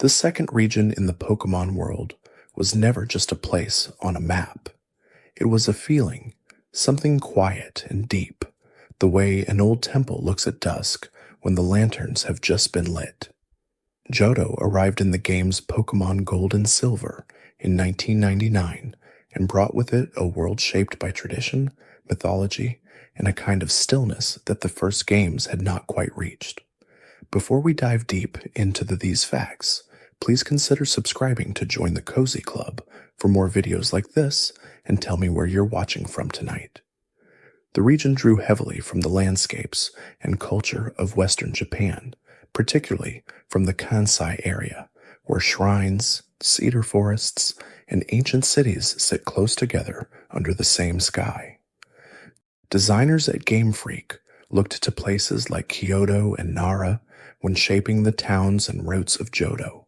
The second region in the Pokemon world was never just a place on a map. It was a feeling, something quiet and deep, the way an old temple looks at dusk when the lanterns have just been lit. Johto arrived in the game's Pokemon Gold and Silver in 1999 and brought with it a world shaped by tradition, mythology, and a kind of stillness that the first games had not quite reached. Before we dive deep into these facts, please consider subscribing to join the Cozy Club for more videos like this and tell me where you're watching from tonight. The region drew heavily from the landscapes and culture of Western Japan, particularly from the Kansai area, where shrines, cedar forests, and ancient cities sit close together under the same sky. Designers at Game Freak looked to places like Kyoto and Nara when shaping the towns and routes of Johto.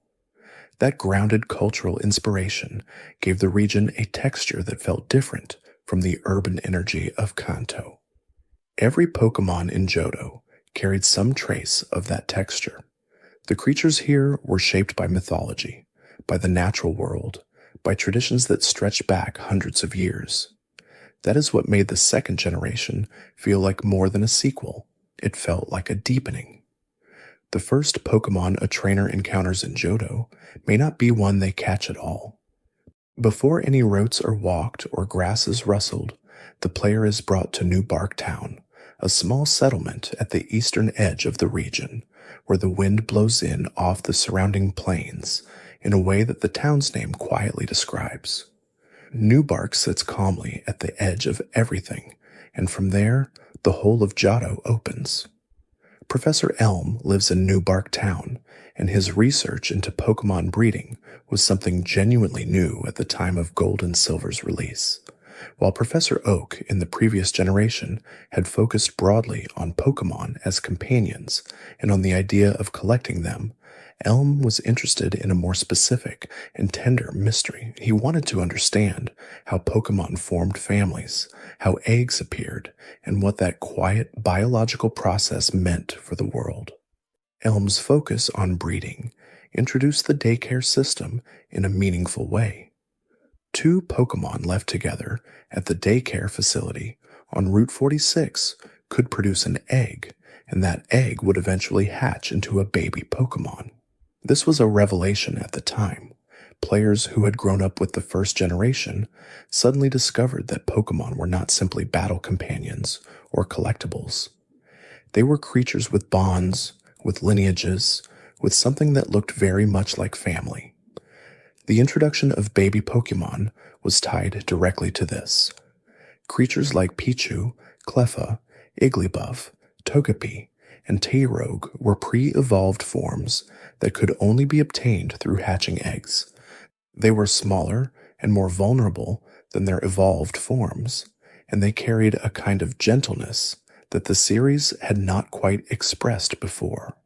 That grounded cultural inspiration gave the region a texture that felt different from the urban energy of Kanto. Every Pokemon in Johto carried some trace of that texture. The creatures here were shaped by mythology, by the natural world, by traditions that stretched back hundreds of years. That is what made the second generation feel like more than a sequel. It felt like a deepening. The first Pokemon a trainer encounters in Johto may not be one they catch at all. Before any routes are walked or grass is rustled, the player is brought to New Bark Town, a small settlement at the eastern edge of the region, where the wind blows in off the surrounding plains in a way that the town's name quietly describes. New Bark sits calmly at the edge of everything, and from there, the whole of Johto opens. Professor Elm lives in New Bark Town, and his research into Pokemon breeding was something genuinely new at the time of Gold and Silver's release. While Professor Oak in the previous generation had focused broadly on Pokemon as companions and on the idea of collecting them, Elm was interested in a more specific and tender mystery. He wanted to understand how Pokemon formed families, how eggs appeared, and what that quiet biological process meant for the world. Elm's focus on breeding introduced the daycare system in a meaningful way. 2 Pokemon left together at the daycare facility on Route 46 could produce an egg, and that egg would eventually hatch into a baby Pokemon. This was a revelation at the time. Players who had grown up with the first generation suddenly discovered that Pokemon were not simply battle companions or collectibles. They were creatures with bonds, with lineages, with something that looked very much like family. The introduction of baby Pokemon was tied directly to this. Creatures like Pichu, Cleffa, Igglybuff, Togepi, and Tayrogue were pre-evolved forms that could only be obtained through hatching eggs. They were smaller and more vulnerable than their evolved forms, and they carried a kind of gentleness that the series had not quite expressed before.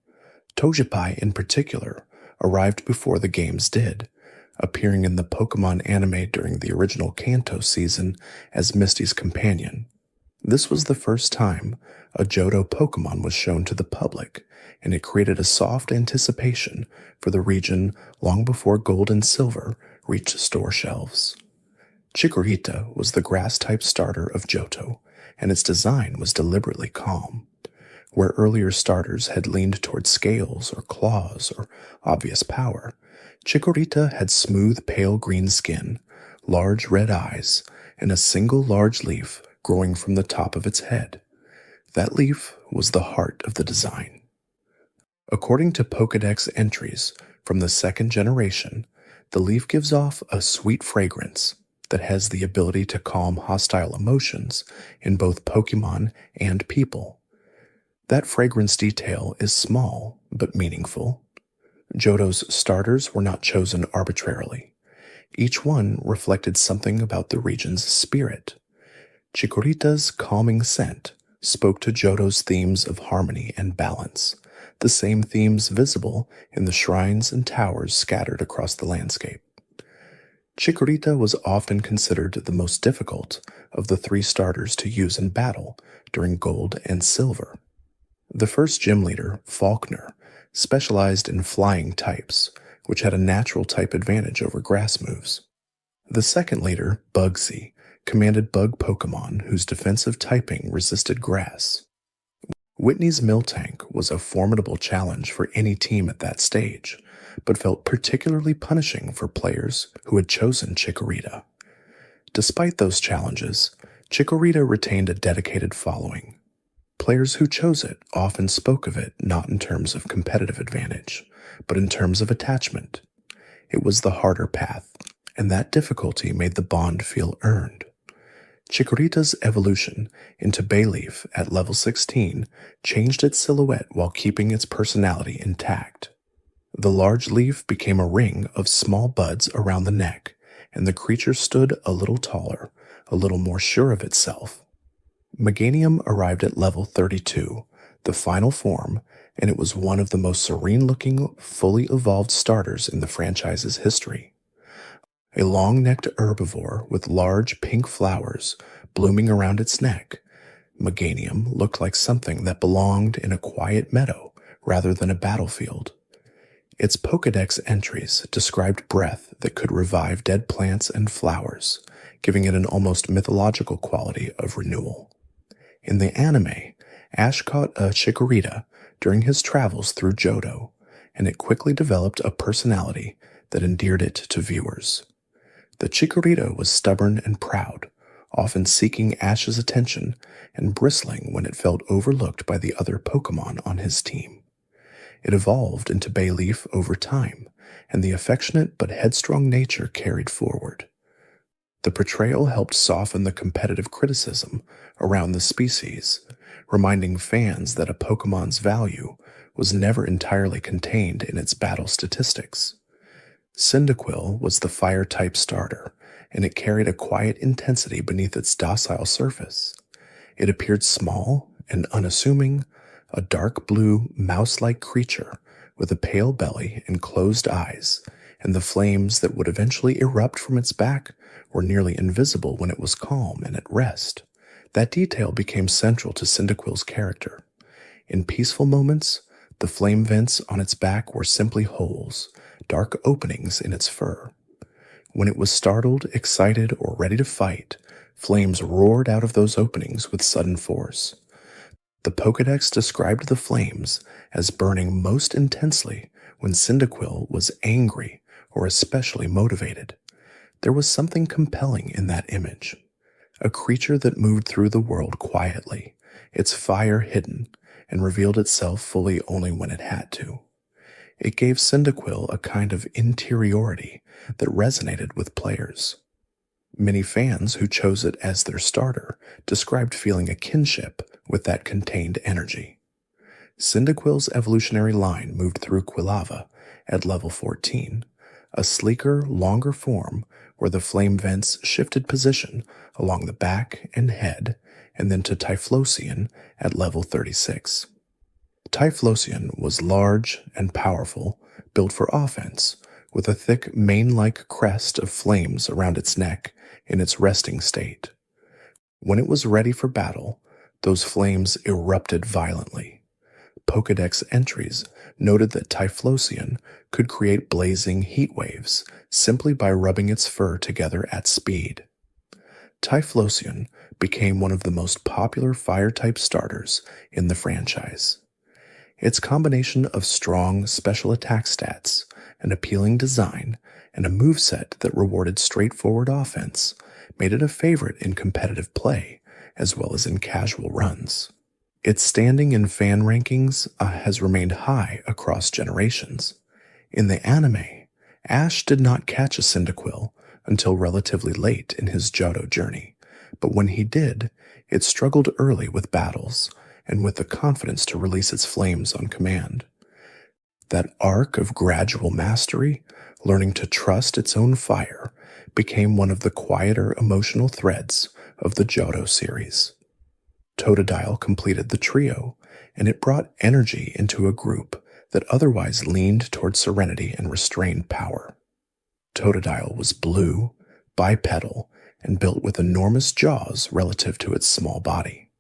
Togepi, in particular, arrived before the games did, appearing in the Pokemon anime during the original Kanto season as Misty's companion. This was the first time a Johto Pokemon was shown to the public, and it created a soft anticipation for the region long before Gold and Silver reached store shelves. Chikorita was the grass-type starter of Johto, and its design was deliberately calm. Where earlier starters had leaned toward scales or claws or obvious power, Chikorita had smooth pale green skin, large red eyes, and a single large leaf growing from the top of its head. That leaf was the heart of the design. According to Pokédex entries from the second generation, the leaf gives off a sweet fragrance that has the ability to calm hostile emotions in both Pokemon and people. That fragrance detail is small but meaningful. Johto's starters were not chosen arbitrarily. Each one reflected something about the region's spirit. Chikorita's calming scent spoke to Johto's themes of harmony and balance, the same themes visible in the shrines and towers scattered across the landscape. Chikorita was often considered the most difficult of the 3 starters to use in battle during Gold and Silver. The first gym leader, Faulkner, specialized in flying types, which had a natural type advantage over grass moves. The second leader, Bugsy, commanded bug Pokémon whose defensive typing resisted grass. Whitney's Miltank was a formidable challenge for any team at that stage, but felt particularly punishing for players who had chosen Chikorita. Despite those challenges, Chikorita retained a dedicated following. Players who chose it often spoke of it not in terms of competitive advantage, but in terms of attachment. It was the harder path, and that difficulty made the bond feel earned. Chikorita's evolution into Bayleaf at level 16 changed its silhouette while keeping its personality intact. The large leaf became a ring of small buds around the neck, and the creature stood a little taller, a little more sure of itself. Meganium arrived at level 32, the final form, and it was one of the most serene-looking, fully evolved starters in the franchise's history. A long-necked herbivore with large pink flowers blooming around its neck, Meganium looked like something that belonged in a quiet meadow rather than a battlefield. Its Pokédex entries described breath that could revive dead plants and flowers, giving it an almost mythological quality of renewal. In the anime, Ash caught a Chikorita during his travels through Johto, and it quickly developed a personality that endeared it to viewers. The Chikorita was stubborn and proud, often seeking Ash's attention and bristling when it felt overlooked by the other Pokémon on his team. It evolved into Bayleaf over time, and the affectionate but headstrong nature carried forward. The portrayal helped soften the competitive criticism around the species, reminding fans that a Pokémon's value was never entirely contained in its battle statistics. Cyndaquil was the fire-type starter, and it carried a quiet intensity beneath its docile surface. It appeared small and unassuming, a dark blue, mouse-like creature with a pale belly and closed eyes, and the flames that would eventually erupt from its back were nearly invisible when it was calm and at rest. That detail became central to Cyndaquil's character. In peaceful moments, the flame vents on its back were simply holes, dark openings in its fur. When it was startled, excited, or ready to fight, flames roared out of those openings with sudden force. The Pokédex described the flames as burning most intensely when Cyndaquil was angry or especially motivated. There was something compelling in that image. A creature that moved through the world quietly, its fire hidden, and revealed itself fully only when it had to. It gave Cyndaquil a kind of interiority that resonated with players. Many fans who chose it as their starter described feeling a kinship with that contained energy. Cyndaquil's evolutionary line moved through Quilava at level 14, a sleeker, longer form where the flame vents shifted position along the back and head, and then to Typhlosion at level 36. Typhlosion was large and powerful, built for offense, with a thick mane-like crest of flames around its neck in its resting state. When it was ready for battle, those flames erupted violently. Pokédex entries noted that Typhlosion could create blazing heat waves simply by rubbing its fur together at speed. Typhlosion became one of the most popular fire-type starters in the franchise. Its combination of strong special attack stats, an appealing design, and a moveset that rewarded straightforward offense made it a favorite in competitive play, as well as in casual runs. Its standing in fan rankings has remained high across generations. In the anime, Ash did not catch a Cyndaquil until relatively late in his Johto journey, but when he did, it struggled early with battles, and with the confidence to release its flames on command. That arc of gradual mastery, learning to trust its own fire, became one of the quieter emotional threads of the Johto series. Totodile completed the trio, and it brought energy into a group that otherwise leaned toward serenity and restrained power. Totodile was blue, bipedal, and built with enormous jaws relative to its small body.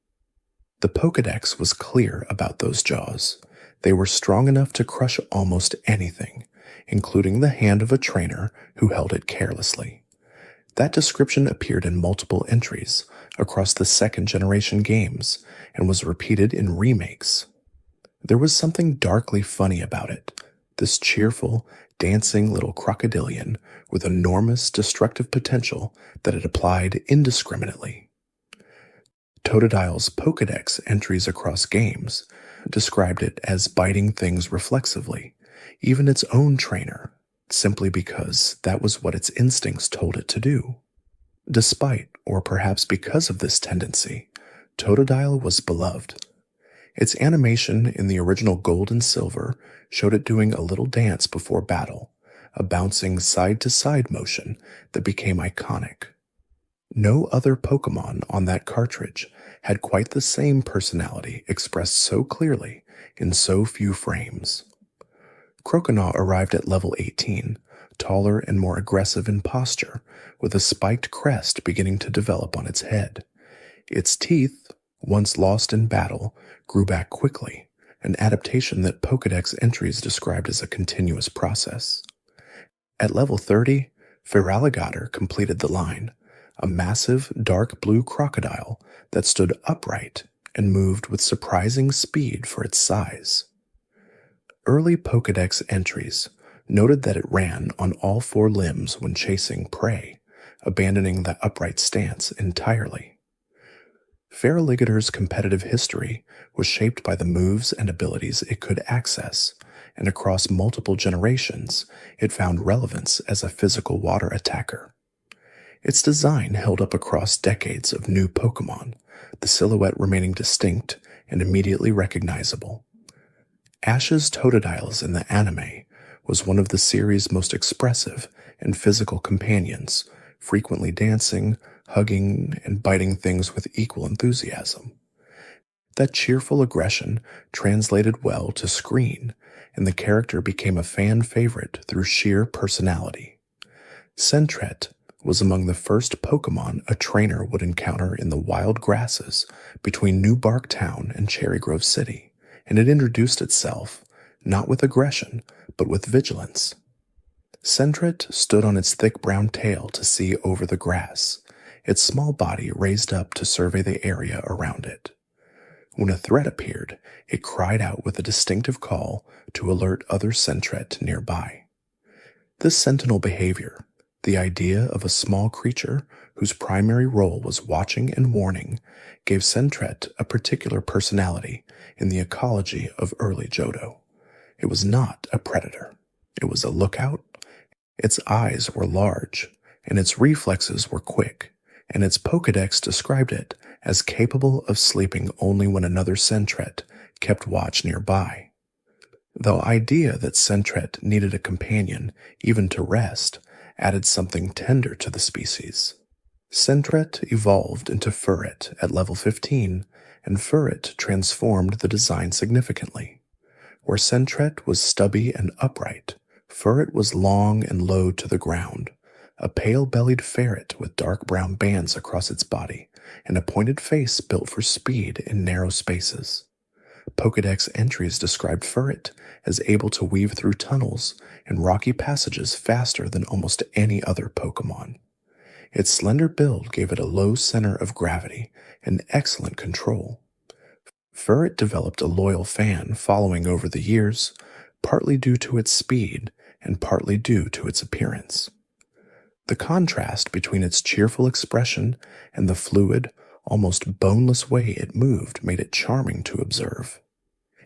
The Pokédex was clear about those jaws. They were strong enough to crush almost anything, including the hand of a trainer who held it carelessly. That description appeared in multiple entries across the second-generation games and was repeated in remakes. There was something darkly funny about it. This cheerful, dancing little crocodilian with enormous destructive potential that it applied indiscriminately. Totodile's Pokédex entries across games described it as biting things reflexively, even its own trainer, simply because that was what its instincts told it to do. Despite, or perhaps because of this tendency, Totodile was beloved. Its animation in the original Gold and Silver showed it doing a little dance before battle, a bouncing side-to-side motion that became iconic. No other Pokémon on that cartridge had quite the same personality expressed so clearly in so few frames. Croconaw arrived at level 18, taller and more aggressive in posture, with a spiked crest beginning to develop on its head. Its teeth, once lost in battle, grew back quickly, an adaptation that Pokédex entries described as a continuous process. At level 30, Feraligatr completed the line, a massive dark blue crocodile that stood upright and moved with surprising speed for its size. Early Pokédex entries noted that it ran on all four limbs when chasing prey, abandoning the upright stance entirely. Feraligator's competitive history was shaped by the moves and abilities it could access, and across multiple generations, it found relevance as a physical water attacker. Its design held up across decades of new Pokémon, the silhouette remaining distinct and immediately recognizable. Ash's Totodiles in the anime was one of the series' most expressive and physical companions, frequently dancing, hugging, and biting things with equal enthusiasm. That cheerful aggression translated well to screen, and the character became a fan favorite through sheer personality. Sentret was among the first Pokémon a trainer would encounter in the wild grasses between New Bark Town and Cherry Grove City, and it introduced itself, not with aggression, but with vigilance. Sentret stood on its thick brown tail to see over the grass, its small body raised up to survey the area around it. When a threat appeared, it cried out with a distinctive call to alert other Sentret nearby. This sentinel behavior, the idea of a small creature whose primary role was watching and warning, gave Sentret a particular personality in the ecology of early Johto. It was not a predator. It was a lookout. Its eyes were large, and its reflexes were quick, and its Pokédex described it as capable of sleeping only when another Sentret kept watch nearby. The idea that Sentret needed a companion, even to rest, added something tender to the species. Sentret evolved into Furret at level 15, and Furret transformed the design significantly. Where Sentret was stubby and upright, Furret was long and low to the ground, a pale-bellied ferret with dark brown bands across its body, and a pointed face built for speed in narrow spaces. Pokédex entries described Furret as able to weave through tunnels and rocky passages faster than almost any other Pokémon. Its slender build gave it a low center of gravity and excellent control. Furret developed a loyal fan following over the years, partly due to its speed and partly due to its appearance. The contrast between its cheerful expression and the fluid, almost boneless way it moved made it charming to observe.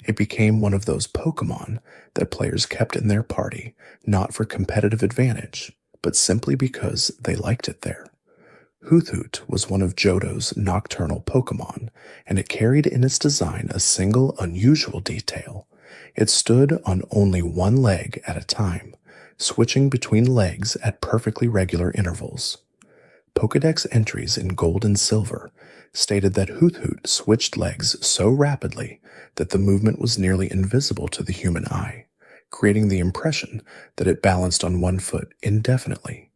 It became one of those Pokémon that players kept in their party, not for competitive advantage, but simply because they liked it there. Hoothoot was one of Johto's nocturnal Pokémon, and it carried in its design a single unusual detail. It stood on only one leg at a time, switching between legs at perfectly regular intervals. Pokédex entries in Gold and Silver stated that Hoothoot switched legs so rapidly that the movement was nearly invisible to the human eye, creating the impression that it balanced on one foot indefinitely.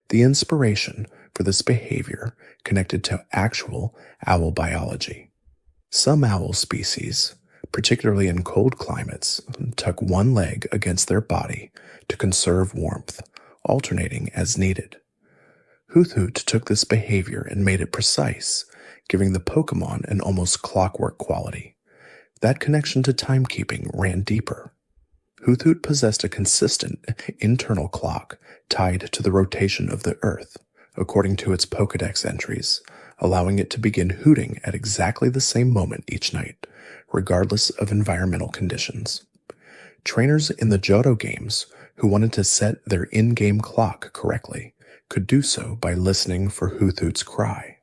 The inspiration for this behavior connected to actual owl biology. Some owl species, particularly in cold climates, tuck one leg against their body to conserve warmth, alternating as needed. Hoothoot took this behavior and made it precise, giving the Pokémon an almost clockwork quality. That connection to timekeeping ran deeper. Hoothoot possessed a consistent internal clock tied to the rotation of the Earth, according to its Pokédex entries, allowing it to begin hooting at exactly the same moment each night, regardless of environmental conditions. Trainers in the Johto games who wanted to set their in-game clock correctly could do so by listening for Hoothoot's cry.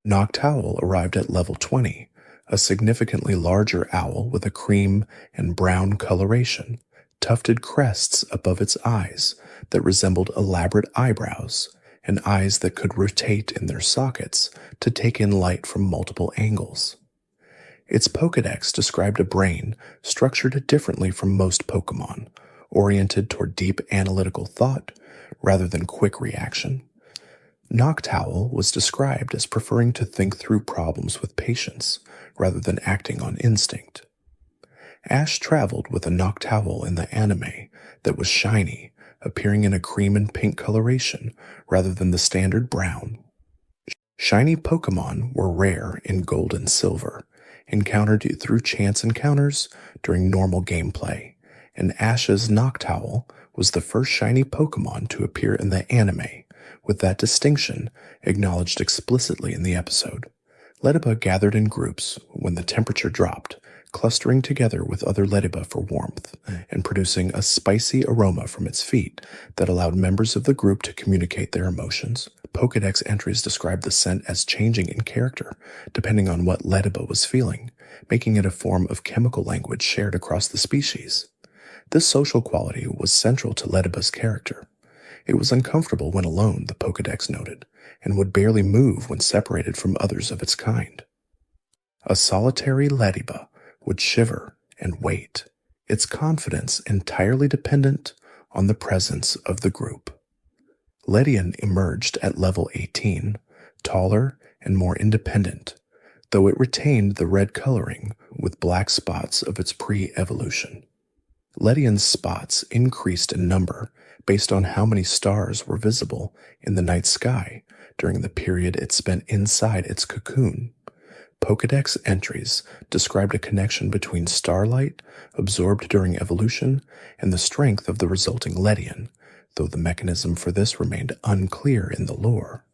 Noctowl arrived at level 20, a significantly larger owl with a cream and brown coloration, tufted crests above its eyes that resembled elaborate eyebrows, and eyes that could rotate in their sockets to take in light from multiple angles. Its Pokédex described a brain structured differently from most Pokémon, oriented toward deep analytical thought rather than quick reaction. Noctowl was described as preferring to think through problems with patience rather than acting on instinct. Ash traveled with a Noctowl in the anime that was shiny, appearing in a cream and pink coloration rather than the standard brown. Shiny Pokémon were rare in gold and silver, encountered through chance encounters during normal gameplay, and Ash's Noctowl was the first shiny Pokémon to appear in the anime, with that distinction acknowledged explicitly in the episode. Lediba gathered in groups when the temperature dropped, clustering together with other Lediba for warmth, and producing a spicy aroma from its feet that allowed members of the group to communicate their emotions. Pokédex entries describe the scent as changing in character, depending on what Lediba was feeling, making it a form of chemical language shared across the species. This social quality was central to Lediba's character. It was uncomfortable when alone, the Pokédex noted, and would barely move when separated from others of its kind. A solitary Lediba would shiver and wait, its confidence entirely dependent on the presence of the group. Ledian emerged at level 18, taller and more independent, though it retained the red coloring with black spots of its pre-evolution. Ledian's spots increased in number based on how many stars were visible in the night sky during the period it spent inside its cocoon. Pokédex entries described a connection between starlight absorbed during evolution and the strength of the resulting Ledian, though the mechanism for this remained unclear in the lore.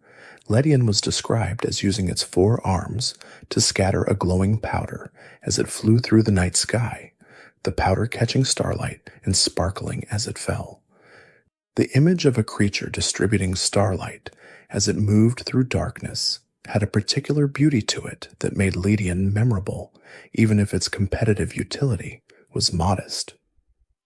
Ledian was described as using its 4 arms to scatter a glowing powder as it flew through the night sky, the powder catching starlight and sparkling as it fell. The image of a creature distributing starlight as it moved through darkness had a particular beauty to it that made Ledian memorable, even if its competitive utility was modest.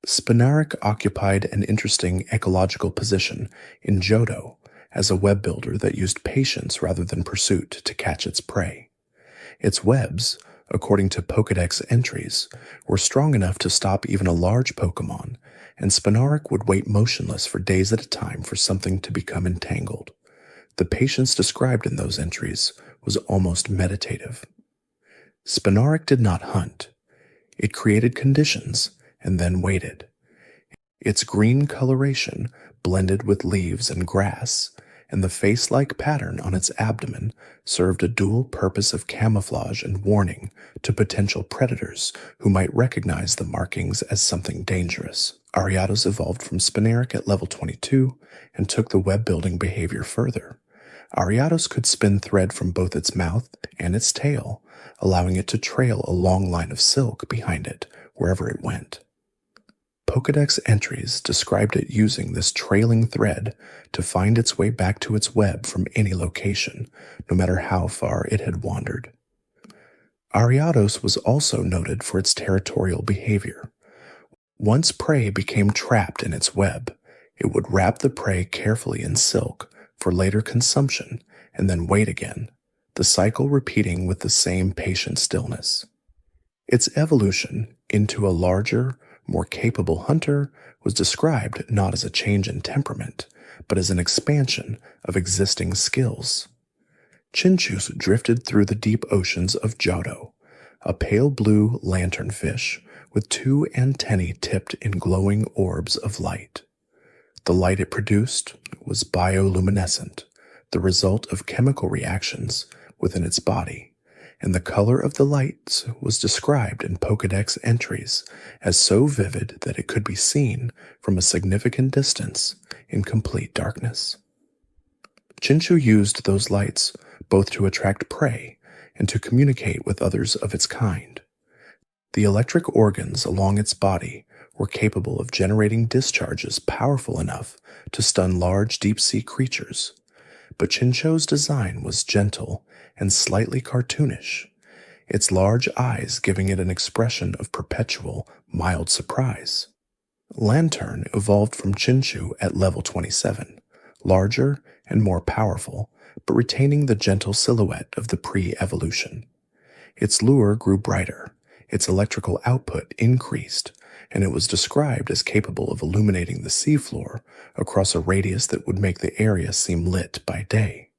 Spinarak occupied an interesting ecological position in Johto as a web builder that used patience rather than pursuit to catch its prey. Its webs, according to Pokédex entries, were strong enough to stop even a large Pokémon, and Spinarak would wait motionless for days at a time for something to become entangled. The patience described in those entries was almost meditative. Spinarak did not hunt. It created conditions and then waited. Its green coloration blended with leaves and grass, and the face-like pattern on its abdomen served a dual purpose of camouflage and warning to potential predators who might recognize the markings as something dangerous. Ariados evolved from Spinarak at level 22 and took the web-building behavior further. Ariados could spin thread from both its mouth and its tail, allowing it to trail a long line of silk behind it wherever it went. Pokédex entries described it using this trailing thread to find its way back to its web from any location, no matter how far it had wandered. Ariados was also noted for its territorial behavior. Once prey became trapped in its web, it would wrap the prey carefully in silk for later consumption and then wait again, the cycle repeating with the same patient stillness. Its evolution into a larger, more capable hunter was described not as a change in temperament, but as an expansion of existing skills. Chinchus drifted through the deep oceans of Johto, a pale blue lanternfish with 2 antennae tipped in glowing orbs of light. The light it produced was bioluminescent, the result of chemical reactions within its body, and the color of the lights was described in Pokédex entries as so vivid that it could be seen from a significant distance in complete darkness. Chinchou used those lights both to attract prey and to communicate with others of its kind. The electric organs along its body were capable of generating discharges powerful enough to stun large deep-sea creatures, but Chinchou's design was gentle and slightly cartoonish, its large eyes giving it an expression of perpetual, mild surprise. Lantern evolved from Chinchou at level 27, larger and more powerful, but retaining the gentle silhouette of the pre-evolution. Its lure grew brighter, its electrical output increased, and it was described as capable of illuminating the seafloor across a radius that would make the area seem lit by day.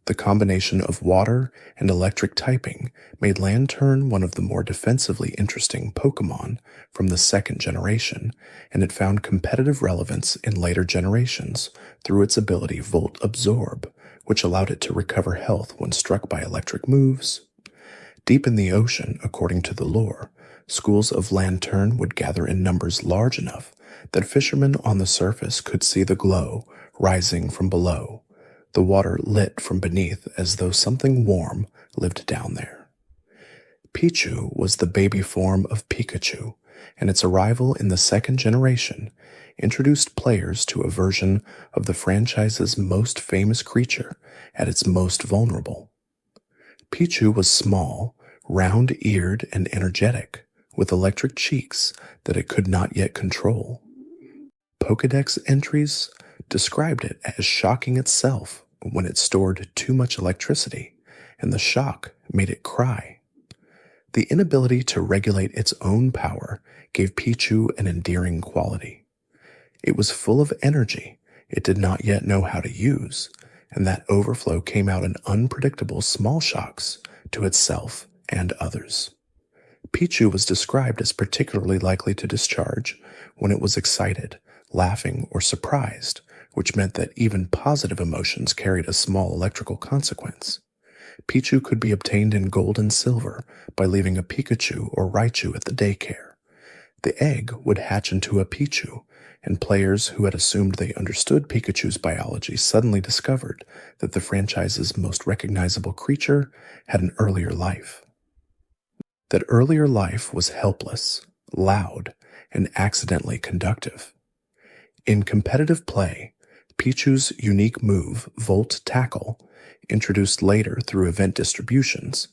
The combination of water and electric typing made Lantern one of the more defensively interesting Pokémon from the second generation, and it found competitive relevance in later generations through its ability Volt Absorb, which allowed it to recover health when struck by electric moves. Deep in the ocean, according to the lore, schools of Lantern would gather in numbers large enough that fishermen on the surface could see the glow rising from below, the water lit from beneath as though something warm lived down there. Pichu was the baby form of Pikachu, and its arrival in the second generation introduced players to a version of the franchise's most famous creature at its most vulnerable. Pichu was small, round-eared, and energetic, with electric cheeks that it could not yet control. Pokédex entries described it as shocking itself when it stored too much electricity, and the shock made it cry. The inability to regulate its own power gave Pichu an endearing quality. It was full of energy it did not yet know how to use, and that overflow came out in unpredictable small shocks to itself and others. Pichu was described as particularly likely to discharge when it was excited, laughing, or surprised, which meant that even positive emotions carried a small electrical consequence. Pichu could be obtained in gold and silver by leaving a Pikachu or Raichu at the daycare. The egg would hatch into a Pichu, and players who had assumed they understood Pikachu's biology suddenly discovered that the franchise's most recognizable creature had an earlier life. That earlier life was helpless, loud, and accidentally conductive. In competitive play, Pichu's unique move, Volt Tackle, introduced later through event distributions,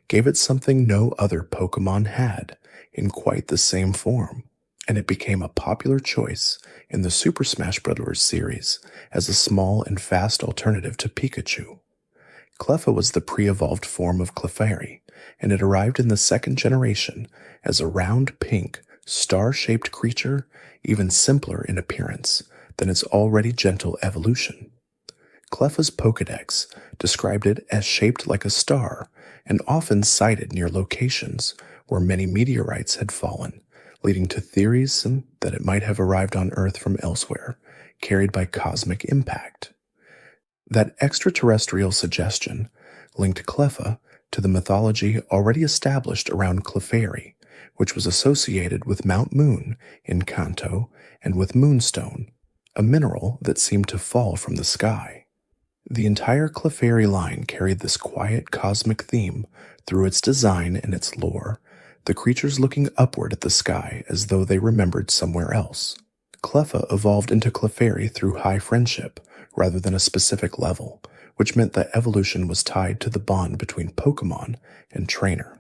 gave it something no other Pokémon had in quite the same form, and it became a popular choice in the Super Smash Bros. Series as a small and fast alternative to Pikachu. Cleffa was the pre-evolved form of Clefairy, and it arrived in the second generation as a round pink, star-shaped creature, even simpler in appearance than its already gentle evolution. Cleffa's Pokédex described it as shaped like a star and often sighted near locations where many meteorites had fallen, leading to theories that it might have arrived on Earth from elsewhere, carried by cosmic impact. That extraterrestrial suggestion linked Cleffa to the mythology already established around Clefairy, which was associated with Mount Moon in Kanto and with Moonstone, a mineral that seemed to fall from the sky. The entire Clefairy line carried this quiet cosmic theme through its design and its lore, the creatures looking upward at the sky as though they remembered somewhere else. Cleffa evolved into Clefairy through high friendship rather than a specific level, which meant that evolution was tied to the bond between Pokémon and trainer.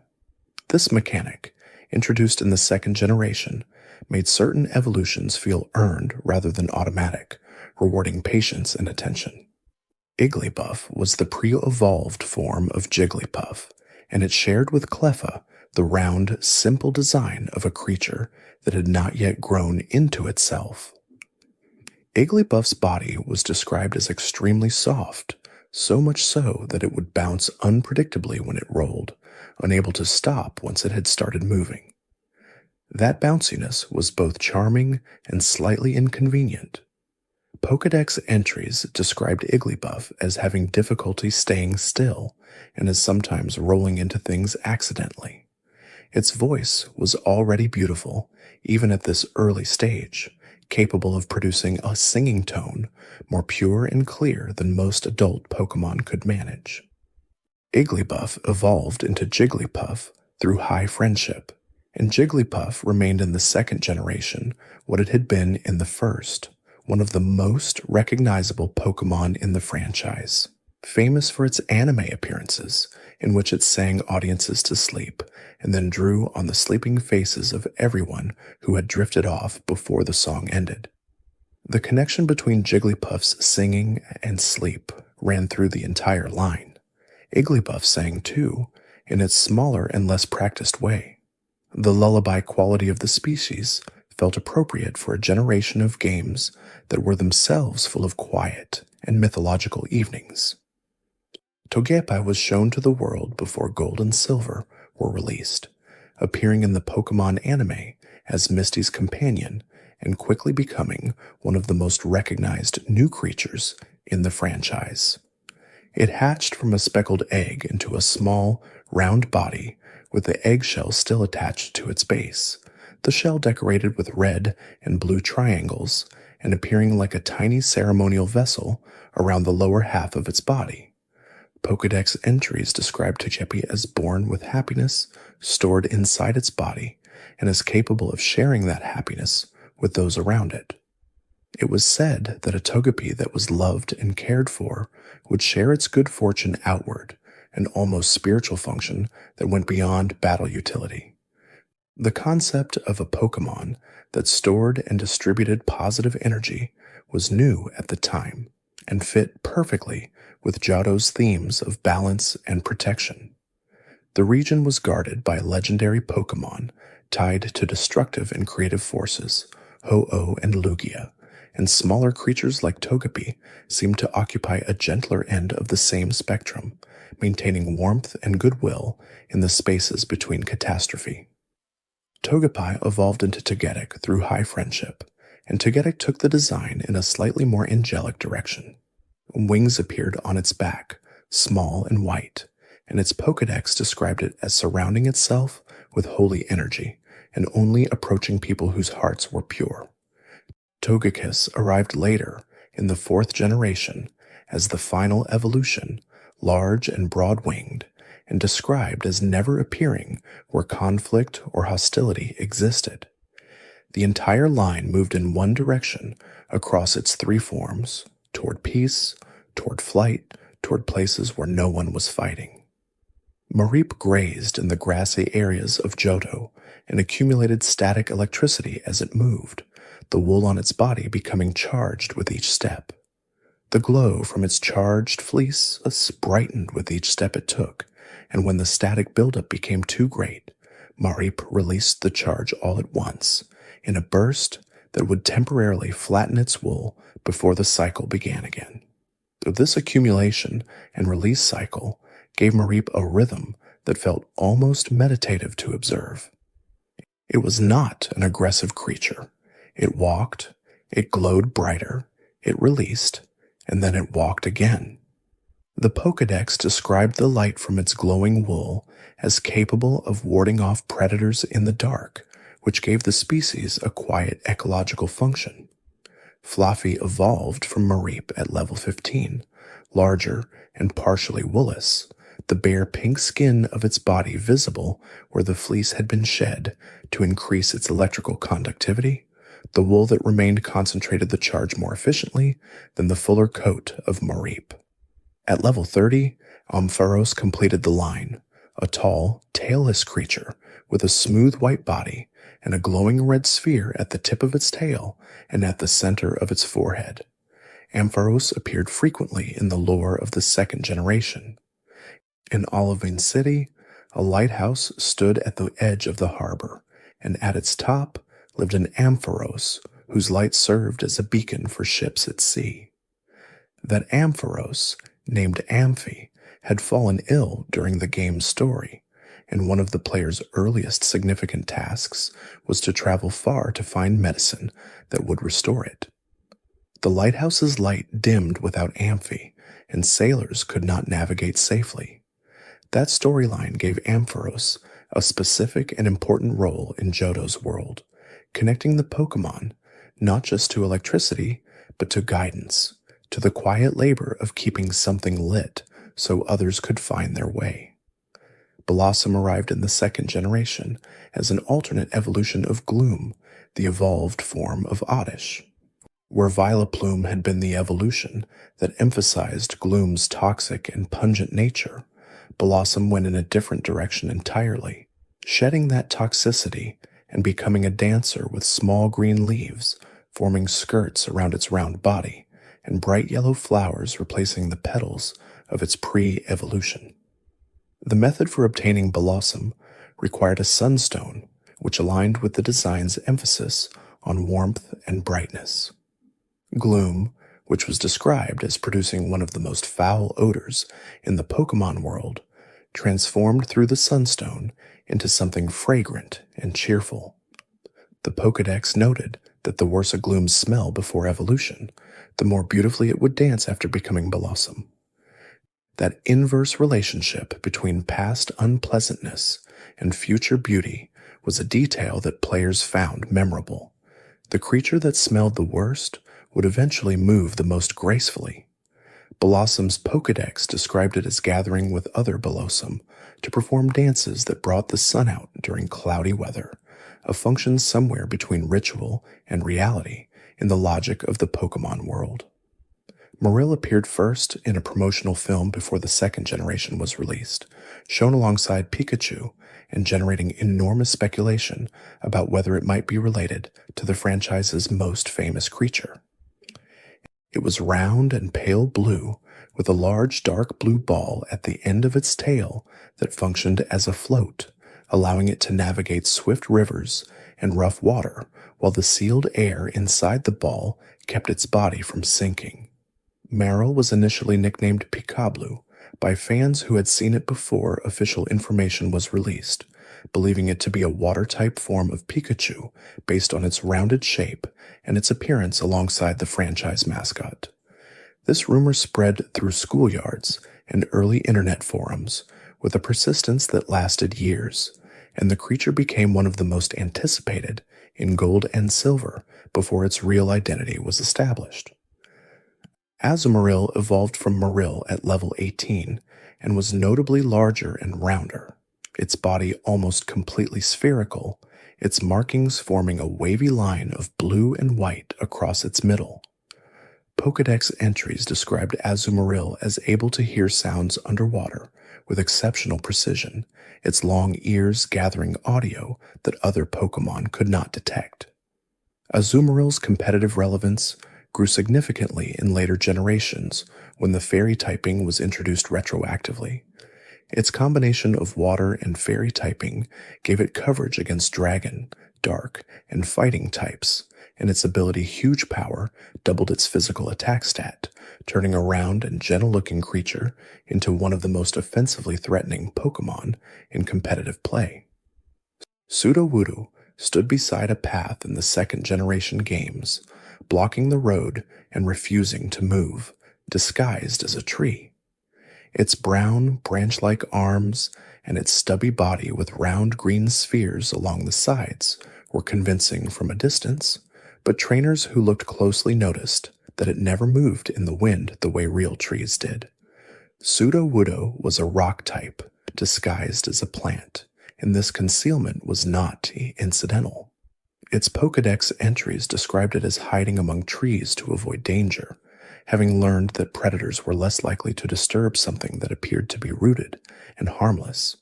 This mechanic, introduced in the second generation, made certain evolutions feel earned rather than automatic, rewarding patience and attention. Igglybuff was the pre-evolved form of Jigglypuff, and it shared with Cleffa the round, simple design of a creature that had not yet grown into itself. Igglybuff's body was described as extremely soft, so much so that it would bounce unpredictably when it rolled, unable to stop once it had started moving. That bounciness was both charming and slightly inconvenient. Pokédex entries described Igglybuff as having difficulty staying still and as sometimes rolling into things accidentally. Its voice was already beautiful, even at this early stage, capable of producing a singing tone more pure and clear than most adult Pokémon could manage. Igglybuff evolved into Jigglypuff through high friendship, and Jigglypuff remained in the second generation what it had been in the first, one of the most recognizable Pokémon in the franchise, famous for its anime appearances, in which it sang audiences to sleep and then drew on the sleeping faces of everyone who had drifted off before the song ended. The connection between Jigglypuff's singing and sleep ran through the entire line. Igglybuff sang too, in its smaller and less practiced way. The lullaby quality of the species felt appropriate for a generation of games that were themselves full of quiet and mythological evenings. Togepi was shown to the world before Gold and Silver were released, appearing in the Pokémon anime as Misty's companion and quickly becoming one of the most recognized new creatures in the franchise. It hatched from a speckled egg into a small, round body with the eggshell still attached to its base, the shell decorated with red and blue triangles and appearing like a tiny ceremonial vessel around the lower half of its body. Pokédex entries describe Togepi as born with happiness stored inside its body and is capable of sharing that happiness with those around it. It was said that a Togepi that was loved and cared for would share its good fortune outward, an almost spiritual function that went beyond battle utility. The concept of a Pokémon that stored and distributed positive energy was new at the time and fit perfectly with Johto's themes of balance and protection. The region was guarded by legendary Pokémon tied to destructive and creative forces, Ho-Oh and Lugia, and smaller creatures like Togepi seemed to occupy a gentler end of the same spectrum, maintaining warmth and goodwill in the spaces between catastrophe. Togepi evolved into Togetic through high friendship, and Togetic took the design in a slightly more angelic direction. Wings appeared on its back, small and white, and its Pokédex described it as surrounding itself with holy energy and only approaching people whose hearts were pure. Togekiss arrived later in the fourth generation as the final evolution, large and broad-winged, and described as never appearing where conflict or hostility existed. The entire line moved in one direction across its three forms, toward peace, toward flight, toward places where no one was fighting. Mareep grazed in the grassy areas of Johto and accumulated static electricity as it moved, the wool on its body becoming charged with each step. The glow from its charged fleece brightened with each step it took, and when the static buildup became too great, Mareep released the charge all at once, in a burst that would temporarily flatten its wool before the cycle began again. This accumulation and release cycle gave Mareep a rhythm that felt almost meditative to observe. It was not an aggressive creature. It walked, it glowed brighter, it released, and then it walked again. The Pokédex described the light from its glowing wool as capable of warding off predators in the dark, which gave the species a quiet ecological function. Fluffy evolved from Mareep at level 15, larger and partially woolous, the bare pink skin of its body visible where the fleece had been shed to increase its electrical conductivity. The wool that remained concentrated the charge more efficiently than the fuller coat of Mareep. At level 30, Ampharos completed the line, a tall, tailless creature with a smooth white body and a glowing red sphere at the tip of its tail and at the center of its forehead. Ampharos appeared frequently in the lore of the second generation. In Olivine City, a lighthouse stood at the edge of the harbor, and at its top lived an Ampharos, whose light served as a beacon for ships at sea. That Ampharos, named Amphi, had fallen ill during the game's story, and one of the player's earliest significant tasks was to travel far to find medicine that would restore it. The lighthouse's light dimmed without Amphi, and sailors could not navigate safely. That storyline gave Ampharos a specific and important role in Johto's world, connecting the Pokémon not just to electricity, but to guidance, to the quiet labor of keeping something lit so others could find their way. Blossom arrived in the second generation as an alternate evolution of Gloom, the evolved form of Oddish. Where Vileplume had been the evolution that emphasized Gloom's toxic and pungent nature, Blossom went in a different direction entirely, shedding that toxicity and becoming a dancer with small green leaves forming skirts around its round body and bright yellow flowers replacing the petals of its pre-evolution. The method for obtaining Blossom required a sunstone, which aligned with the design's emphasis on warmth and brightness. Gloom, which was described as producing one of the most foul odors in the Pokémon world, transformed through the sunstone into something fragrant and cheerful. The Pokédex noted that the worse a Gloom's smell before evolution, the more beautifully it would dance after becoming Blossom. That inverse relationship between past unpleasantness and future beauty was a detail that players found memorable. The creature that smelled the worst would eventually move the most gracefully. Blossom's Pokédex described it as gathering with other Blossom to perform dances that brought the sun out during cloudy weather, a function somewhere between ritual and reality in the logic of the Pokémon world. Marill appeared first in a promotional film before the second generation was released, shown alongside Pikachu and generating enormous speculation about whether it might be related to the franchise's most famous creature. It was round and pale blue, with a large dark blue ball at the end of its tail that functioned as a float, allowing it to navigate swift rivers and rough water, while the sealed air inside the ball kept its body from sinking. Marill was initially nicknamed Pikablu by fans who had seen it before official information was released, believing it to be a water-type form of Pikachu based on its rounded shape and its appearance alongside the franchise mascot. This rumor spread through schoolyards and early internet forums with a persistence that lasted years, and the creature became one of the most anticipated in Gold and Silver before its real identity was established. Azumarill evolved from Marill at level 18 and was notably larger and rounder, its body almost completely spherical, its markings forming a wavy line of blue and white across its middle. Pokédex entries described Azumarill as able to hear sounds underwater with exceptional precision, its long ears gathering audio that other Pokémon could not detect. Azumarill's competitive relevance grew significantly in later generations when the fairy typing was introduced retroactively. Its combination of water and fairy typing gave it coverage against dragon, dark, and fighting types, and its ability Huge Power doubled its physical attack stat, turning a round and gentle-looking creature into one of the most offensively threatening Pokémon in competitive play. Sudowoodo stood beside a path in the second-generation games, blocking the road and refusing to move, disguised as a tree. Its brown, branch-like arms and its stubby body with round green spheres along the sides were convincing from a distance, but trainers who looked closely noticed that it never moved in the wind the way real trees did. Sudowoodo was a rock type, disguised as a plant, and this concealment was not incidental. Its Pokédex entries described it as hiding among trees to avoid danger, having learned that predators were less likely to disturb something that appeared to be rooted and harmless.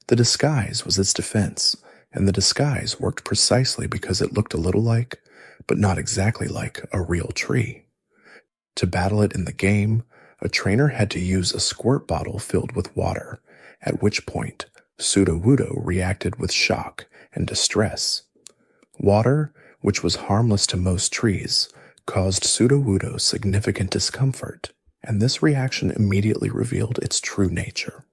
The disguise was its defense, and the disguise worked precisely because it looked a little like, but not exactly like, a real tree. To battle it in the game, a trainer had to use a squirt bottle filled with water, at which point Sudowoodo reacted with shock and distress. Water, which was harmless to most trees, caused Sudowoodo significant discomfort, and this reaction immediately revealed its true nature.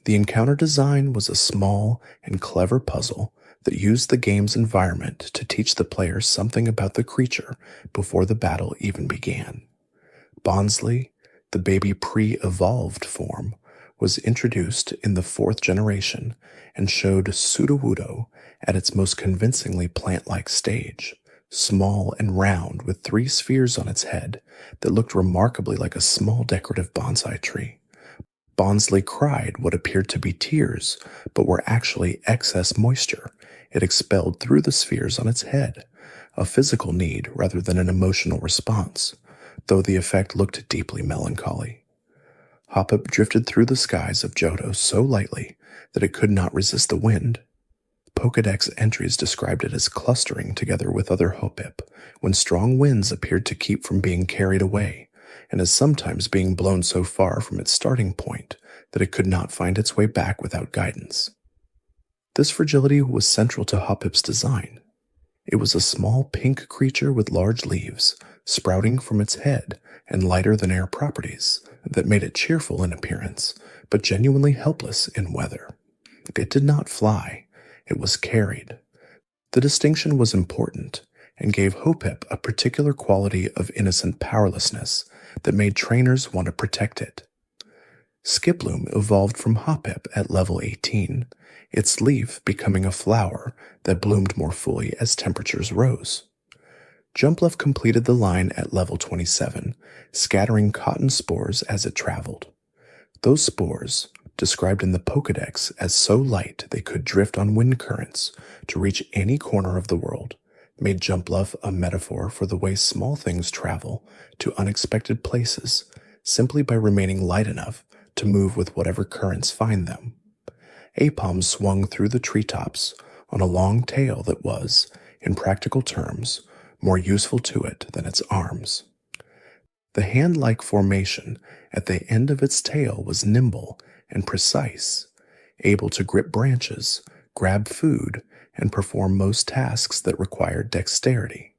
The encounter design was a small and clever puzzle that used the game's environment to teach the player something about the creature before the battle even began. Bonsly, the baby pre-evolved form, was introduced in the 4th generation and showed Sudowoodo at its most convincingly plant-like stage, small and round with 3 spheres on its head that looked remarkably like a small decorative bonsai tree. Bonsly cried what appeared to be tears, but were actually excess moisture it expelled through the spheres on its head, a physical need rather than an emotional response, though the effect looked deeply melancholy. Hoppip drifted through the skies of Johto so lightly that it could not resist the wind. Pokédex entries described it as clustering together with other Hoppip when strong winds appeared to keep from being carried away, and as sometimes being blown so far from its starting point that it could not find its way back without guidance. This fragility was central to Hoppip's design. It was a small pink creature with large leaves, sprouting from its head and lighter-than-air properties that made it cheerful in appearance, but genuinely helpless in weather. It did not fly. It was carried. The distinction was important and gave Hoppip a particular quality of innocent powerlessness that made trainers want to protect it. Skiploom evolved from Hoppip at level 18, its leaf becoming a flower that bloomed more fully as temperatures rose. Jumpluff completed the line at level 27, scattering cotton spores as it traveled. Those spores, described in the Pokédex as so light they could drift on wind currents to reach any corner of the world, made Jumpluff a metaphor for the way small things travel to unexpected places simply by remaining light enough to move with whatever currents find them. Aipom swung through the treetops on a long tail that was, in practical terms, more useful to it than its arms. The hand-like formation at the end of its tail was nimble and precise, able to grip branches, grab food, and perform most tasks that required dexterity.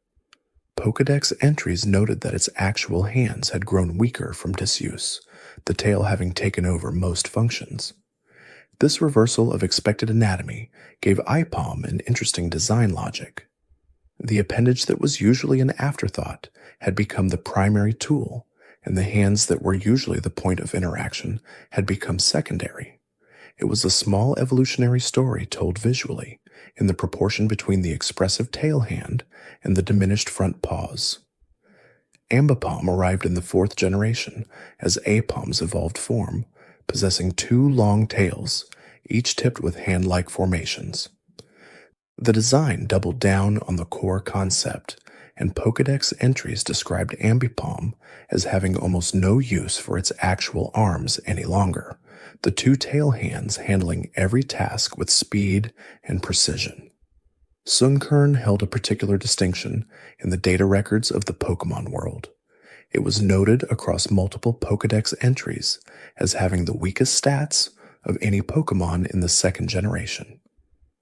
Pokédex entries noted that its actual hands had grown weaker from disuse, the tail having taken over most functions. This reversal of expected anatomy gave Aipom an interesting design logic. The appendage that was usually an afterthought had become the primary tool, and the hands that were usually the point of interaction had become secondary. It was a small evolutionary story told visually, in the proportion between the expressive tail hand and the diminished front paws. Ambipom arrived in the 4th generation as Aipom's evolved form, possessing 2 long tails, each tipped with hand-like formations. The design doubled down on the core concept, and Pokédex entries described Ambipom as having almost no use for its actual arms any longer, the 2 tail hands handling every task with speed and precision. Sunkern held a particular distinction in the data records of the Pokémon world. It was noted across multiple Pokédex entries as having the weakest stats of any Pokémon in the 2nd generation.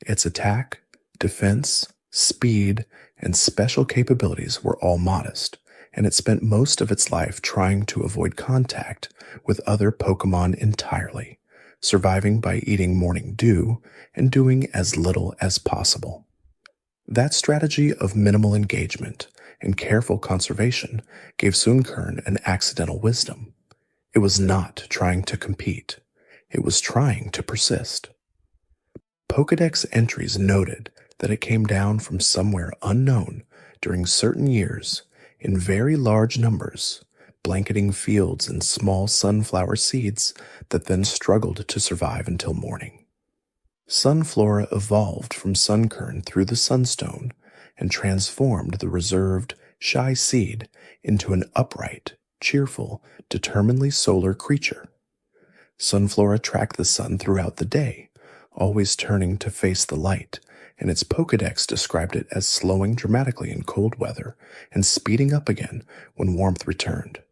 Its attack, defense, speed, and special capabilities were all modest, and it spent most of its life trying to avoid contact with other Pokémon entirely, surviving by eating morning dew and doing as little as possible. That strategy of minimal engagement and careful conservation gave Sunkern an accidental wisdom. It was not trying to compete. It was trying to persist. Pokédex entries noted that it came down from somewhere unknown during certain years in very large numbers, blanketing fields and small sunflower seeds that then struggled to survive until morning. Sunflora evolved from Sunkern through the Sunstone and transformed the reserved, shy seed into an upright, cheerful, determinedly solar creature. Sunflora tracked the sun throughout the day, always turning to face the light, and its Pokédex described it as slowing dramatically in cold weather and speeding up again when warmth returned.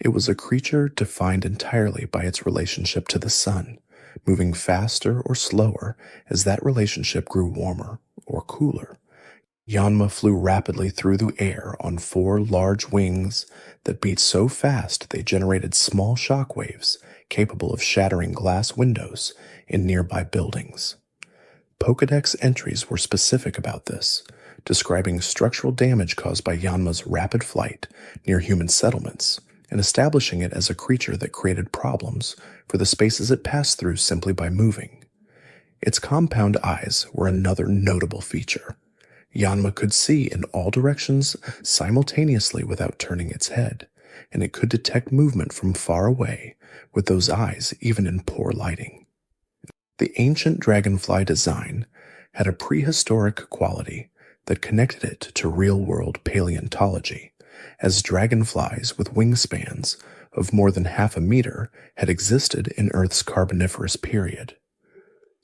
It was a creature defined entirely by its relationship to the sun, moving faster or slower as that relationship grew warmer or cooler. Yanma flew rapidly through the air on 4 large wings that beat so fast they generated small shock waves, capable of shattering glass windows in nearby buildings. Pokédex entries were specific about this, describing structural damage caused by Yanma's rapid flight near human settlements and establishing it as a creature that created problems for the spaces it passed through simply by moving. Its compound eyes were another notable feature. Yanma could see in all directions simultaneously without turning its head, and it could detect movement from far away with those eyes even in poor lighting. The ancient dragonfly design had a prehistoric quality that connected it to real-world paleontology, as dragonflies with wingspans of more than half a meter had existed in Earth's Carboniferous period.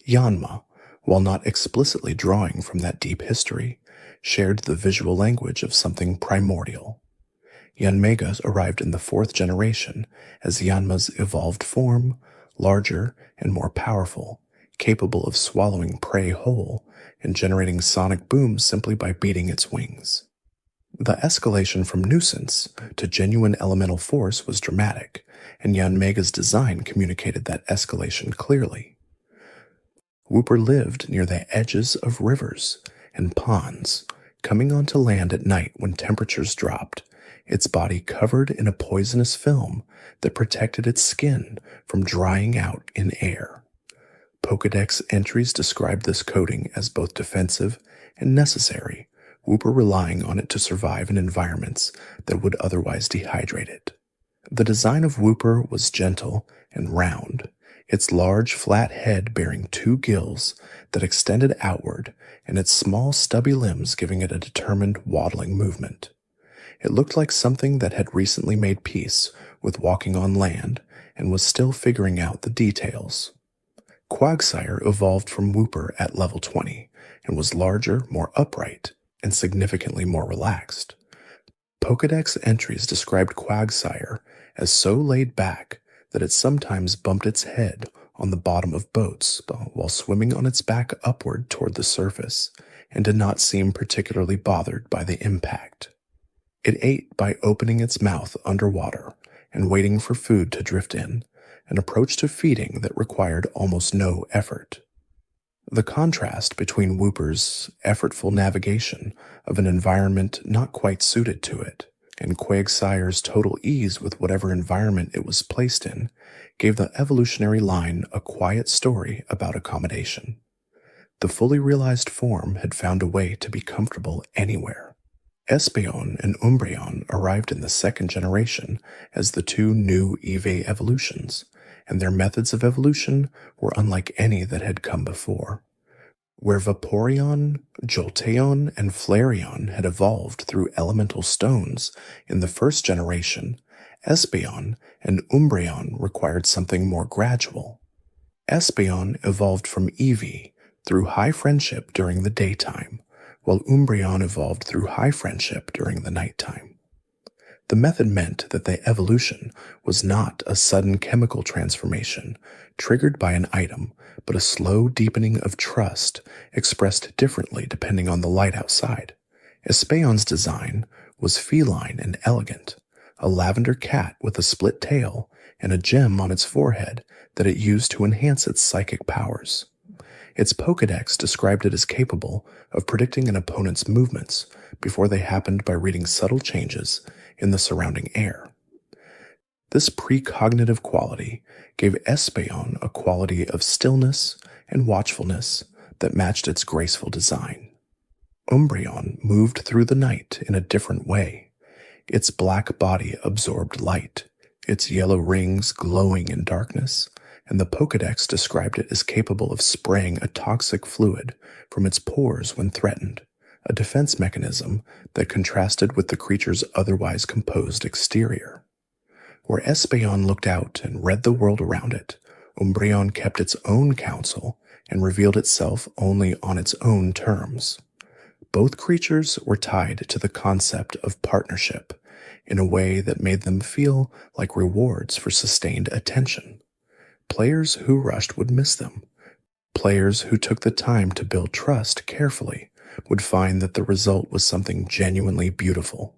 Yanma, while not explicitly drawing from that deep history, shared the visual language of something primordial. Yanmega arrived in the 4th generation as Yanma's evolved form, larger and more powerful, capable of swallowing prey whole and generating sonic booms simply by beating its wings. The escalation from nuisance to genuine elemental force was dramatic, and Yanmega's design communicated that escalation clearly. Wooper lived near the edges of rivers and ponds, coming onto land at night when temperatures dropped, its body covered in a poisonous film that protected its skin from drying out in air. Pokédex entries described this coating as both defensive and necessary, Wooper relying on it to survive in environments that would otherwise dehydrate it. The design of Wooper was gentle and round, its large flat head bearing 2 gills that extended outward and its small stubby limbs giving it a determined waddling movement. It looked like something that had recently made peace with walking on land and was still figuring out the details. Quagsire evolved from Wooper at level 20 and was larger, more upright, and significantly more relaxed. Pokédex entries described Quagsire as so laid back that it sometimes bumped its head on the bottom of boats while swimming on its back upward toward the surface, and did not seem particularly bothered by the impact. It ate by opening its mouth underwater and waiting for food to drift in, an approach to feeding that required almost no effort. The contrast between Wooper's effortful navigation of an environment not quite suited to it and Quagsire's total ease with whatever environment it was placed in gave the evolutionary line a quiet story about accommodation. The fully realized form had found a way to be comfortable anywhere. Espeon and Umbreon arrived in the 2nd generation as the 2 new EV evolutions, and their methods of evolution were unlike any that had come before. Where Vaporeon, Jolteon, and Flareon had evolved through elemental stones in the 1st generation, Espeon and Umbreon required something more gradual. Espeon evolved from Eevee through high friendship during the daytime, while Umbreon evolved through high friendship during the nighttime. The method meant that the evolution was not a sudden chemical transformation triggered by an item, but a slow deepening of trust expressed differently depending on the light outside. Espeon's design was feline and elegant, a lavender cat with a split tail and a gem on its forehead that it used to enhance its psychic powers. Its Pokédex described it as capable of predicting an opponent's movements before they happened by reading subtle changes in the surrounding air. This precognitive quality gave Espeon a quality of stillness and watchfulness that matched its graceful design. Umbreon moved through the night in a different way. Its black body absorbed light, its yellow rings glowing in darkness, and the Pokédex described it as capable of spraying a toxic fluid from its pores when threatened, a defense mechanism that contrasted with the creature's otherwise composed exterior. Where Espeon looked out and read the world around it, Umbreon kept its own counsel and revealed itself only on its own terms. Both creatures were tied to the concept of partnership in a way that made them feel like rewards for sustained attention. Players who rushed would miss them. Players who took the time to build trust carefully would find that the result was something genuinely beautiful.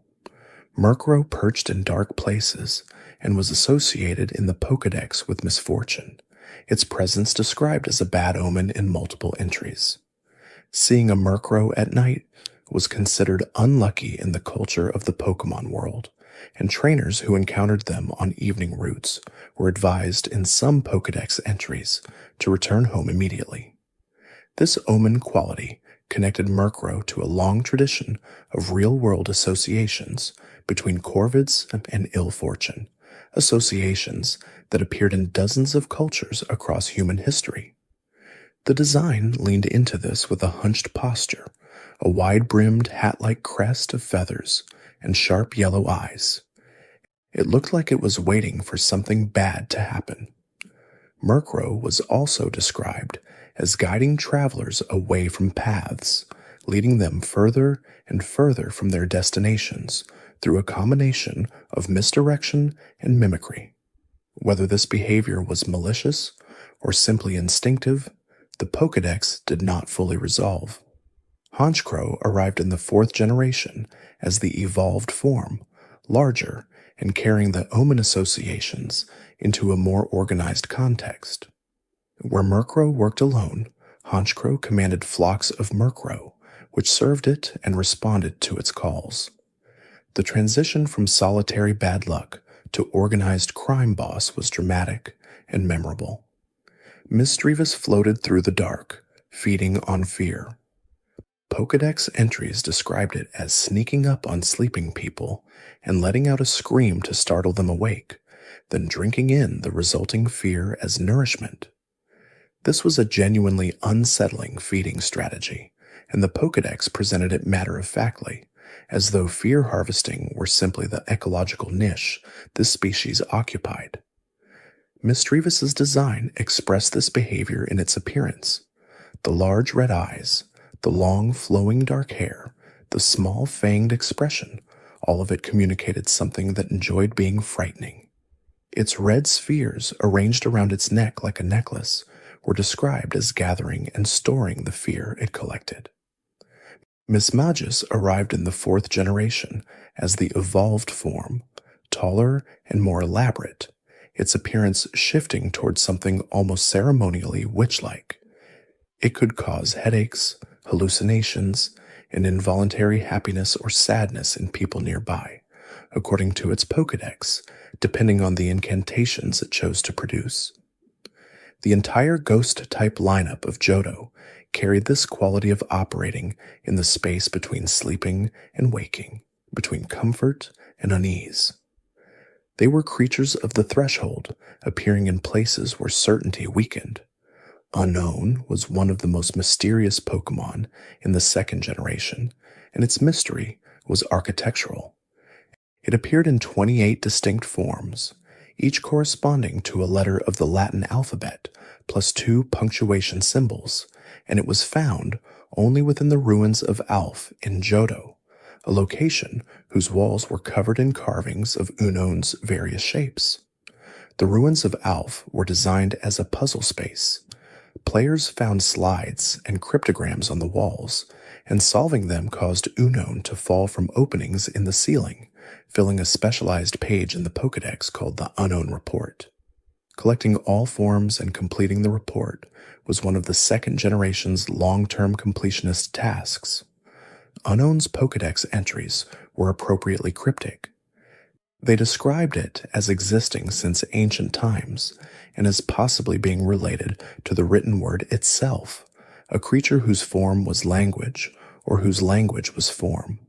Murkrow perched in dark places and was associated in the Pokédex with misfortune, its presence described as a bad omen in multiple entries. Seeing a Murkrow at night was considered unlucky in the culture of the Pokémon world, and trainers who encountered them on evening routes were advised in some Pokédex entries to return home immediately. This omen quality connected Murkrow to a long tradition of real-world associations between corvids and ill fortune, associations that appeared in dozens of cultures across human history. The design leaned into this with a hunched posture, a wide-brimmed hat-like crest of feathers, and sharp yellow eyes. It looked like it was waiting for something bad to happen. Murkrow was also described as guiding travelers away from paths, leading them further and further from their destinations through a combination of misdirection and mimicry. Whether this behavior was malicious or simply instinctive, the Pokédex did not fully resolve. Honchkrow arrived in the 4th generation as the evolved form, larger and carrying the omen associations into a more organized context. Where Murkrow worked alone, Honchkrow commanded flocks of Murkrow, which served it and responded to its calls. The transition from solitary bad luck to organized crime boss was dramatic and memorable. Misdreavus floated through the dark, feeding on fear. Pokédex entries described it as sneaking up on sleeping people and letting out a scream to startle them awake, then drinking in the resulting fear as nourishment. This was a genuinely unsettling feeding strategy, and the Pokédex presented it matter-of-factly, as though fear harvesting were simply the ecological niche this species occupied. Misdreavus's design expressed this behavior in its appearance. The large red eyes, the long flowing dark hair, the small fanged expression, all of it communicated something that enjoyed being frightening. Its red spheres, arranged around its neck like a necklace, were described as gathering and storing the fear it collected. Mismagius arrived in the 4th generation as the evolved form, taller and more elaborate, its appearance shifting towards something almost ceremonially witch-like. It could cause headaches, hallucinations, and involuntary happiness or sadness in people nearby, according to its Pokédex, depending on the incantations it chose to produce. The entire ghost-type lineup of Johto carried this quality of operating in the space between sleeping and waking, between comfort and unease. They were creatures of the threshold, appearing in places where certainty weakened. Unknown was one of the most mysterious Pokémon in the 2nd generation, and its mystery was architectural. It appeared in 28 distinct forms, each corresponding to a letter of the Latin alphabet, plus 2 punctuation symbols, and it was found only within the ruins of Alph in Johto, a location whose walls were covered in carvings of Unknown's various shapes. The ruins of Alph were designed as a puzzle space. Players found slides and cryptograms on the walls, and solving them caused Unknown to fall from openings in the ceiling, filling a specialized page in the Pokédex called the Unknown Report. Collecting all forms and completing the report was one of the 2nd generation's long-term completionist tasks. Unknown's Pokédex entries were appropriately cryptic. They described it as existing since ancient times and as possibly being related to the written word itself, a creature whose form was language or whose language was form.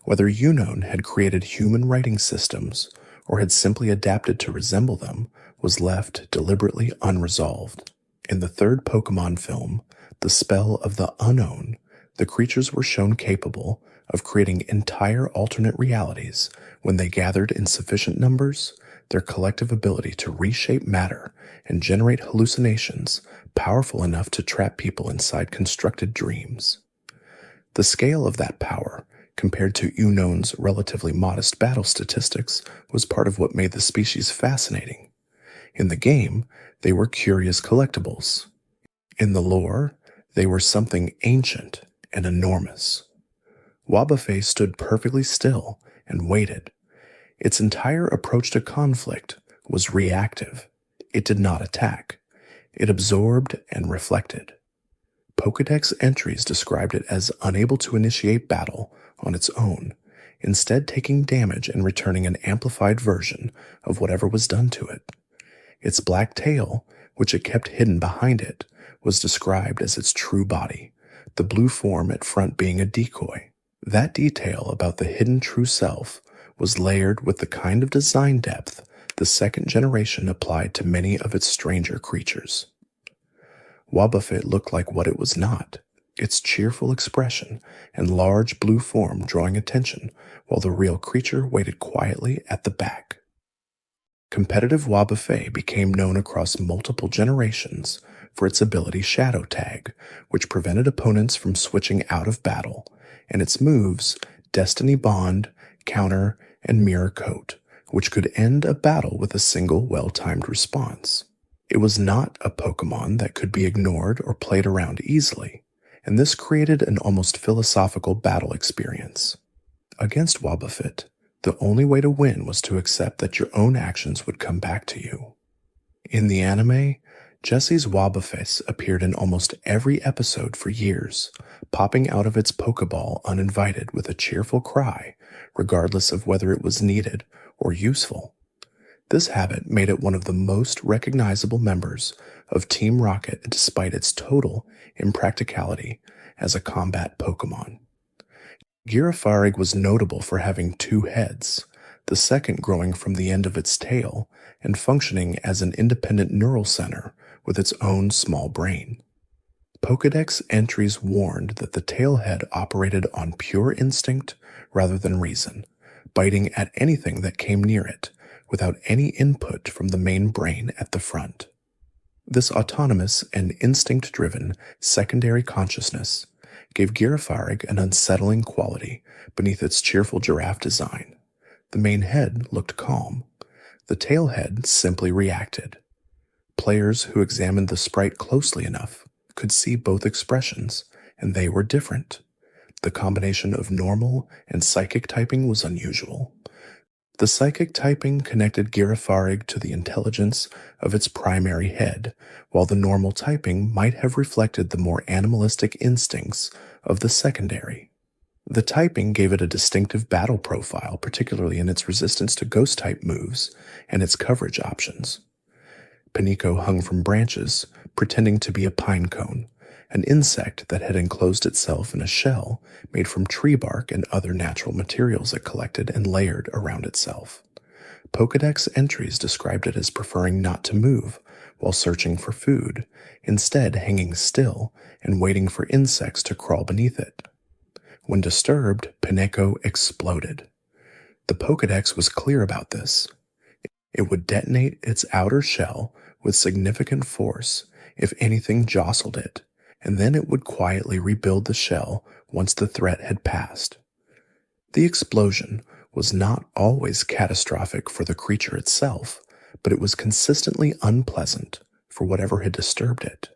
Whether Unknown had created human writing systems or had simply adapted to resemble them was left deliberately unresolved. In the 3rd Pokémon film, The Spell of the Unknown, the creatures were shown capable of creating entire alternate realities when they gathered in sufficient numbers. Their collective ability to reshape matter and generate hallucinations powerful enough to trap people inside constructed dreams. The scale of that power, compared to Unknown's relatively modest battle statistics, was part of what made the species fascinating. In the game, they were curious collectibles. In the lore, they were something ancient and enormous. Wobbuffet stood perfectly still and waited. Its entire approach to conflict was reactive. It did not attack. It absorbed and reflected. Pokédex entries described it as unable to initiate battle on its own, instead taking damage and returning an amplified version of whatever was done to it. Its black tail, which it kept hidden behind it, was described as its true body, the blue form at front being a decoy. That detail about the hidden true self was layered with the kind of design depth the second generation applied to many of its stranger creatures. Wobbuffet looked like what it was not, its cheerful expression and large blue form drawing attention while the real creature waited quietly at the back. Competitive Wobbuffet became known across multiple generations for its ability Shadow Tag, which prevented opponents from switching out of battle, and its moves Destiny Bond, Counter, and Mirror Coat, which could end a battle with a single well-timed response. It was not a Pokémon that could be ignored or played around easily, and this created an almost philosophical battle experience. Against Wobbuffet, the only way to win was to accept that your own actions would come back to you. In the anime, Jesse's Wobbuffet appeared in almost every episode for years, popping out of its Pokeball uninvited with a cheerful cry, regardless of whether it was needed or useful. This habit made it one of the most recognizable members of Team Rocket despite its total impracticality as a combat Pokémon. Girafarig was notable for having two heads, the second growing from the end of its tail and functioning as an independent neural center with its own small brain. Pokédex entries warned that the tailhead operated on pure instinct rather than reason, biting at anything that came near it without any input from the main brain at the front. This autonomous and instinct-driven secondary consciousness gave Girafarig an unsettling quality beneath its cheerful giraffe design. The main head looked calm. The tail head simply reacted. Players who examined the sprite closely enough could see both expressions, and they were different. The combination of normal and psychic typing was unusual. The psychic typing connected Girafarig to the intelligence of its primary head, while the normal typing might have reflected the more animalistic instincts of the secondary. The typing gave it a distinctive battle profile, particularly in its resistance to ghost-type moves and its coverage options. Panico hung from branches, pretending to be a pine cone, an insect that had enclosed itself in a shell made from tree bark and other natural materials it collected and layered around itself. Pokédex entries described it as preferring not to move while searching for food, instead hanging still and waiting for insects to crawl beneath it. When disturbed, Panico exploded. The Pokédex was clear about this. It would detonate its outer shell with significant force if anything jostled it, and then it would quietly rebuild the shell once the threat had passed. The explosion was not always catastrophic for the creature itself, but it was consistently unpleasant for whatever had disturbed it.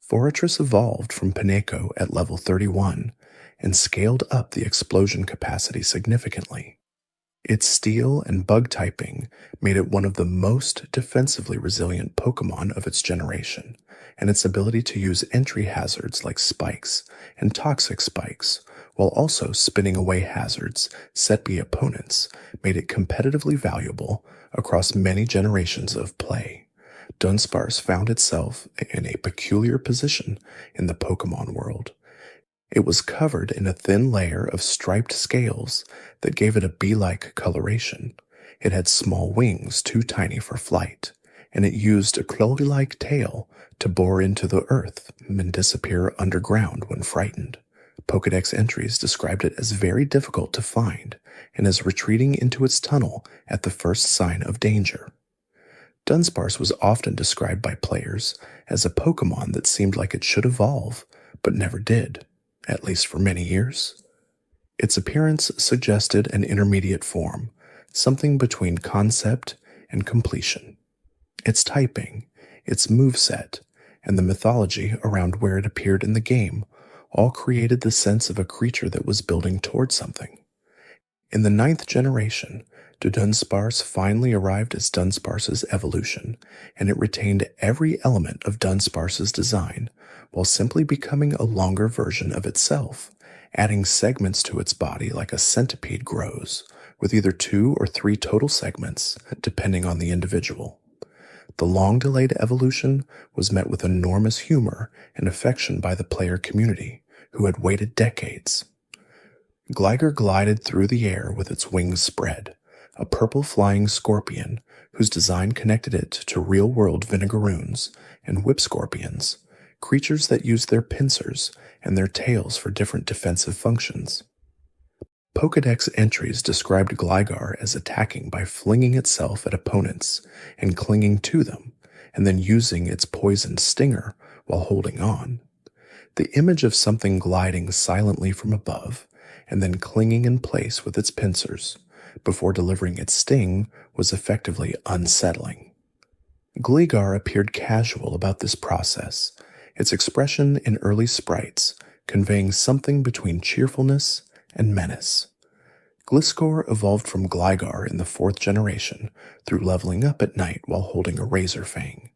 Fortress evolved from Panico at level 31 and scaled up the explosion capacity significantly. Its steel and bug typing made it one of the most defensively resilient Pokémon of its generation, and its ability to use entry hazards like spikes and toxic spikes, while also spinning away hazards set by opponents, made it competitively valuable across many generations of play. Dunsparce found itself in a peculiar position in the Pokémon world. It was covered in a thin layer of striped scales that gave it a bee-like coloration. It had small wings too tiny for flight, and it used a claw-like tail to bore into the earth and disappear underground when frightened. Pokédex entries described it as very difficult to find and as retreating into its tunnel at the first sign of danger. Dunsparce was often described by players as a Pokémon that seemed like it should evolve, but never did, at least for many years. Its appearance suggested an intermediate form, something between concept and completion. Its typing, its moveset, and the mythology around where it appeared in the game all created the sense of a creature that was building toward something. In the ninth generation, Dunsparce finally arrived as Dunsparce's evolution, and it retained every element of Dunsparce's design, while simply becoming a longer version of itself, adding segments to its body like a centipede grows, with either 2 or 3 total segments, depending on the individual. The long-delayed evolution was met with enormous humor and affection by the player community, who had waited decades. Gligar glided through the air with its wings spread, a purple flying scorpion whose design connected it to real-world Vinegaroons and Whipscorpions, creatures that used their pincers and their tails for different defensive functions. Pokédex entries described Gligar as attacking by flinging itself at opponents and clinging to them, and then using its poisoned stinger while holding on. The image of something gliding silently from above and then clinging in place with its pincers before delivering its sting was effectively unsettling. Gligar appeared casual about this process, its expression in early sprites conveying something between cheerfulness and menace. Gliscor evolved from Gligar in the 4th generation through leveling up at night while holding a razor fang.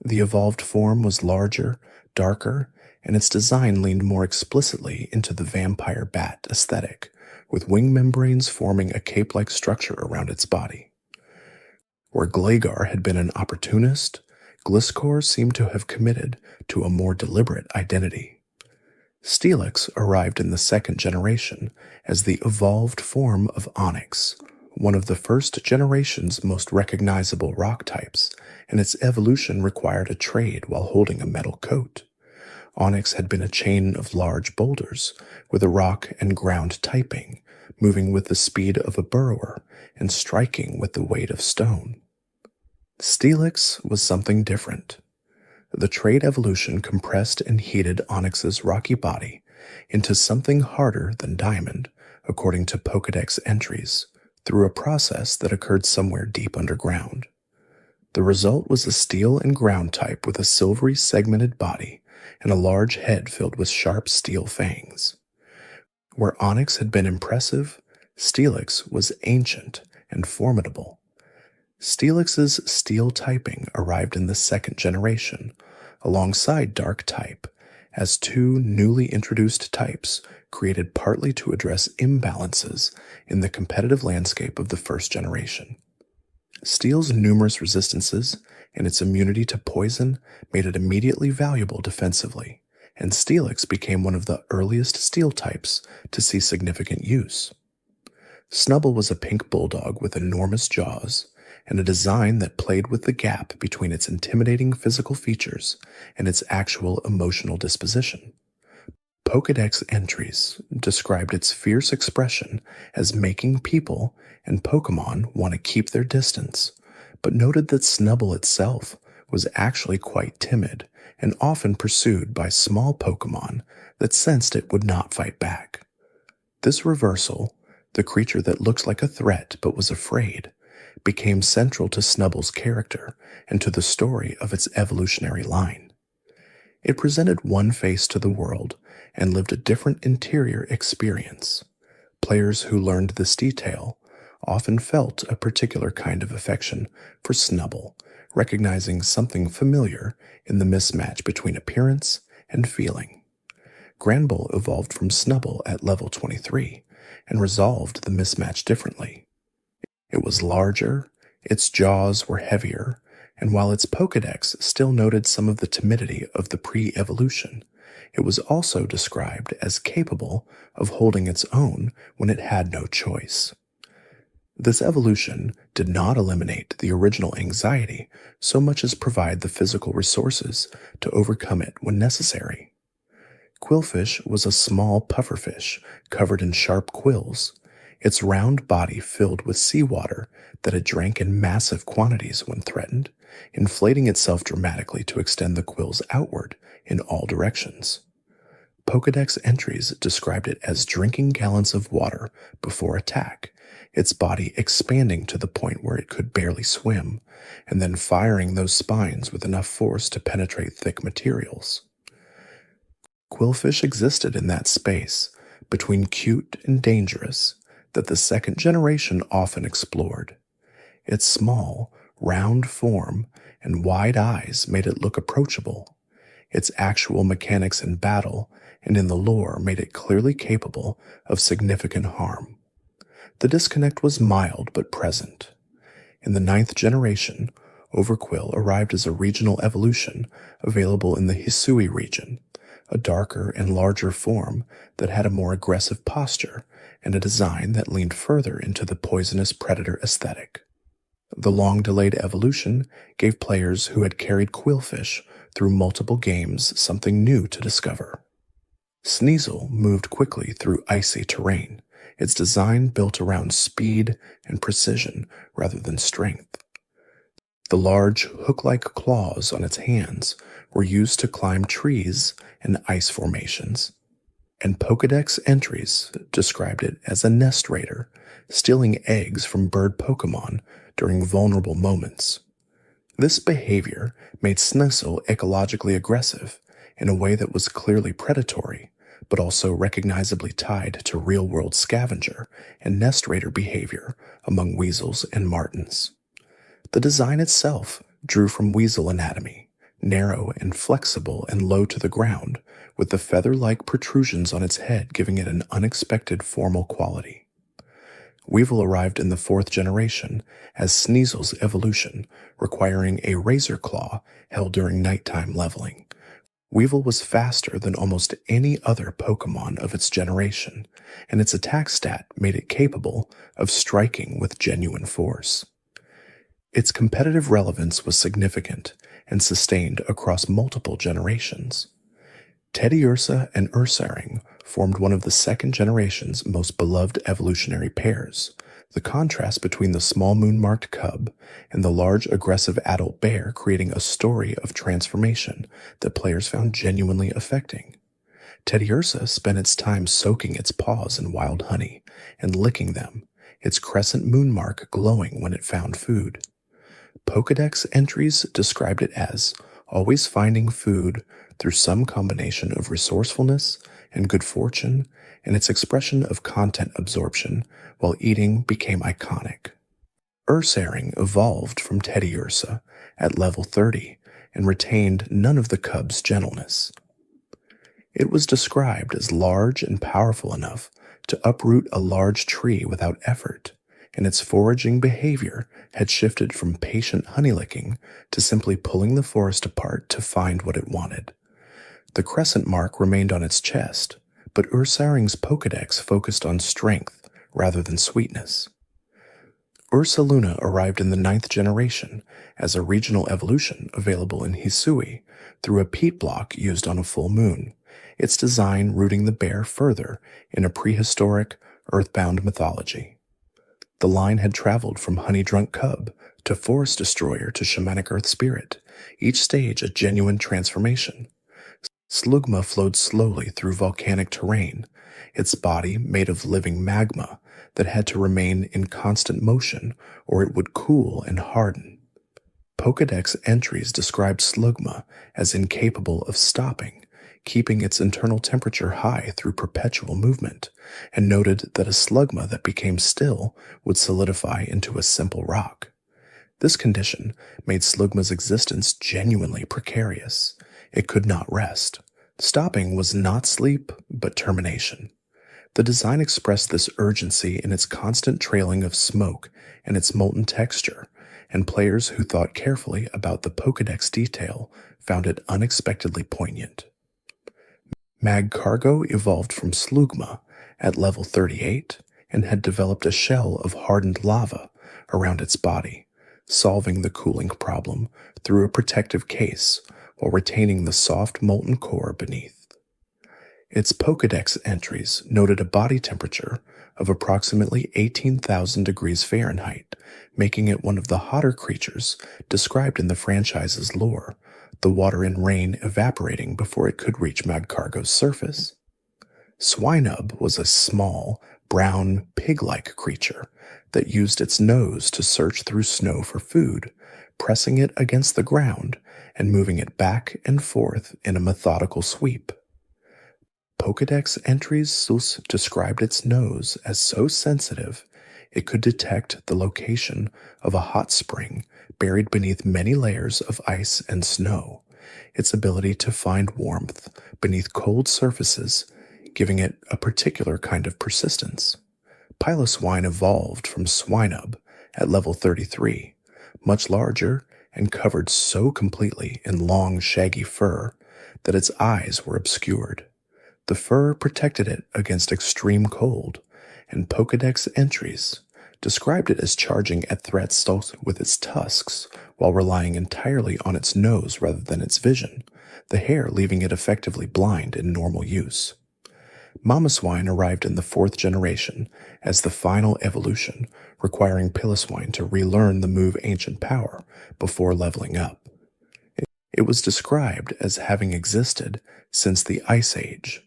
The evolved form was larger, darker, and its design leaned more explicitly into the vampire bat aesthetic, with wing membranes forming a cape-like structure around its body. Where Gligar had been an opportunist, Gliscor seemed to have committed to a more deliberate identity. Steelix arrived in the 2nd generation as the evolved form of Onix, one of the first generation's most recognizable rock types, and its evolution required a trade while holding a metal coat. Onix had been a chain of large boulders with a rock and ground typing, moving with the speed of a burrower and striking with the weight of stone. Steelix was something different. The trade evolution compressed and heated Onix's rocky body into something harder than diamond, according to Pokédex entries, through a process that occurred somewhere deep underground. The result was a steel and ground type with a silvery segmented body and a large head filled with sharp steel fangs. Where Onix had been impressive, Steelix was ancient and formidable. Steelix's steel typing arrived in the 2nd generation, alongside Dark type, as 2 newly introduced types created partly to address imbalances in the competitive landscape of the 1st generation. Steel's numerous resistances and its immunity to poison made it immediately valuable defensively, and Steelix became one of the earliest steel types to see significant use. Snubbull was a pink bulldog with enormous jaws, and a design that played with the gap between its intimidating physical features and its actual emotional disposition. Pokédex entries described its fierce expression as making people and Pokémon want to keep their distance, but noted that Snubbull itself was actually quite timid and often pursued by small Pokémon that sensed it would not fight back. This reversal, the creature that looks like a threat but was afraid, became central to Snubbull's character and to the story of its evolutionary line. It presented one face to the world and lived a different interior experience. Players who learned this detail often felt a particular kind of affection for Snubbull, recognizing something familiar in the mismatch between appearance and feeling. Granbull evolved from Snubbull at level 23 and resolved the mismatch differently. It was larger, its jaws were heavier, and while its Pokédex still noted some of the timidity of the pre-evolution, it was also described as capable of holding its own when it had no choice. This evolution did not eliminate the original anxiety so much as provide the physical resources to overcome it when necessary. Quillfish was a small pufferfish covered in sharp quills, its round body filled with seawater that it drank in massive quantities when threatened, inflating itself dramatically to extend the quills outward in all directions. Pokédex entries described it as drinking gallons of water before attack, its body expanding to the point where it could barely swim, and then firing those spines with enough force to penetrate thick materials. Quillfish existed in that space, between cute and dangerous, that the second generation often explored. Its small, round form and wide eyes made it look approachable. Its actual mechanics in battle and in the lore made it clearly capable of significant harm. The disconnect was mild but present. In the 9th generation, Overquill arrived as a regional evolution available in the Hisui region, a darker and larger form that had a more aggressive posture and a design that leaned further into the poisonous predator aesthetic. The long-delayed evolution gave players who had carried Quillfish through multiple games something new to discover. Sneasel moved quickly through icy terrain, its design built around speed and precision rather than strength. The large, hook-like claws on its hands were used to climb trees and ice formations, and Pokédex entries described it as a nest raider, stealing eggs from bird Pokémon during vulnerable moments. This behavior made Sneasel ecologically aggressive in a way that was clearly predatory, but also recognizably tied to real-world scavenger and nest raider behavior among weasels and martens. The design itself drew from weasel anatomy, narrow and flexible and low to the ground, with the feather-like protrusions on its head giving it an unexpected formal quality. Weevil arrived in the 4th generation as Sneasel's evolution, requiring a razor claw held during nighttime leveling. Weevil was faster than almost any other Pokémon of its generation, and its attack stat made it capable of striking with genuine force. Its competitive relevance was significant and sustained across multiple generations. Teddiursa and Ursaring formed one of the 2nd generation's most beloved evolutionary pairs, the contrast between the small moon-marked cub and the large aggressive adult bear creating a story of transformation that players found genuinely affecting. Teddiursa spent its time soaking its paws in wild honey and licking them, its crescent moon mark glowing when it found food. Pokédex entries described it as always finding food through some combination of resourcefulness and good fortune, and its expression of content absorption while eating became iconic. Ursaring evolved from Teddiursa at level 30 and retained none of the cub's gentleness. It was described as large and powerful enough to uproot a large tree without effort, and its foraging behavior had shifted from patient honey-licking to simply pulling the forest apart to find what it wanted. The crescent mark remained on its chest, but Ursaring's Pokédex focused on strength rather than sweetness. Ursaluna arrived in the 9th generation as a regional evolution available in Hisui through a peat block used on a full moon, its design rooting the bear further in a prehistoric, earthbound mythology. The line had traveled from honey-drunk cub to forest destroyer to shamanic earth spirit, each stage a genuine transformation. Slugma flowed slowly through volcanic terrain, its body made of living magma that had to remain in constant motion or it would cool and harden. Pokédex entries described Slugma as incapable of stopping, keeping its internal temperature high through perpetual movement, and noted that a Slugma that became still would solidify into a simple rock. This condition made Slugma's existence genuinely precarious. It could not rest. Stopping was not sleep, but termination. The design expressed this urgency in its constant trailing of smoke and its molten texture, and players who thought carefully about the Pokédex detail found it unexpectedly poignant. Magcargo evolved from Slugma at level 38 and had developed a shell of hardened lava around its body, solving the cooling problem through a protective case while retaining the soft molten core beneath. Its Pokédex entries noted a body temperature of approximately 18,000 degrees Fahrenheit, making it one of the hotter creatures described in the franchise's lore, the water and rain evaporating before it could reach Magcargo's surface. Swinub was a small, brown, pig-like creature that used its nose to search through snow for food, pressing it against the ground and moving it back and forth in a methodical sweep. Pokédex entries described its nose as so sensitive it could detect the location of a hot spring buried beneath many layers of ice and snow, its ability to find warmth beneath cold surfaces, giving it a particular kind of persistence. Piloswine evolved from Swinub at level 33, much larger and covered so completely in long, shaggy fur that its eyes were obscured. The fur protected it against extreme cold, and Pokédex entries described it as charging at threats with its tusks while relying entirely on its nose rather than its vision, the hair leaving it effectively blind in normal use. Mamoswine arrived in the 4th generation as the final evolution, requiring Piloswine to relearn the move Ancient Power before leveling up. It was described as having existed since the Ice Age,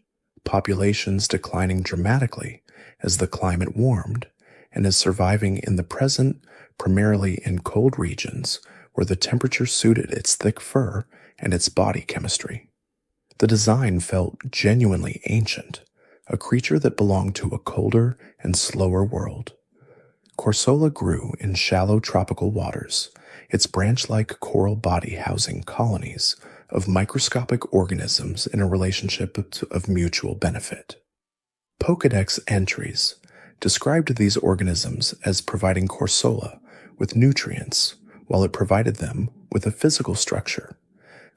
populations declining dramatically as the climate warmed, and as surviving in the present primarily in cold regions where the temperature suited its thick fur and its body chemistry. The design felt genuinely ancient, a creature that belonged to a colder and slower world. Corsola grew in shallow tropical waters, its branch-like coral body housing colonies of microscopic organisms in a relationship of mutual benefit. Pokédex entries described these organisms as providing Corsola with nutrients while it provided them with a physical structure,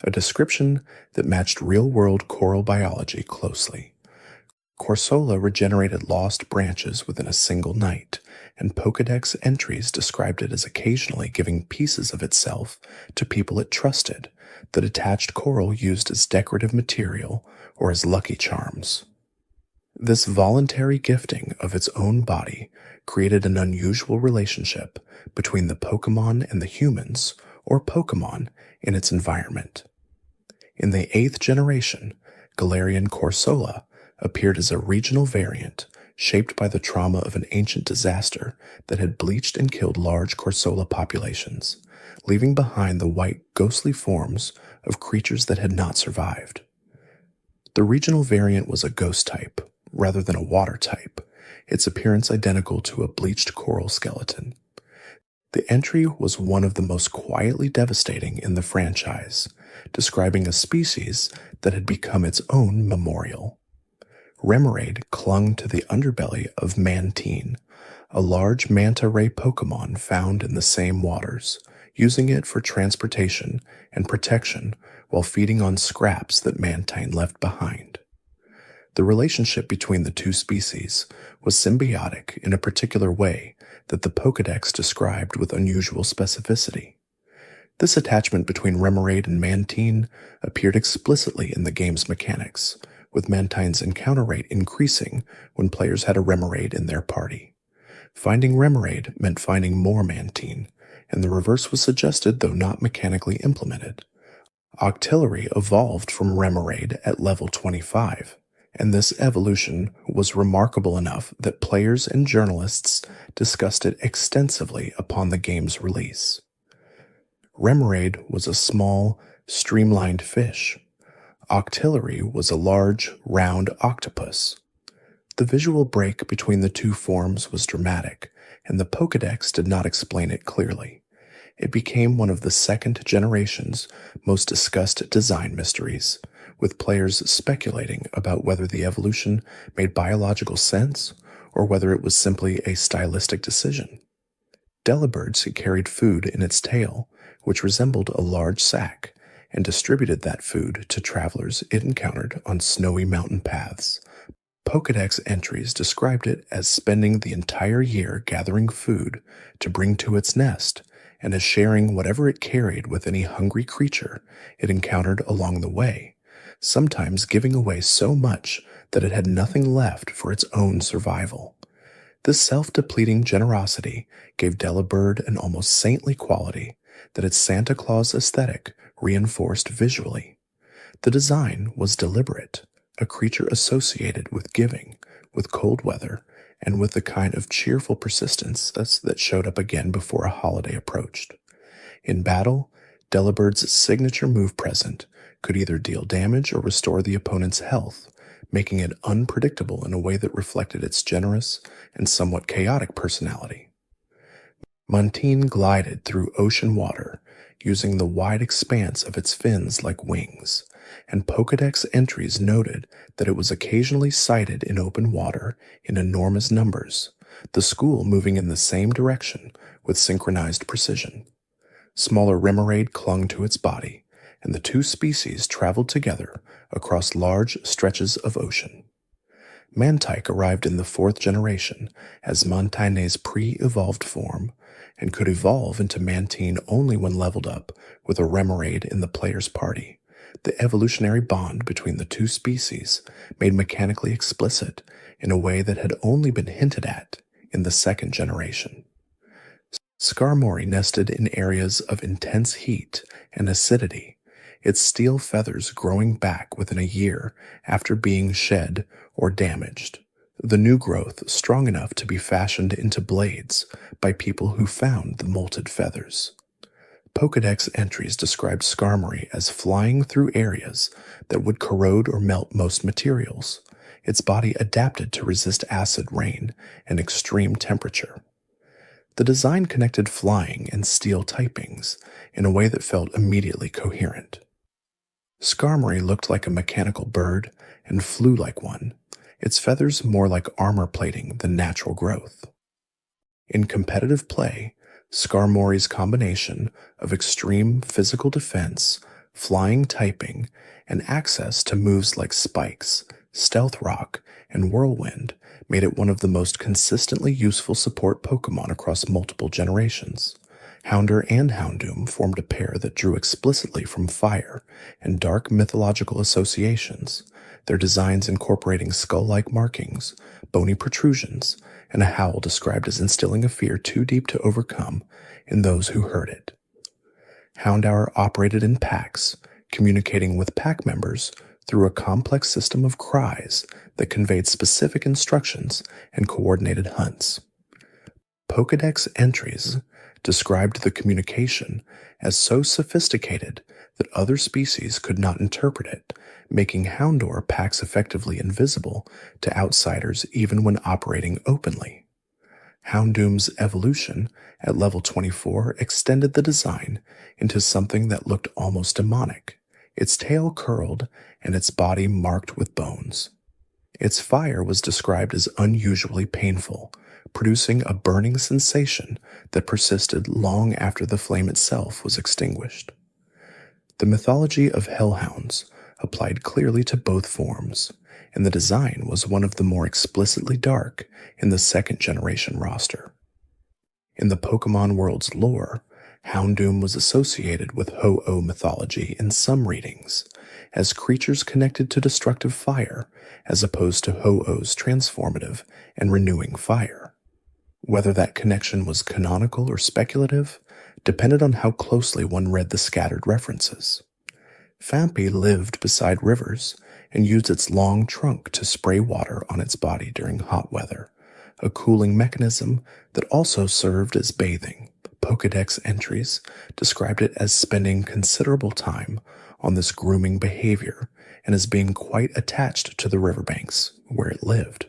a description that matched real-world coral biology closely. Corsola regenerated lost branches within a single night, and Pokédex entries described it as occasionally giving pieces of itself to people it trusted, the detached coral used as decorative material or as lucky charms. This voluntary gifting of its own body created an unusual relationship between the Pokémon and the humans, or Pokémon, in its environment. In the 8th generation, Galarian Corsola appeared as a regional variant shaped by the trauma of an ancient disaster that had bleached and killed large Corsola populations, leaving behind the white, ghostly forms of creatures that had not survived. The regional variant was a ghost type, rather than a water type, its appearance identical to a bleached coral skeleton. The entry was one of the most quietly devastating in the franchise, describing a species that had become its own memorial. Remoraid clung to the underbelly of Mantine, a large manta ray Pokémon found in the same waters, using it for transportation and protection while feeding on scraps that Mantine left behind. The relationship between the two species was symbiotic in a particular way that the Pokédex described with unusual specificity. This attachment between Remoraid and Mantine appeared explicitly in the game's mechanics, with Mantine's encounter rate increasing when players had a Remoraid in their party. Finding Remoraid meant finding more Mantine, and the reverse was suggested though not mechanically implemented. Octillery evolved from Remoraid at level 25, and this evolution was remarkable enough that players and journalists discussed it extensively upon the game's release. Remoraid was a small, streamlined fish. Octillery was a large, round octopus. The visual break between the two forms was dramatic, and the Pokédex did not explain it clearly. It became one of the 2nd generation's most discussed design mysteries, with players speculating about whether the evolution made biological sense or whether it was simply a stylistic decision. Delibirds carried food in its tail, which resembled a large sack, and distributed that food to travelers it encountered on snowy mountain paths. Pokédex entries described it as spending the entire year gathering food to bring to its nest, and as sharing whatever it carried with any hungry creature it encountered along the way, sometimes giving away so much that it had nothing left for its own survival. This self-depleting generosity gave Delibird an almost saintly quality that its Santa Claus aesthetic reinforced visually. The design was deliberate, a creature associated with giving, with cold weather, and with the kind of cheerful persistence that showed up again before a holiday approached. In battle, Delibird's signature move present could either deal damage or restore the opponent's health, making it unpredictable in a way that reflected its generous and somewhat chaotic personality. Montine glided through ocean water, using the wide expanse of its fins like wings, and Pokédex entries noted that it was occasionally sighted in open water in enormous numbers, the school moving in the same direction with synchronized precision. Smaller Remoraid clung to its body, and the two species traveled together across large stretches of ocean. Mantike arrived in the 4th generation as Montine's pre-evolved form, and could evolve into Mantine only when leveled up with a Remoraid in the player's party. The evolutionary bond between the two species made mechanically explicit in a way that had only been hinted at in the 2nd generation. Skarmory nested in areas of intense heat and acidity, its steel feathers growing back within a year after being shed or damaged. The new growth strong enough to be fashioned into blades by people who found the molted feathers. Pokédex entries described Skarmory as flying through areas that would corrode or melt most materials, its body adapted to resist acid rain and extreme temperature. The design connected flying and steel typings in a way that felt immediately coherent. Skarmory looked like a mechanical bird and flew like one, its feathers more like armor plating than natural growth. In competitive play, Skarmory's combination of extreme physical defense, flying typing, and access to moves like Spikes, Stealth Rock, and Whirlwind made it one of the most consistently useful support Pokémon across multiple generations. Houndour and Houndoom formed a pair that drew explicitly from fire and dark mythological associations, their designs incorporating skull-like markings, bony protrusions, and a howl described as instilling a fear too deep to overcome in those who heard it. Houndour operated in packs, communicating with pack members through a complex system of cries that conveyed specific instructions and coordinated hunts. Pokédex entries described the communication as so sophisticated that other species could not interpret it, making Houndour packs effectively invisible to outsiders even when operating openly. Houndoom's evolution at level 24 extended the design into something that looked almost demonic, its tail curled and its body marked with bones. Its fire was described as unusually painful, producing a burning sensation that persisted long after the flame itself was extinguished. The mythology of hellhounds applied clearly to both forms, and the design was one of the more explicitly dark in the 2nd generation roster. In the Pokémon world's lore, Houndoom was associated with Ho-Oh mythology in some readings, as creatures connected to destructive fire, as opposed to Ho-Oh's transformative and renewing fire. Whether that connection was canonical or speculative depended on how closely one read the scattered references. Phanpy lived beside rivers and used its long trunk to spray water on its body during hot weather, a cooling mechanism that also served as bathing. Pokédex entries described it as spending considerable time on this grooming behavior and as being quite attached to the riverbanks where it lived.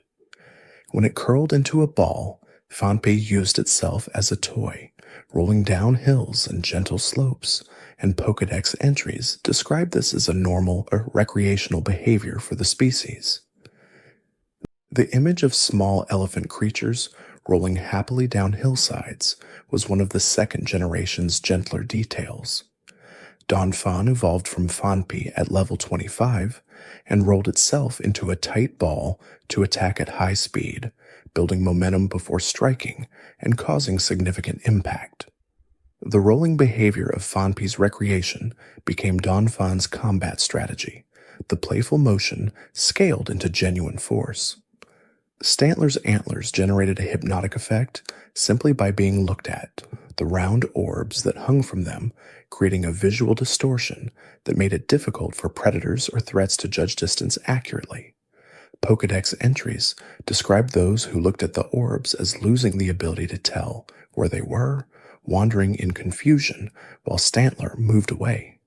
When it curled into a ball, Phanpy used itself as a toy, rolling down hills and gentle slopes, and Pokédex entries describe this as a normal or recreational behavior for the species. The image of small elephant creatures rolling happily down hillsides was one of the 2nd generation's gentler details. Donphan evolved from Phanpy at level 25 and rolled itself into a tight ball to attack at high speed, building momentum before striking and causing significant impact. The rolling behavior of Phanpy's recreation became Donphan's combat strategy, the playful motion scaled into genuine force. Stantler's antlers generated a hypnotic effect simply by being looked at, the round orbs that hung from them creating a visual distortion that made it difficult for predators or threats to judge distance accurately. Pokédex entries described those who looked at the orbs as losing the ability to tell where they were, wandering in confusion while Stantler moved away.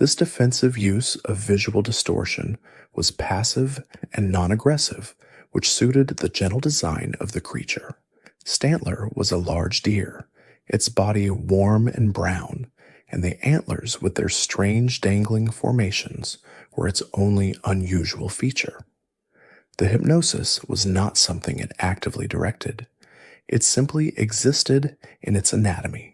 This defensive use of visual distortion was passive and non-aggressive, which suited the gentle design of the creature. Stantler was a large deer, its body warm and brown, and the antlers with their strange dangling formations were its only unusual feature. The hypnosis was not something it actively directed. It simply existed in its anatomy.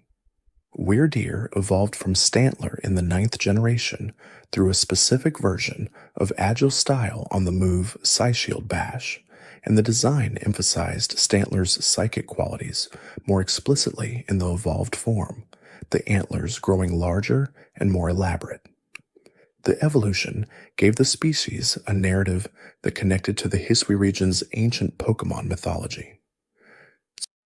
Deer evolved from Stantler in the 9th generation through a specific version of agile style on the move Psyshield Bash, and the design emphasized Stantler's psychic qualities more explicitly in the evolved form, the antlers growing larger and more elaborate. The evolution gave the species a narrative that connected to the Hisui region's ancient Pokémon mythology.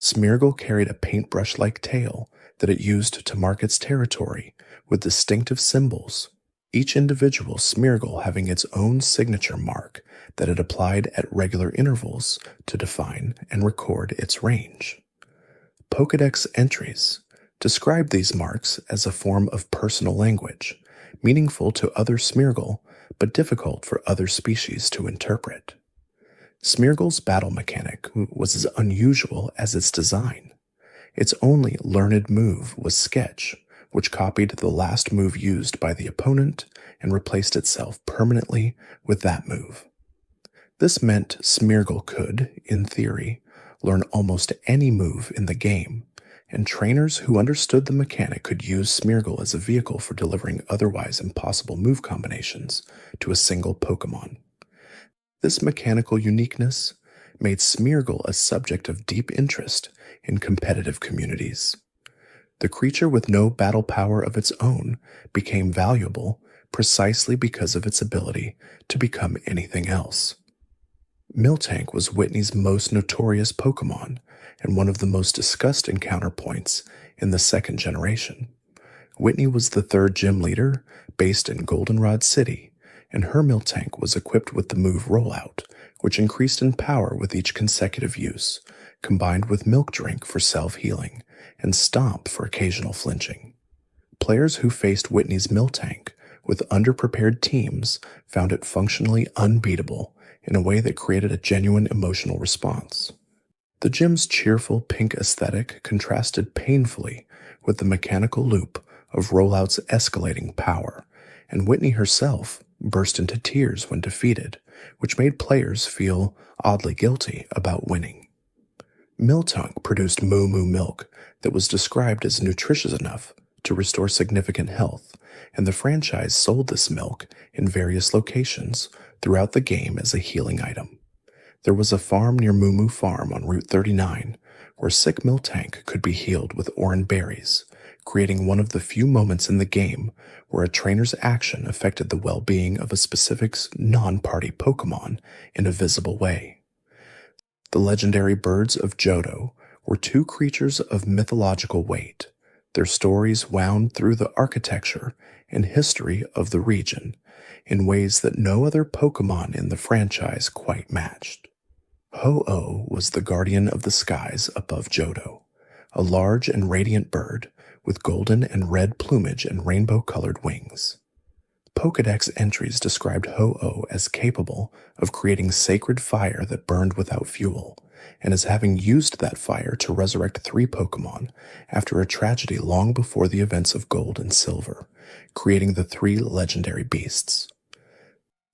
Smeargle carried a paintbrush-like tail that it used to mark its territory with distinctive symbols, each individual Smeargle having its own signature mark that it applied at regular intervals to define and record its range. Pokédex entries describe these marks as a form of personal language, meaningful to other Smeargle, but difficult for other species to interpret. Smeargle's battle mechanic was as unusual as its design. Its only learned move was Sketch, which copied the last move used by the opponent and replaced itself permanently with that move. This meant Smeargle could, in theory, learn almost any move in the game, and trainers who understood the mechanic could use Smeargle as a vehicle for delivering otherwise impossible move combinations to a single Pokémon. This mechanical uniqueness made Smeargle a subject of deep interest in competitive communities. The creature with no battle power of its own became valuable precisely because of its ability to become anything else. Miltank was Whitney's most notorious Pokémon and one of the most discussed encounter points in the 2nd generation. Whitney was the 3rd gym leader based in Goldenrod City, and her Miltank was equipped with the move Rollout, which increased in power with each consecutive use, combined with Milk Drink for self-healing and Stomp for occasional flinching. Players who faced Whitney's Miltank with underprepared teams found it functionally unbeatable in a way that created a genuine emotional response. The gym's cheerful pink aesthetic contrasted painfully with the mechanical loop of Rollout's escalating power, and Whitney herself burst into tears when defeated, which made players feel oddly guilty about winning. Miltank produced Moo Moo milk that was described as nutritious enough to restore significant health, and the franchise sold this milk in various locations throughout the game as a healing item. There was a farm near Moo Moo Farm on Route 39 where sick Miltank could be healed with orange berries, creating one of the few moments in the game where a trainer's action affected the well-being of a specific non-party Pokémon in a visible way. The legendary birds of Johto were 2 creatures of mythological weight. Their stories wound through the architecture and history of the region in ways that no other Pokémon in the franchise quite matched. Ho-Oh was the guardian of the skies above Johto, a large and radiant bird with golden and red plumage and rainbow-colored wings. Pokédex entries described Ho-Oh as capable of creating sacred fire that burned without fuel, and as having used that fire to resurrect 3 Pokémon after a tragedy long before the events of Gold and Silver, creating the 3 legendary beasts.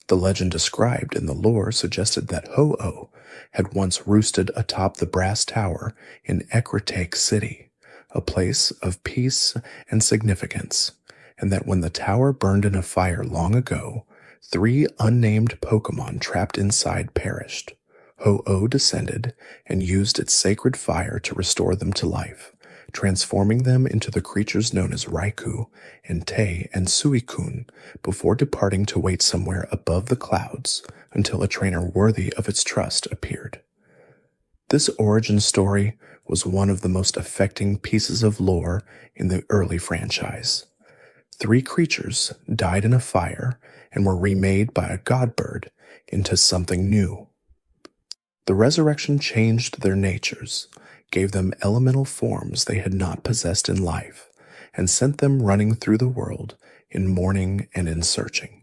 The legend described in the lore suggested that Ho-Oh had once roosted atop the brass tower in Ecological City, a place of peace and significance, and that when the tower burned in a fire long ago, 3 unnamed Pokémon trapped inside perished. Ho-Oh descended and used its sacred fire to restore them to life, transforming them into the creatures known as Raikou and Tei and Suicune before departing to wait somewhere above the clouds until a trainer worthy of its trust appeared. This origin story was one of the most affecting pieces of lore in the early franchise. 3 creatures died in a fire and were remade by a god bird into something new. The resurrection changed their natures, gave them elemental forms they had not possessed in life, and sent them running through the world in mourning and in searching.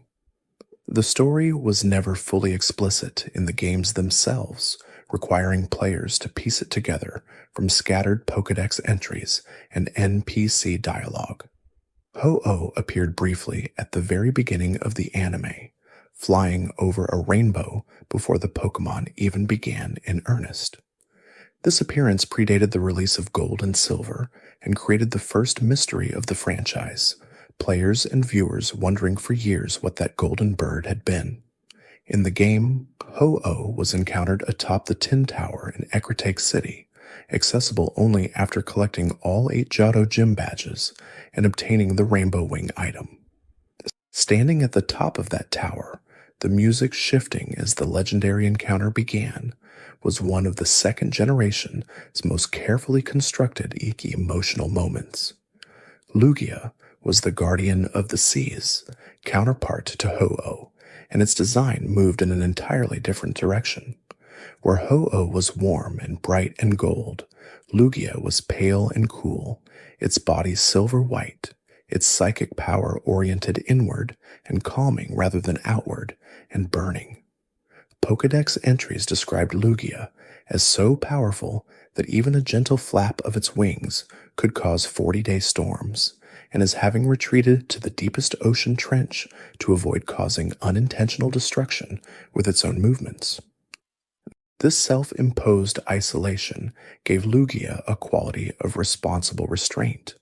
The story was never fully explicit in the games themselves, requiring players to piece it together from scattered Pokédex entries and NPC dialogue. Ho-Oh appeared briefly at the very beginning of the anime, flying over a rainbow before the Pokémon even began in earnest. This appearance predated the release of Gold and Silver and created the first mystery of the franchise, players and viewers wondering for years what that golden bird had been. In the game, Ho-Oh was encountered atop the Tin Tower in Ecological City, accessible only after collecting all 8 Johto gym badges and obtaining the Rainbow Wing item. Standing at the top of that tower, the music shifting as the legendary encounter began, was one of the second generation's most carefully constructed emotional moments. Lugia was the guardian of the seas, counterpart to Ho-Oh, and its design moved in an entirely different direction. Where Ho-Oh was warm and bright and gold, Lugia was pale and cool, its body silver white, its psychic power oriented inward and calming rather than outward and burning. Pokédex entries described Lugia as so powerful that even a gentle flap of its wings could cause 40-day storms, and as having retreated to the deepest ocean trench to avoid causing unintentional destruction with its own movements. This self-imposed isolation gave Lugia a quality of responsible restraint,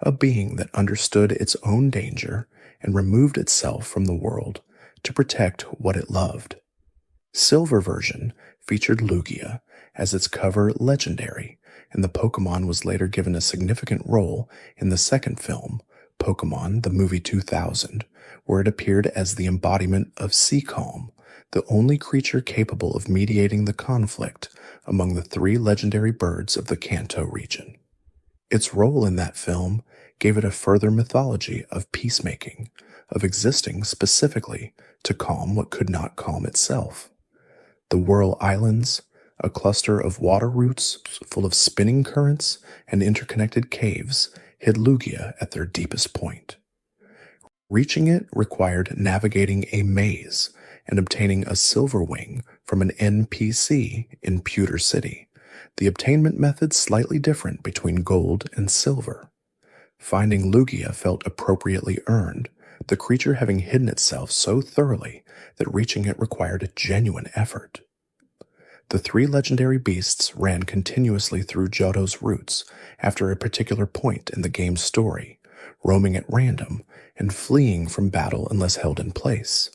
a being that understood its own danger and removed itself from the world to protect what it loved. Silver version featured Lugia as its cover legendary, and the Pokémon was later given a significant role in the second film, Pokémon the Movie 2000, where it appeared as the embodiment of Sea Calm, the only creature capable of mediating the conflict among the 3 legendary birds of the Kanto region. Its role in that film gave it a further mythology of peacemaking, of existing specifically to calm what could not calm itself. The Whirl Islands, a cluster of water roots full of spinning currents and interconnected caves, hid Lugia at their deepest point. Reaching it required navigating a maze and obtaining a silver wing from an NPC in Pewter City, the obtainment method slightly different between gold and silver. Finding Lugia felt appropriately earned, the creature having hidden itself so thoroughly that reaching it required a genuine effort. The 3 legendary beasts ran continuously through Johto's routes after a particular point in the game's story, roaming at random and fleeing from battle unless held in place.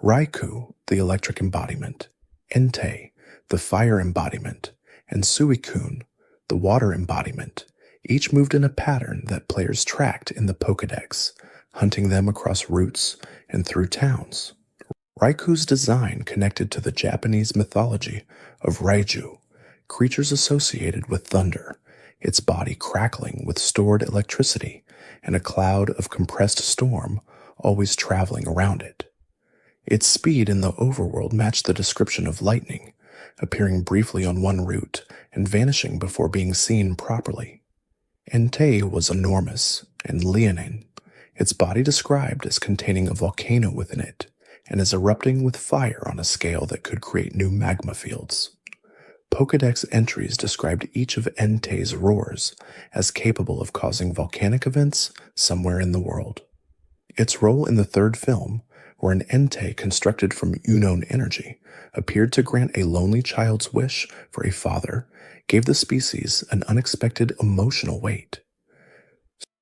Raikou, the electric embodiment, Entei, the fire embodiment, and Suicune, the water embodiment, each moved in a pattern that players tracked in the Pokédex, hunting them across routes and through towns. Raikou's design connected to the Japanese mythology of Raiju, creatures associated with thunder, its body crackling with stored electricity and a cloud of compressed storm always traveling around it. Its speed in the overworld matched the description of lightning, appearing briefly on one route and vanishing before being seen properly. Entei was enormous and leonine, its body described as containing a volcano within it, and as erupting with fire on a scale that could create new magma fields. Pokédex entries described each of Entei's roars as capable of causing volcanic events somewhere in the world. Its role in the third film, where an Entei constructed from unknown energy appeared to grant a lonely child's wish for a father, gave the species an unexpected emotional weight.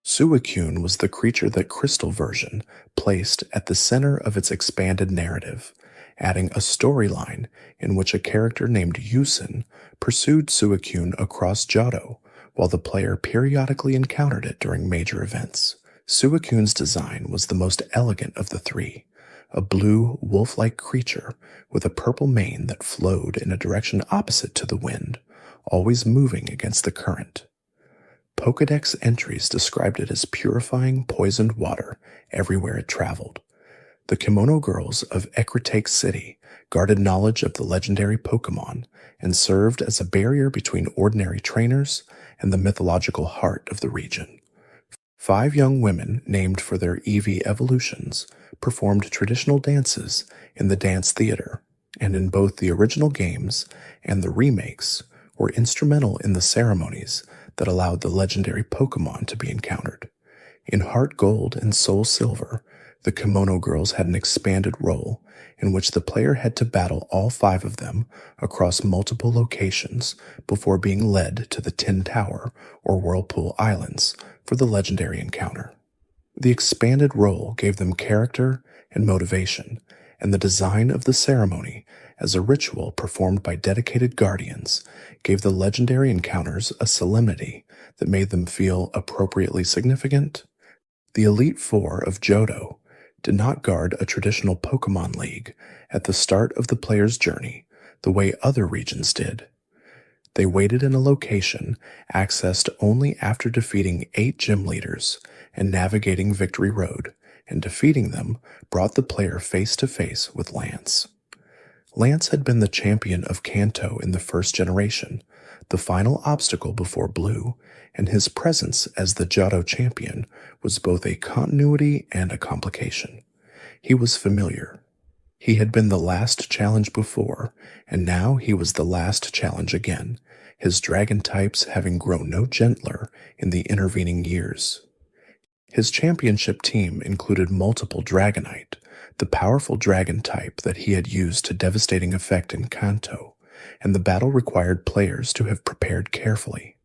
Suicune was the creature that Crystal version placed at the center of its expanded narrative, adding a storyline in which a character named Yusin pursued Suicune across Johto, while the player periodically encountered it during major events. Suicune's design was the most elegant of the 3, a blue, wolf-like creature with a purple mane that flowed in a direction opposite to the wind, always moving against the current. Pokédex entries described it as purifying poisoned water everywhere it traveled. The Kimono Girls of Ecological City guarded knowledge of the legendary Pokémon and served as a barrier between ordinary trainers and the mythological heart of the region. 5 young women, named for their Eevee evolutions, performed traditional dances in the dance theater, and in both the original games and the remakes, were instrumental in the ceremonies that allowed the legendary Pokémon to be encountered. In Heart Gold and Soul Silver, the Kimono Girls had an expanded role in which the player had to battle all 5 of them across multiple locations before being led to the Tin Tower or Whirlpool Islands for the legendary encounter. The expanded role gave them character and motivation, and the design of the ceremony as a ritual performed by dedicated guardians gave the legendary encounters a solemnity that made them feel appropriately significant. The Elite Four of Johto did not guard a traditional Pokémon League at the start of the player's journey the way other regions did. They waited in a location accessed only after defeating 8 gym leaders and navigating Victory Road, and defeating them brought the player face to face with Lance. Lance had been the champion of Kanto in the first generation, the final obstacle before Blue, and his presence as the Johto champion was both a continuity and a complication. He was familiar. He had been the last challenge before, and now he was the last challenge again, his dragon types having grown no gentler in the intervening years. His championship team included multiple Dragonite, the powerful dragon type that he had used to devastating effect in Kanto, and the battle required players to have prepared carefully.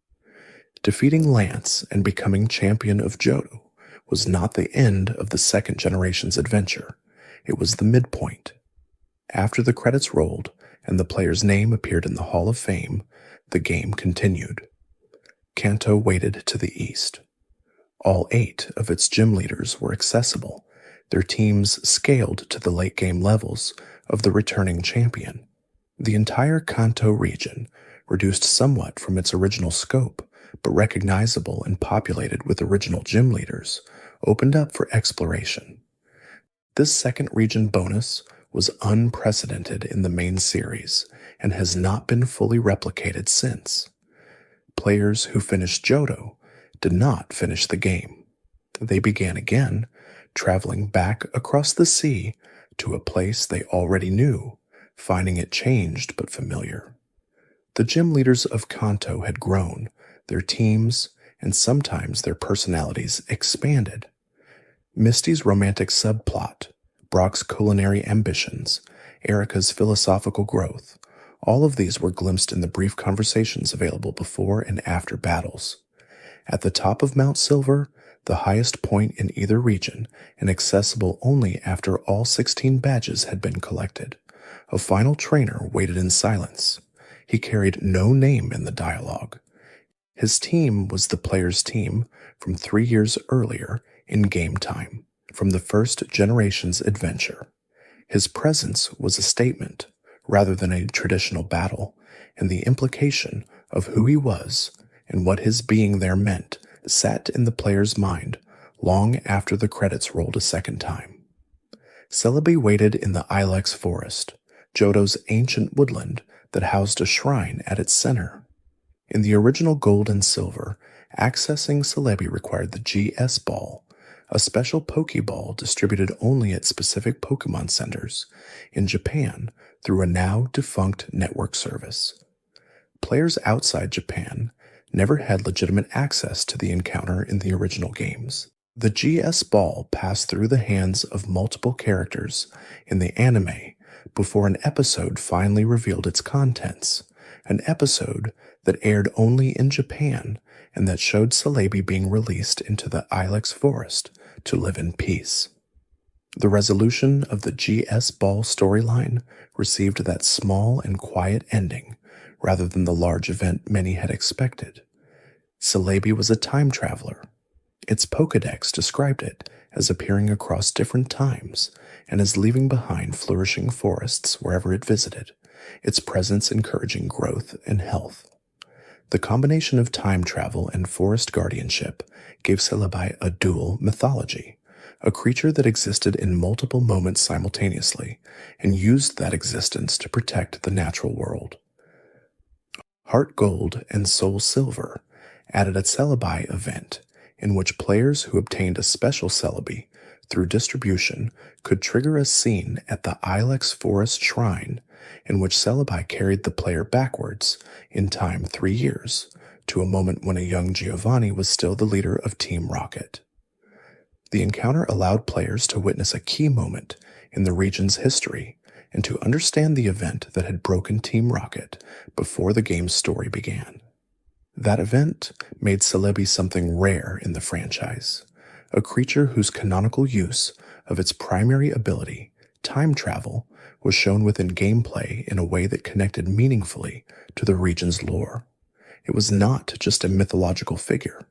Defeating Lance and becoming champion of Johto was not the end of the second generation's adventure. It was the midpoint. After the credits rolled and the player's name appeared in the Hall of Fame, the game continued. Kanto waited to the east. All 8 of its gym leaders were accessible, their teams scaled to the late-game levels of the returning champion. The entire Kanto region, reduced somewhat from its original scope, but recognizable and populated with original gym leaders, opened up for exploration. This second region bonus was unprecedented in the main series and has not been fully replicated since. Players who finished Johto did not finish the game. They began again, traveling back across the sea to a place they already knew, finding it changed but familiar. The gym leaders of Kanto had grown, their teams, and sometimes their personalities expanded. Misty's romantic subplot, Brock's culinary ambitions, Erica's philosophical growth, all of these were glimpsed in the brief conversations available before and after battles. At the top of Mount Silver, the highest point in either region, and accessible only after all 16 badges had been collected, a final trainer waited in silence. He carried no name in the dialogue. His team was the player's team from 3 years earlier in game time, from the first generation's adventure. His presence was a statement, rather than a traditional battle, and the implication of who he was and what his being there meant sat in the player's mind long after the credits rolled a second time. Celebi waited in the Ilex Forest, Johto's ancient woodland that housed a shrine at its center. In the original Gold and Silver, accessing Celebi required the GS Ball, a special Pokeball distributed only at specific Pokemon centers in Japan through a now-defunct network service. Players outside Japan never had legitimate access to the encounter in the original games. The GS Ball passed through the hands of multiple characters in the anime before an episode finally revealed its contents, an episode that aired only in Japan and that showed Celebi being released into the Ilex Forest to live in peace. The resolution of the GS Ball storyline received that small and quiet ending rather than the large event many had expected. Celebi was a time traveler. Its Pokédex described it as appearing across different times and as leaving behind flourishing forests wherever it visited, its presence encouraging growth and health. The combination of time travel and forest guardianship gave Celebi a dual mythology, a creature that existed in multiple moments simultaneously and used that existence to protect the natural world. Heart Gold and Soul Silver added a Celebi event in which players who obtained a special Celebi through distribution could trigger a scene at the Ilex Forest Shrine in which Celebi carried the player backwards in time 3 years to a moment when a young Giovanni was still the leader of Team Rocket. The encounter allowed players to witness a key moment in the region's history and to understand the event that had broken Team Rocket before the game's story began. That event made Celebi something rare in the franchise, a creature whose canonical use of its primary ability, time travel, was shown within gameplay in a way that connected meaningfully to the region's lore. It was not just a mythological figure.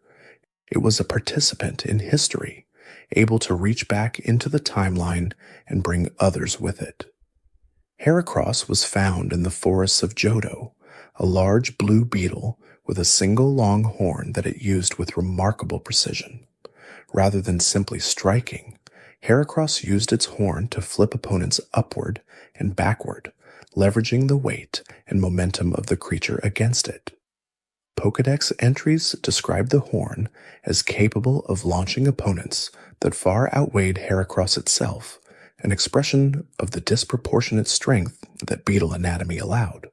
It was a participant in history, able to reach back into the timeline and bring others with it. Heracross was found in the forests of Johto, a large blue beetle with a single long horn that it used with remarkable precision. Rather than simply striking, Heracross used its horn to flip opponents upward and backward, leveraging the weight and momentum of the creature against it. Pokédex entries describe the horn as capable of launching opponents that far outweighed Heracross itself, an expression of the disproportionate strength that beetle anatomy allowed.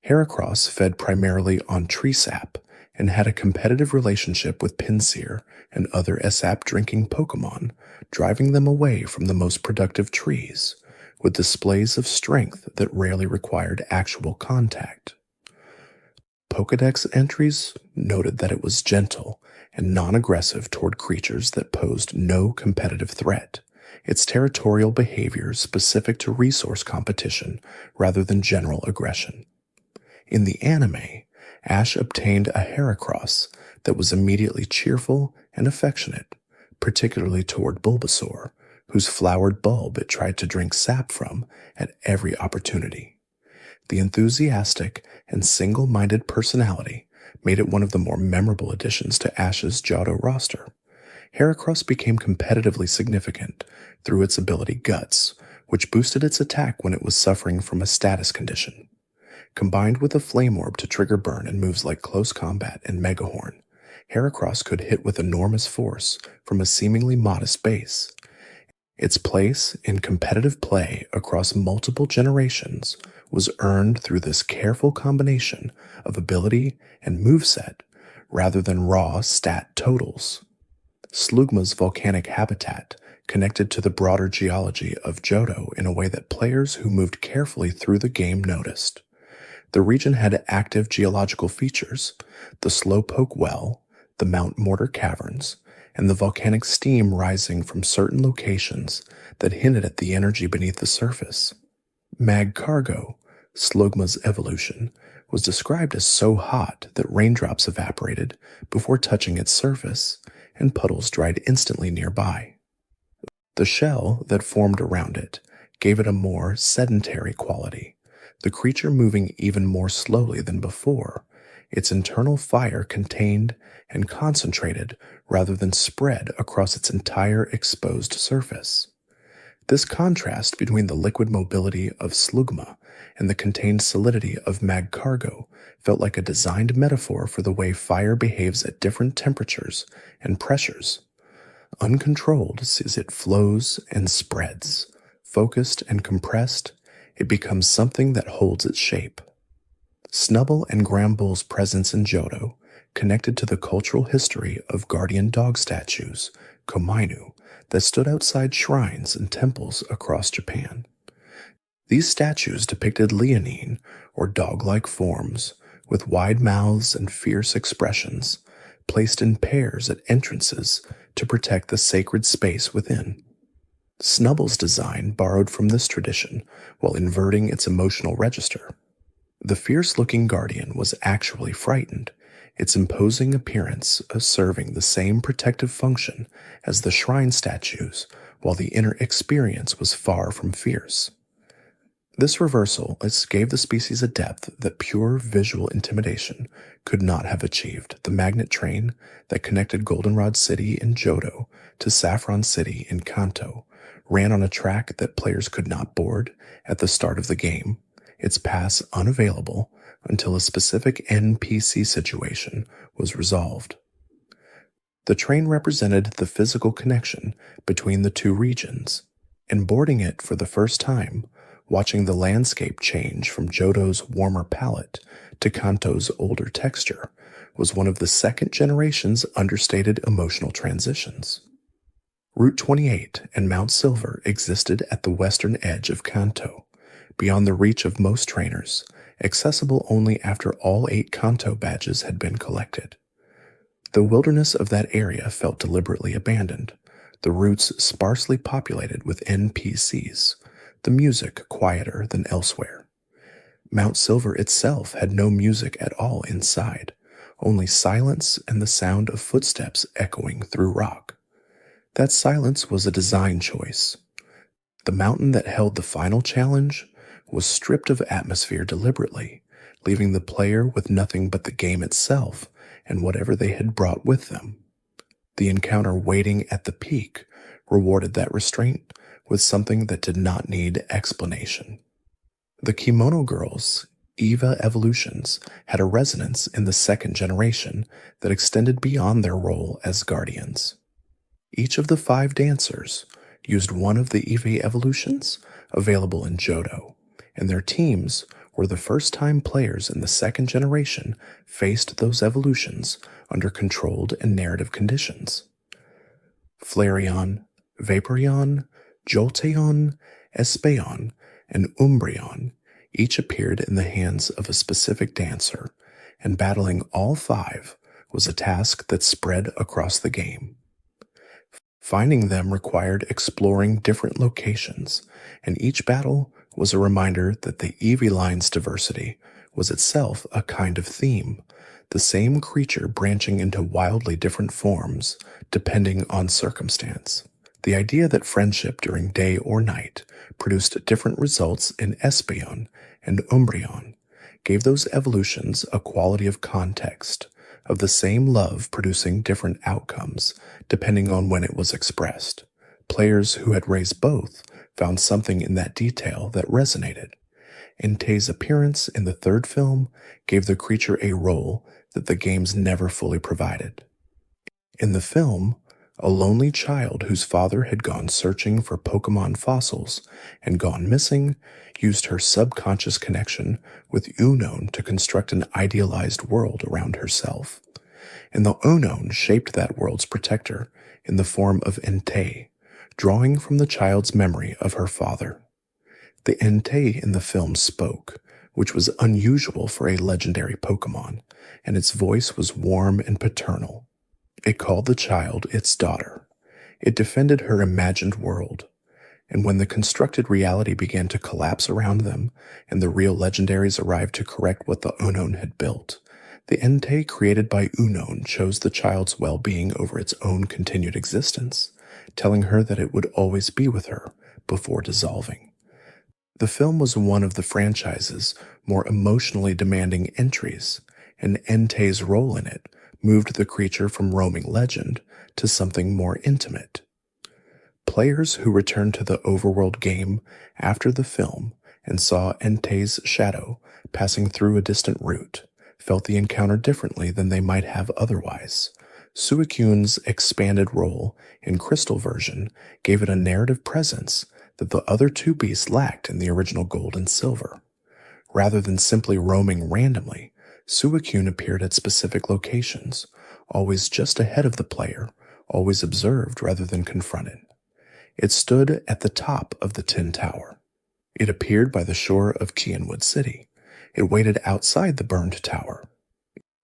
Heracross fed primarily on tree sap and had a competitive relationship with Pinsir and other sap-drinking Pokémon, driving them away from the most productive trees, with displays of strength that rarely required actual contact. Pokédex entries noted that it was gentle and non-aggressive toward creatures that posed no competitive threat, its territorial behavior specific to resource competition rather than general aggression. In the anime, Ash obtained a Heracross that was immediately cheerful and affectionate, particularly toward Bulbasaur, whose flowered bulb it tried to drink sap from at every opportunity. The enthusiastic and single-minded personality made it one of the more memorable additions to Ash's Johto roster. Heracross became competitively significant through its ability Guts, which boosted its attack when it was suffering from a status condition. Combined with a Flame Orb to trigger burn and moves like Close Combat and Megahorn, Heracross could hit with enormous force from a seemingly modest base. Its place in competitive play across multiple generations was earned through this careful combination of ability and moveset rather than raw stat totals. Slugma's volcanic habitat connected to the broader geology of Johto in a way that players who moved carefully through the game noticed. The region had active geological features, the Slowpoke Well, the Mount Mortar Caverns, and the volcanic steam rising from certain locations that hinted at the energy beneath the surface. Mag Cargo, Slugma's evolution, was described as so hot that raindrops evaporated before touching its surface, and puddles dried instantly nearby. The shell that formed around it gave it a more sedentary quality, the creature moving even more slowly than before, its internal fire contained and concentrated rather than spread across its entire exposed surface. This contrast between the liquid mobility of Slugma and the contained solidity of Mag Cargo felt like a designed metaphor for the way fire behaves at different temperatures and pressures. Uncontrolled as it flows and spreads, focused and compressed, it becomes something that holds its shape. Snubbull and Grambull's presence in Johto connected to the cultural history of guardian dog statues, Komainu, that stood outside shrines and temples across Japan. These statues depicted leonine, or dog-like forms, with wide mouths and fierce expressions, placed in pairs at entrances to protect the sacred space within. Snubbull's design borrowed from this tradition while inverting its emotional register. The fierce-looking guardian was actually frightened, its imposing appearance serving the same protective function as the shrine statues, while the inner experience was far from fierce. This reversal gave the species a depth that pure visual intimidation could not have achieved. The magnet train that connected Goldenrod City in Johto to Saffron City in Kanto ran on a track that players could not board at the start of the game, its pass unavailable until a specific NPC situation was resolved. The train represented the physical connection between the two regions, and boarding it for the first time, watching the landscape change from Johto's warmer palette to Kanto's older texture, was one of the second generation's understated emotional transitions. Route 28 and Mount Silver existed at the western edge of Kanto, beyond the reach of most trainers, accessible only after all 8 Kanto badges had been collected. The wilderness of that area felt deliberately abandoned, the routes sparsely populated with NPCs, the music quieter than elsewhere. Mount Silver itself had no music at all inside, only silence and the sound of footsteps echoing through rock. That silence was a design choice. The mountain that held the final challenge was stripped of atmosphere deliberately, leaving the player with nothing but the game itself and whatever they had brought with them. The encounter waiting at the peak rewarded that restraint with something that did not need explanation. The Kimono Girls' Eva evolutions had a resonance in the second generation that extended beyond their role as guardians. Each of the 5 dancers used one of the Eva evolutions available in Johto, and their teams were the first-time players in the second generation faced those evolutions under controlled and narrative conditions. Flareon, Vaporeon, Jolteon, Espeon, and Umbreon each appeared in the hands of a specific dancer, and battling all 5 was a task that spread across the game. Finding them required exploring different locations, and each battle was a reminder that the Eevee line's diversity was itself a kind of theme, the same creature branching into wildly different forms depending on circumstance. The idea that friendship during day or night produced different results in Espeon and Umbreon gave those evolutions a quality of context, of the same love producing different outcomes depending on when it was expressed. Players who had raised both found something in that detail that resonated. Entei's appearance in the third film gave the creature a role that the games never fully provided. In the film, a lonely child whose father had gone searching for Pokémon fossils and gone missing used her subconscious connection with Unknown to construct an idealized world around herself. And the Unknown shaped that world's protector in the form of Entei, drawing from the child's memory of her father. The Entei in the film spoke, which was unusual for a legendary Pokémon, and its voice was warm and paternal. It called the child its daughter. It defended her imagined world. And when the constructed reality began to collapse around them, and the real legendaries arrived to correct what the Unknown had built, the Entei created by Unknown chose the child's well-being over its own continued existence, telling her that it would always be with her before dissolving. The film was one of the franchise's more emotionally demanding entries, and Entei's role in it moved the creature from roaming legend to something more intimate. Players who returned to the overworld game after the film and saw Entei's shadow passing through a distant route felt the encounter differently than they might have otherwise. Suicune's expanded role in Crystal version gave it a narrative presence that the other 2 beasts lacked in the original Gold and Silver. Rather than simply roaming randomly, Suicune appeared at specific locations, always just ahead of the player, always observed rather than confronted. It stood at the top of the Tin Tower. It appeared by the shore of Kianwood City. It waited outside the burned tower.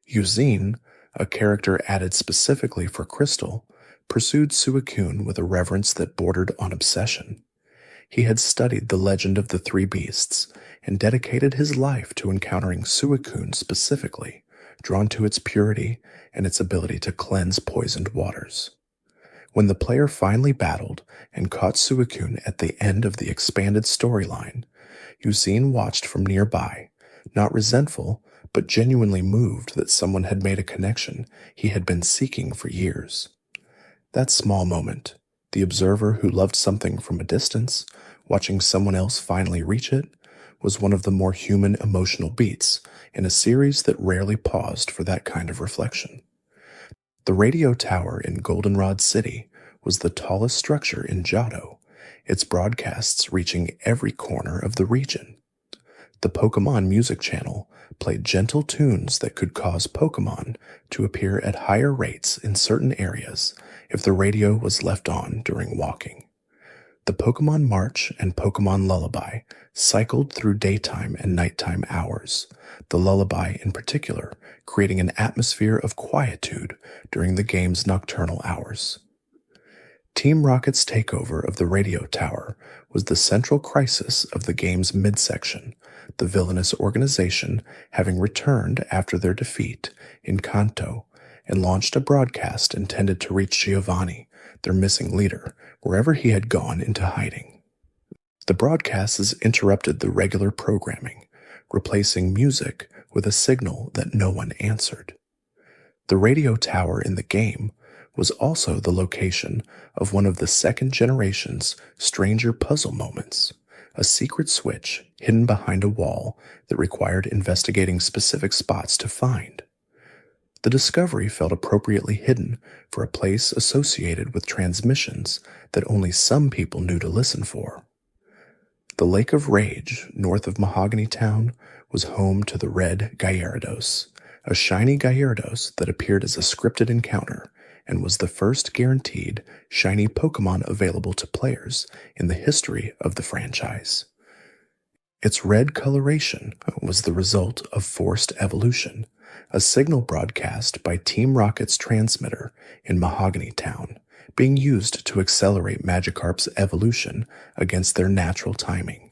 Eugene, a character added specifically for Crystal, pursued Suicune with a reverence that bordered on obsession. He had studied the legend of the 3 beasts and dedicated his life to encountering Suicune specifically, drawn to its purity and its ability to cleanse poisoned waters. When the player finally battled and caught Suicune at the end of the expanded storyline, Eugene watched from nearby, not resentful, but genuinely moved that someone had made a connection he had been seeking for years. That small moment, the observer who loved something from a distance, watching someone else finally reach it, was one of the more human emotional beats in a series that rarely paused for that kind of reflection. The radio tower in Goldenrod City was the tallest structure in Johto, its broadcasts reaching every corner of the region. The Pokémon music channel played gentle tunes that could cause Pokémon to appear at higher rates in certain areas if the radio was left on during walking. The Pokémon March and Pokémon Lullaby cycled through daytime and nighttime hours, the lullaby in particular creating an atmosphere of quietude during the game's nocturnal hours. Team Rocket's takeover of the radio tower was the central crisis of the game's midsection, the villainous organization having returned after their defeat in Kanto and launched a broadcast intended to reach Giovanni, their missing leader, wherever he had gone into hiding. The broadcasts interrupted the regular programming, replacing music with a signal that no one answered. The radio tower in the game was also the location of one of the second generation's stranger puzzle moments, a secret switch hidden behind a wall that required investigating specific spots to find. The discovery felt appropriately hidden for a place associated with transmissions that only some people knew to listen for. The Lake of Rage, north of Mahogany Town, was home to the red Gyarados, a shiny Gyarados that appeared as a scripted encounter and was the first guaranteed shiny Pokémon available to players in the history of the franchise. Its red coloration was the result of forced evolution, a signal broadcast by Team Rocket's transmitter in Mahogany Town, being used to accelerate Magikarp's evolution against their natural timing.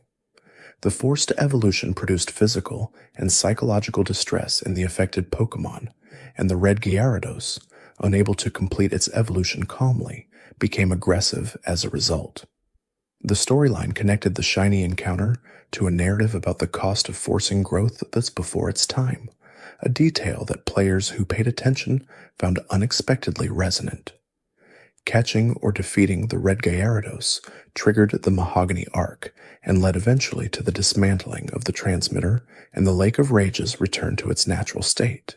The forced evolution produced physical and psychological distress in the affected Pokémon, and the red Gyarados, unable to complete its evolution calmly, became aggressive as a result. The storyline connected the shiny encounter to a narrative about the cost of forcing growth that's before its time, a detail that players who paid attention found unexpectedly resonant. Catching or defeating the red Gyarados triggered the Mahogany arc and led eventually to the dismantling of the transmitter and the Lake of Rage's return to its natural state.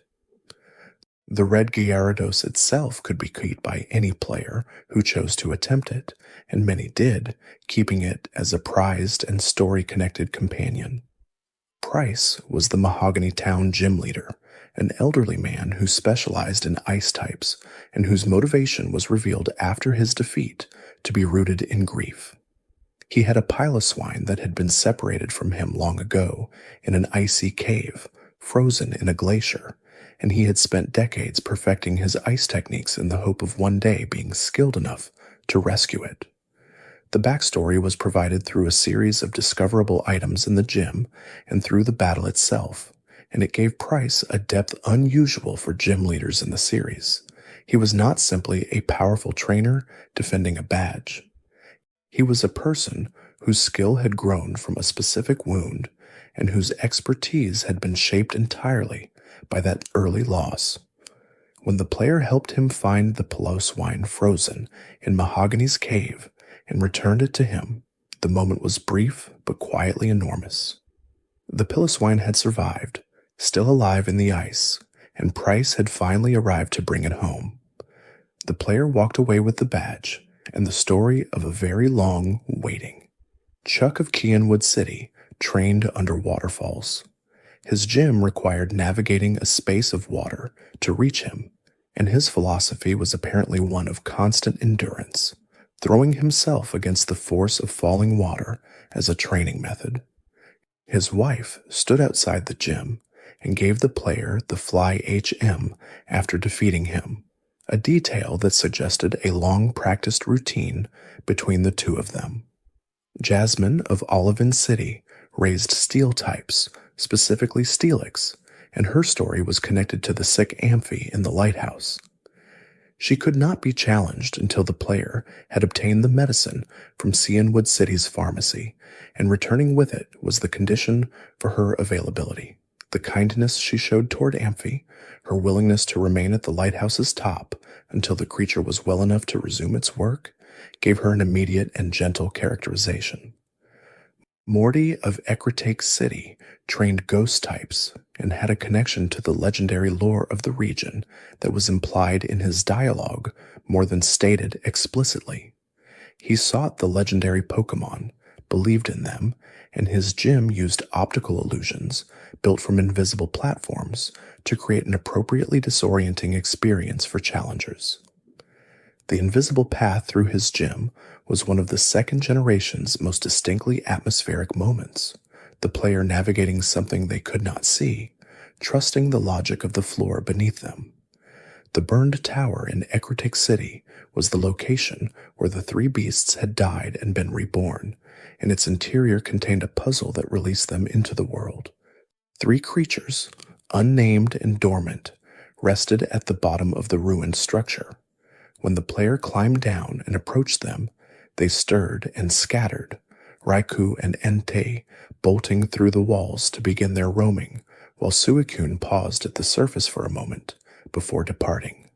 The red Gyarados itself could be beat by any player who chose to attempt it, and many did, keeping it as a prized and story-connected companion. Price was the Mahogany Town gym leader, an elderly man who specialized in ice types and whose motivation was revealed after his defeat to be rooted in grief. He had a Piloswine that had been separated from him long ago in an icy cave, frozen in a glacier, and he had spent decades perfecting his ice techniques in the hope of one day being skilled enough to rescue it. The backstory was provided through a series of discoverable items in the gym and through the battle itself, and it gave Price a depth unusual for gym leaders in the series. He was not simply a powerful trainer defending a badge. He was a person whose skill had grown from a specific wound and whose expertise had been shaped entirely by that early loss. When the player helped him find the Piloswine frozen in Mahogany's cave and returned it to him, the moment was brief but quietly enormous. The Piloswine had survived, still alive in the ice, and Price had finally arrived to bring it home. The player walked away with the badge and the story of a very long waiting. Chuck of Kianwood City trained under waterfalls. His gym required navigating a space of water to reach him, and his philosophy was apparently one of constant endurance, throwing himself against the force of falling water as a training method. His wife stood outside the gym and gave the player the Fly HM after defeating him, a detail that suggested a long-practiced routine between the two of them. Jasmine of Olivin City raised steel types, specifically Steelix, and her story was connected to the sick Amphi in the lighthouse. She could not be challenged until the player had obtained the medicine from Cianwood City's pharmacy, and returning with it was the condition for her availability. The kindness she showed toward Amphi, her willingness to remain at the lighthouse's top until the creature was well enough to resume its work, gave her an immediate and gentle characterization. Morty of Ecritake City trained ghost types, and had a connection to the legendary lore of the region that was implied in his dialogue more than stated explicitly. He sought the legendary Pokémon, believed in them, and his gym used optical illusions built from invisible platforms to create an appropriately disorienting experience for challengers. The invisible path through his gym was one of the second generation's most distinctly atmospheric moments, the player navigating something they could not see, trusting the logic of the floor beneath them. The burned tower in Ecological City was the location where the three beasts had died and been reborn, and its interior contained a puzzle that released them into the world. Three creatures, unnamed and dormant, rested at the bottom of the ruined structure. When the player climbed down and approached them, they stirred and scattered, Raikou and Entei bolting through the walls to begin their roaming, while Suicune paused at the surface for a moment before departing.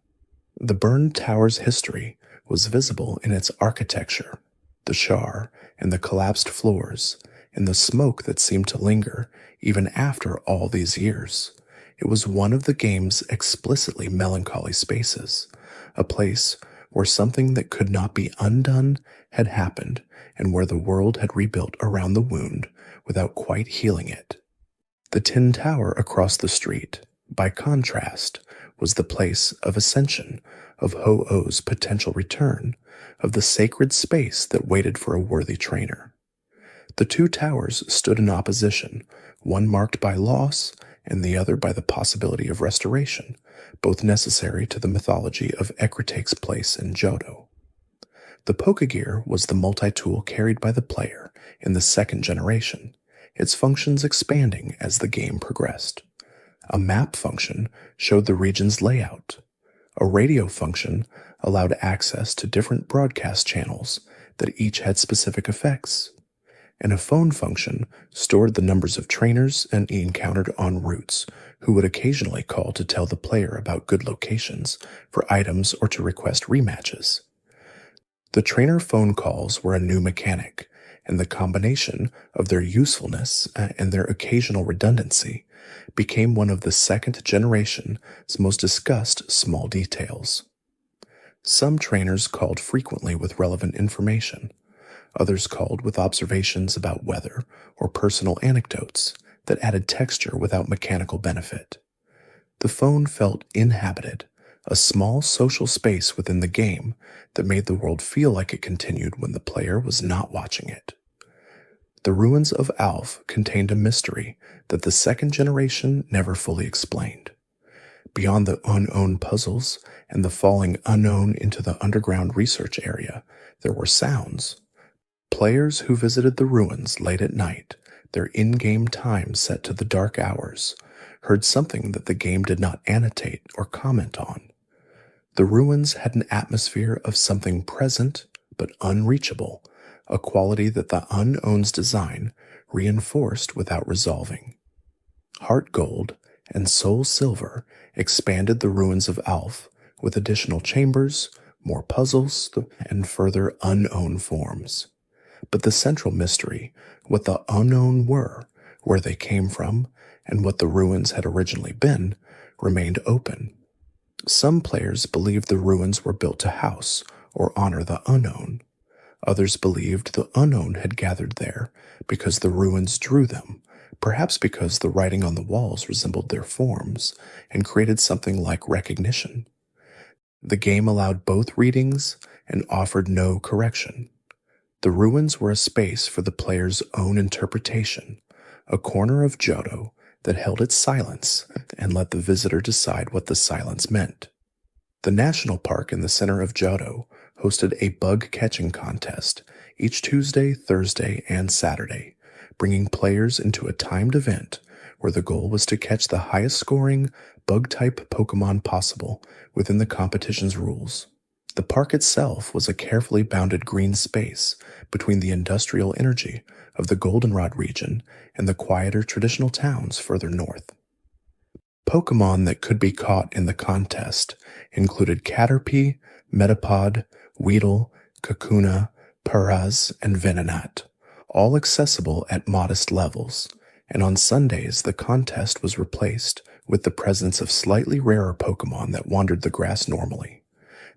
The burned tower's history was visible in its architecture, the char and the collapsed floors, and the smoke that seemed to linger even after all these years. It was one of the game's explicitly melancholy spaces, a place where something that could not be undone had happened, and where the world had rebuilt around the wound without quite healing it. The Tin Tower across the street, by contrast, was the place of ascension, of Ho-Oh's potential return, of the sacred space that waited for a worthy trainer. The two towers stood in opposition, one marked by loss and the other by the possibility of restoration, both necessary to the mythology of Ecrotake's place in Johto. The Pokegear was the multi-tool carried by the player in the second generation, its functions expanding as the game progressed. A map function showed the region's layout. A radio function allowed access to different broadcast channels that each had specific effects. And a phone function stored the numbers of trainers and encountered en routes who would occasionally call to tell the player about good locations for items or to request rematches. The trainer phone calls were a new mechanic, and the combination of their usefulness and their occasional redundancy became one of the second generation's most discussed small details. Some trainers called frequently with relevant information. Others called with observations about weather or personal anecdotes that added texture without mechanical benefit. The phone felt inhabited, a small social space within the game that made the world feel like it continued when the player was not watching it. The ruins of Alph contained a mystery that the second generation never fully explained. Beyond the unknown puzzles and the falling unknown into the underground research area, there were sounds. Players who visited the ruins late at night, their in-game time set to the dark hours, heard something that the game did not annotate or comment on. The ruins had an atmosphere of something present but unreachable, a quality that the Unknown's design reinforced without resolving. Heart Gold and Soul Silver expanded the ruins of Alph with additional chambers, more puzzles, and further unknown forms. But the central mystery, what the unknown were, where they came from, and what the ruins had originally been, remained open. Some players believed the ruins were built to house or honor the unknown. Others believed the unknown had gathered there because the ruins drew them, perhaps because the writing on the walls resembled their forms and created something like recognition. The game allowed both readings and offered no correction. The ruins were a space for the player's own interpretation, a corner of Johto that held its silence and let the visitor decide what the silence meant. The national park in the center of Johto hosted a bug-catching contest each Tuesday, Thursday, and Saturday, bringing players into a timed event where the goal was to catch the highest-scoring bug-type Pokémon possible within the competition's rules. The park itself was a carefully bounded green space between the industrial energy of the Goldenrod region and the quieter traditional towns further north. Pokémon that could be caught in the contest included Caterpie, Metapod, Weedle, Kakuna, Paraz, and Venonat, all accessible at modest levels, and on Sundays the contest was replaced with the presence of slightly rarer Pokemon that wandered the grass normally.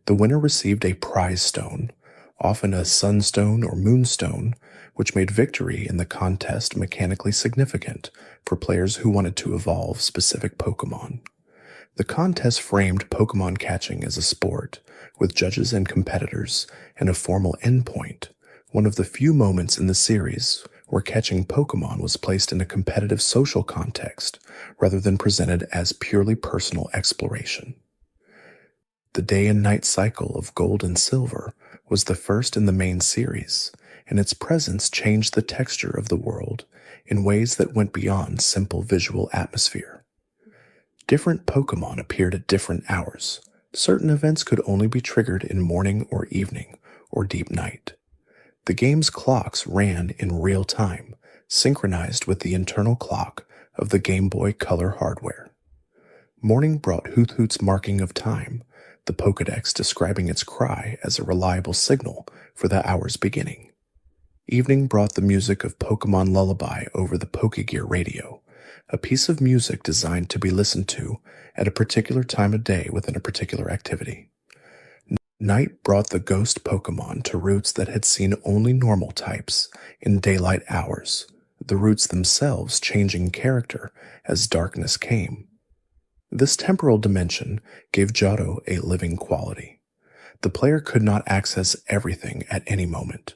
The winner received a prize stone, often a sunstone or moonstone, which made victory in the contest mechanically significant for players who wanted to evolve specific Pokemon. The contest framed Pokemon catching as a sport, with judges and competitors, and a formal endpoint, one of the few moments in the series where catching Pokemon was placed in a competitive social context rather than presented as purely personal exploration. The day and night cycle of Gold and Silver was the first in the main series, and its presence changed the texture of the world in ways that went beyond simple visual atmosphere. Different Pokemon appeared at different hours. Certain events could only be triggered in morning or evening or deep night. The game's clocks ran in real time, synchronized with the internal clock of the Game Boy Color hardware. Morning brought Hoot Hoot's marking of time, the Pokédex describing its cry as a reliable signal for the hour's beginning. Evening brought the music of Pokémon Lullaby over the Pokégear radio, a piece of music designed to be listened to at a particular time of day within a particular activity. Night brought the ghost Pokemon to routes that had seen only normal types in daylight hours, the routes themselves changing character as darkness came. This temporal dimension gave Johto a living quality. The player could not access everything at any moment.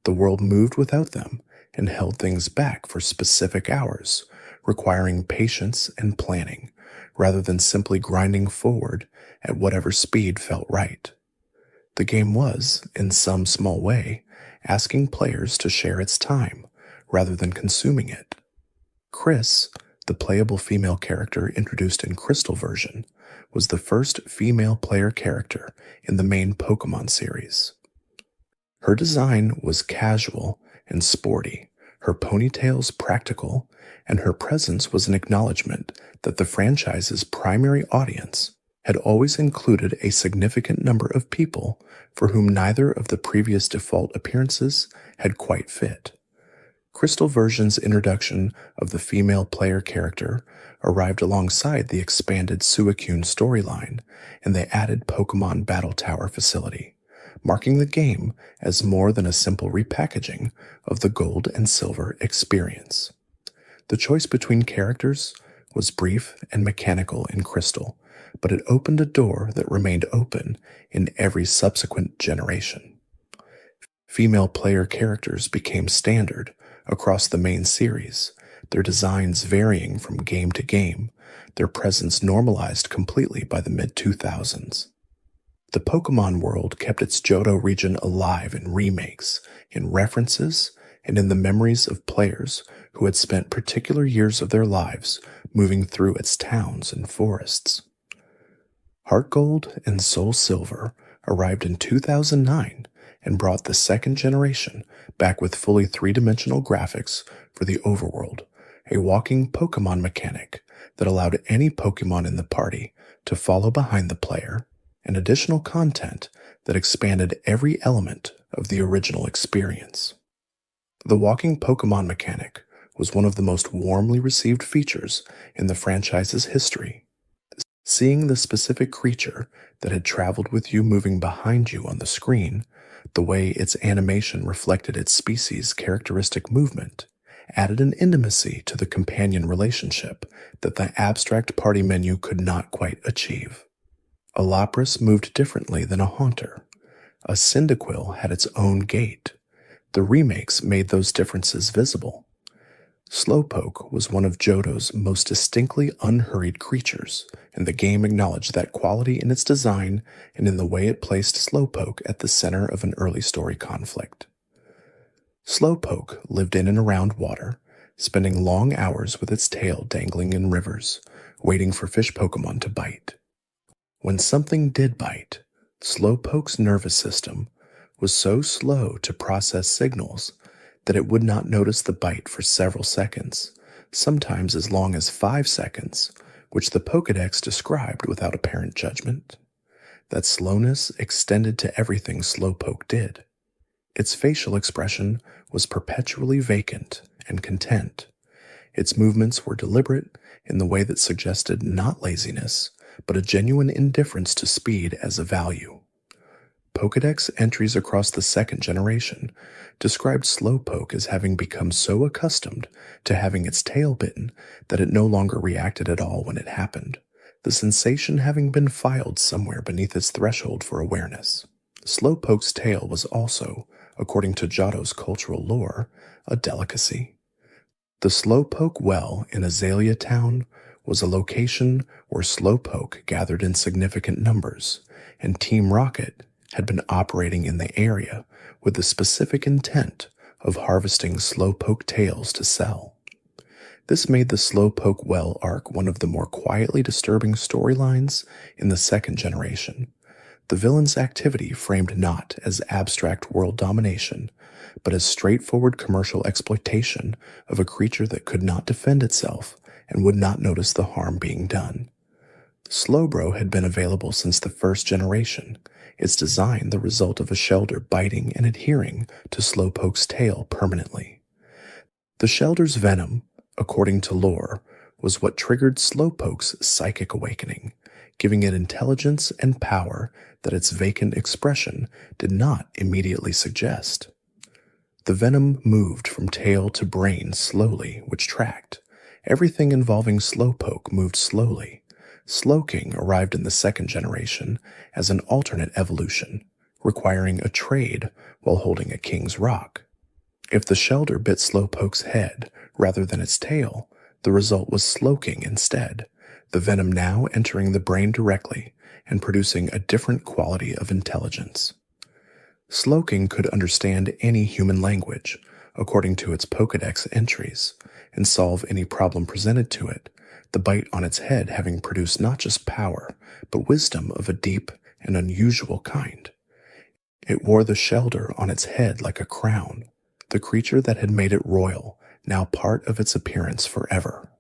The world moved without them and held things back for specific hours, requiring patience and planning, rather than simply grinding forward at whatever speed felt right. The game was, in some small way, asking players to share its time, rather than consuming it. Chris, the playable female character introduced in Crystal version, was the first female player character in the main Pokemon series. Her design was casual and sporty, her ponytails practical, and her presence was an acknowledgement that the franchise's primary audience had always included a significant number of people for whom neither of the previous default appearances had quite fit. Crystal version's introduction of the female player character arrived alongside the expanded Suicune storyline, and they added Pokemon Battle Tower facility, marking the game as more than a simple repackaging of the Gold and Silver experience. The choice between characters was brief and mechanical in Crystal, but it opened a door that remained open in every subsequent generation. Female player characters became standard across the main series, their designs varying from game to game, their presence normalized completely by the mid-2000s. The Pokemon world kept its Johto region alive in remakes, in references, and in the memories of players who had spent particular years of their lives moving through its towns and forests. Heart Gold and Soul Silver arrived in 2009 and brought the second generation back with fully three-dimensional graphics for the overworld, a walking Pokemon mechanic that allowed any Pokemon in the party to follow behind the player, and additional content that expanded every element of the original experience. The walking Pokemon mechanic was one of the most warmly received features in the franchise's history. Seeing the specific creature that had traveled with you moving behind you on the screen, the way its animation reflected its species' characteristic movement, added an intimacy to the companion relationship that the abstract party menu could not quite achieve. A Lapras moved differently than a Haunter. A Cyndaquil had its own gait. The remakes made those differences visible. Slowpoke was one of Johto's most distinctly unhurried creatures, and the game acknowledged that quality in its design and in the way it placed Slowpoke at the center of an early story conflict. Slowpoke lived in and around water, spending long hours with its tail dangling in rivers, waiting for fish Pokemon to bite. When something did bite, Slowpoke's nervous system was so slow to process signals that it would not notice the bite for several seconds, sometimes as long as 5 seconds, which the Pokédex described without apparent judgment. That slowness extended to everything Slowpoke did. Its facial expression was perpetually vacant and content. Its movements were deliberate in the way that suggested not laziness, but a genuine indifference to speed as a value. Pokédex entries across the second generation described Slowpoke as having become so accustomed to having its tail bitten that it no longer reacted at all when it happened, the sensation having been filed somewhere beneath its threshold for awareness. Slowpoke's tail was also, according to Johto's cultural lore, a delicacy. The Slowpoke Well in Azalea Town was a location where Slowpoke gathered in significant numbers, and Team Rocket had been operating in the area with the specific intent of harvesting Slowpoke tails to sell. This made the Slowpoke Well arc one of the more quietly disturbing storylines in the second generation. The villain's activity framed not as abstract world domination, but as straightforward commercial exploitation of a creature that could not defend itself and would not notice the harm being done. Slowbro had been available since the first generation, its design the result of a Shelder biting and adhering to Slowpoke's tail permanently. The Shelder's venom, according to lore, was what triggered Slowpoke's psychic awakening, giving it intelligence and power that its vacant expression did not immediately suggest. The venom moved from tail to brain slowly, which tracked. Everything involving Slowpoke moved slowly. Slowking arrived in the second generation as an alternate evolution, requiring a trade while holding a king's rock. If the Shelder bit Slowpoke's head rather than its tail, the result was Slowking instead, the venom now entering the brain directly and producing a different quality of intelligence. Slowking could understand any human language, according to its Pokédex entries, and solve any problem presented to it, the bite on its head having produced not just power, but wisdom of a deep and unusual kind. It wore the Shelder on its head like a crown, the creature that had made it royal, now part of its appearance forever.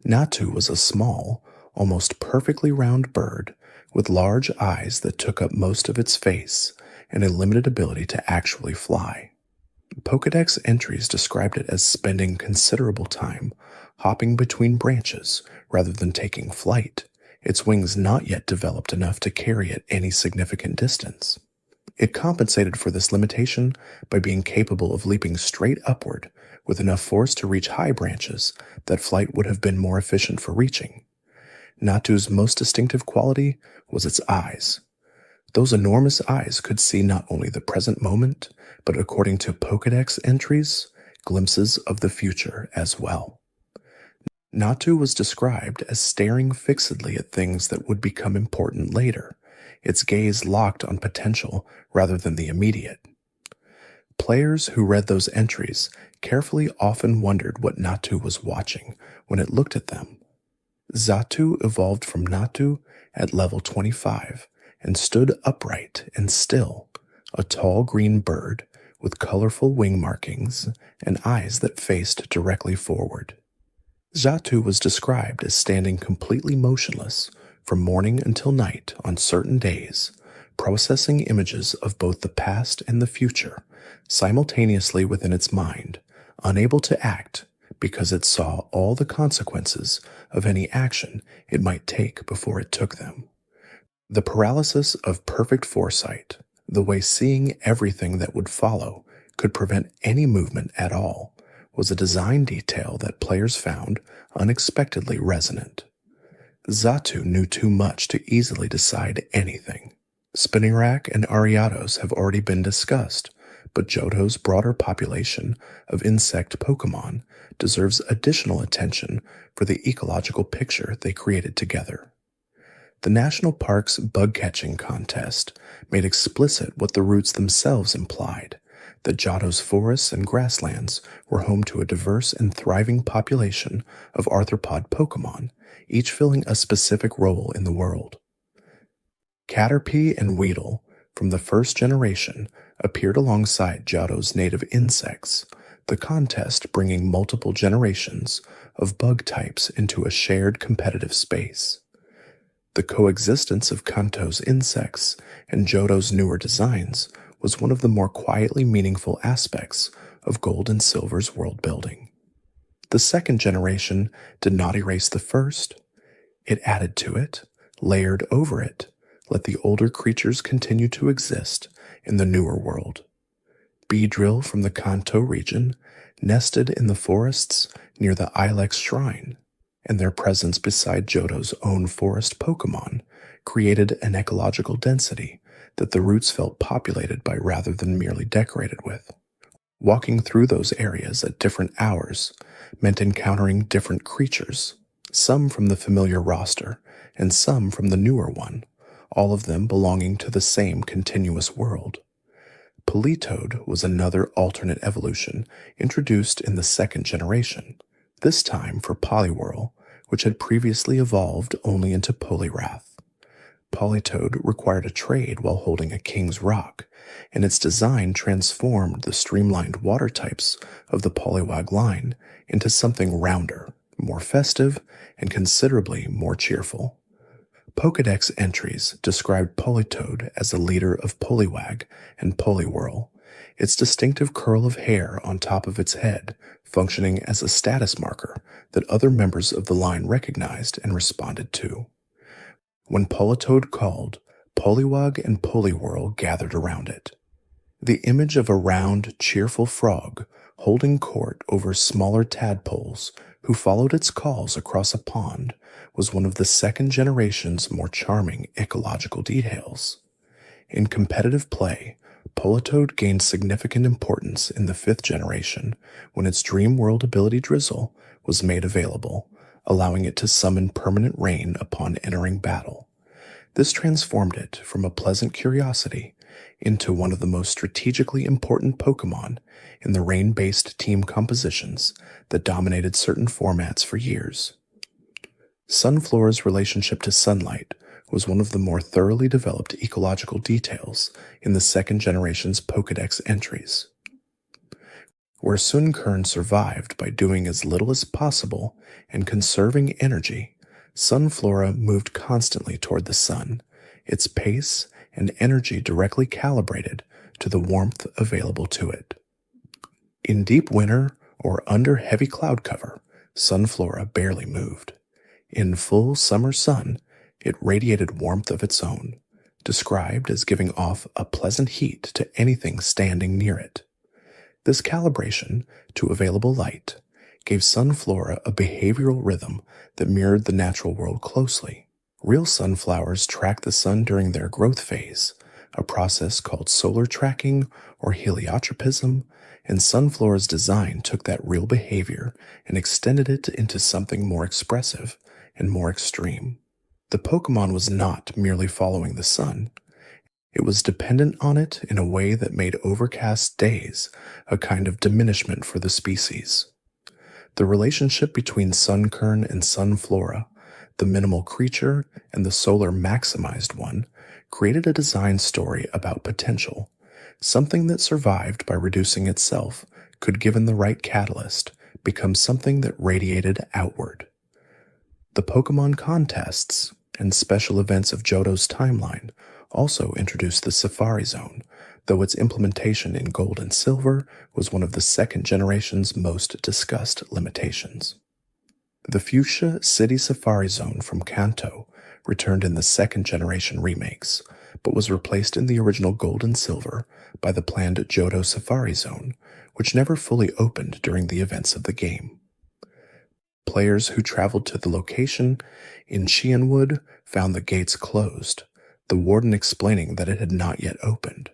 Natu was a small, almost perfectly round bird with large eyes that took up most of its face and a limited ability to actually fly. Pokédex entries described it as spending considerable time hopping between branches rather than taking flight, its wings not yet developed enough to carry it any significant distance. It compensated for this limitation by being capable of leaping straight upward with enough force to reach high branches that flight would have been more efficient for reaching. Natu's most distinctive quality was its eyes. Those enormous eyes could see not only the present moment, but according to Pokédex entries, glimpses of the future as well. Natu was described as staring fixedly at things that would become important later, its gaze locked on potential rather than the immediate. Players who read those entries carefully often wondered what Natu was watching when it looked at them. Xatu evolved from Natu at level 25 and stood upright and still, a tall green bird with colorful wing markings and eyes that faced directly forward. Xatu was described as standing completely motionless from morning until night on certain days, processing images of both the past and the future simultaneously within its mind, unable to act because it saw all the consequences of any action it might take before it took them. The paralysis of perfect foresight, the way seeing everything that would follow could prevent any movement at all, was a design detail that players found unexpectedly resonant. Xatu knew too much to easily decide anything. Spinarak and Ariados have already been discussed, but Johto's broader population of insect Pokémon deserves additional attention for the ecological picture they created together. The National Park's bug-catching contest made explicit what the roots themselves implied, that Johto's forests and grasslands were home to a diverse and thriving population of arthropod Pokémon, each filling a specific role in the world. Caterpie and Weedle, from the first generation, appeared alongside Johto's native insects, the contest bringing multiple generations of bug types into a shared competitive space. The coexistence of Kanto's insects and Johto's newer designs was one of the more quietly meaningful aspects of Gold and Silver's world building. The second generation did not erase the first. It added to it, layered over it, let the older creatures continue to exist in the newer world. Beedrill from the Kanto region nested in the forests near the Ilex Shrine, and their presence beside Johto's own forest Pokémon created an ecological density that the roots felt populated by rather than merely decorated with. Walking through those areas at different hours meant encountering different creatures, some from the familiar roster and some from the newer one, all of them belonging to the same continuous world. Politoed was another alternate evolution introduced in the second generation, this time for Poliwhirl, which had previously evolved only into Poliwrath. Politoed required a trade while holding a King's Rock, and its design transformed the streamlined water types of the Poliwag line into something rounder, more festive, and considerably more cheerful. Pokédex entries described Politoed as a leader of Poliwag and Poliwhirl, its distinctive curl of hair on top of its head functioning as a status marker that other members of the line recognized and responded to. When Politoed called, Poliwag and Poliwhirl gathered around it. The image of a round, cheerful frog holding court over smaller tadpoles who followed its calls across a pond was one of the second generation's more charming ecological details. In competitive play, Politoed gained significant importance in the fifth generation when its Dream World ability Drizzle was made available, allowing it to summon permanent rain upon entering battle. This transformed it from a pleasant curiosity into one of the most strategically important Pokémon in the rain-based team compositions that dominated certain formats for years. Sunflora's relationship to sunlight was one of the more thoroughly developed ecological details in the second generation's Pokédex entries. Where Sunkern survived by doing as little as possible and conserving energy, Sunflora moved constantly toward the sun, its pace and energy directly calibrated to the warmth available to it. In deep winter or under heavy cloud cover, Sunflora barely moved. In full summer sun, it radiated warmth of its own, described as giving off a pleasant heat to anything standing near it. This calibration to available light gave Sunflora a behavioral rhythm that mirrored the natural world closely. Real sunflowers track the sun during their growth phase, a process called solar tracking or heliotropism, and Sunflora's design took that real behavior and extended it into something more expressive and more extreme. The Pokémon was not merely following the sun. It was dependent on it in a way that made overcast days a kind of diminishment for the species. The relationship between Sunkern and Sunflora, the minimal creature and the solar maximized one, created a design story about potential, something that survived by reducing itself could, given the right catalyst, become something that radiated outward. The Pokémon contests and special events of Johto's timeline also introduced the Safari Zone, though its implementation in Gold and Silver was one of the second generation's most discussed limitations. The Fuchsia City Safari Zone from Kanto returned in the second generation remakes, but was replaced in the original Gold and Silver by the planned Johto Safari Zone, which never fully opened during the events of the game. Players who traveled to the location in Qianwood found the gates closed, the warden explaining that it had not yet opened.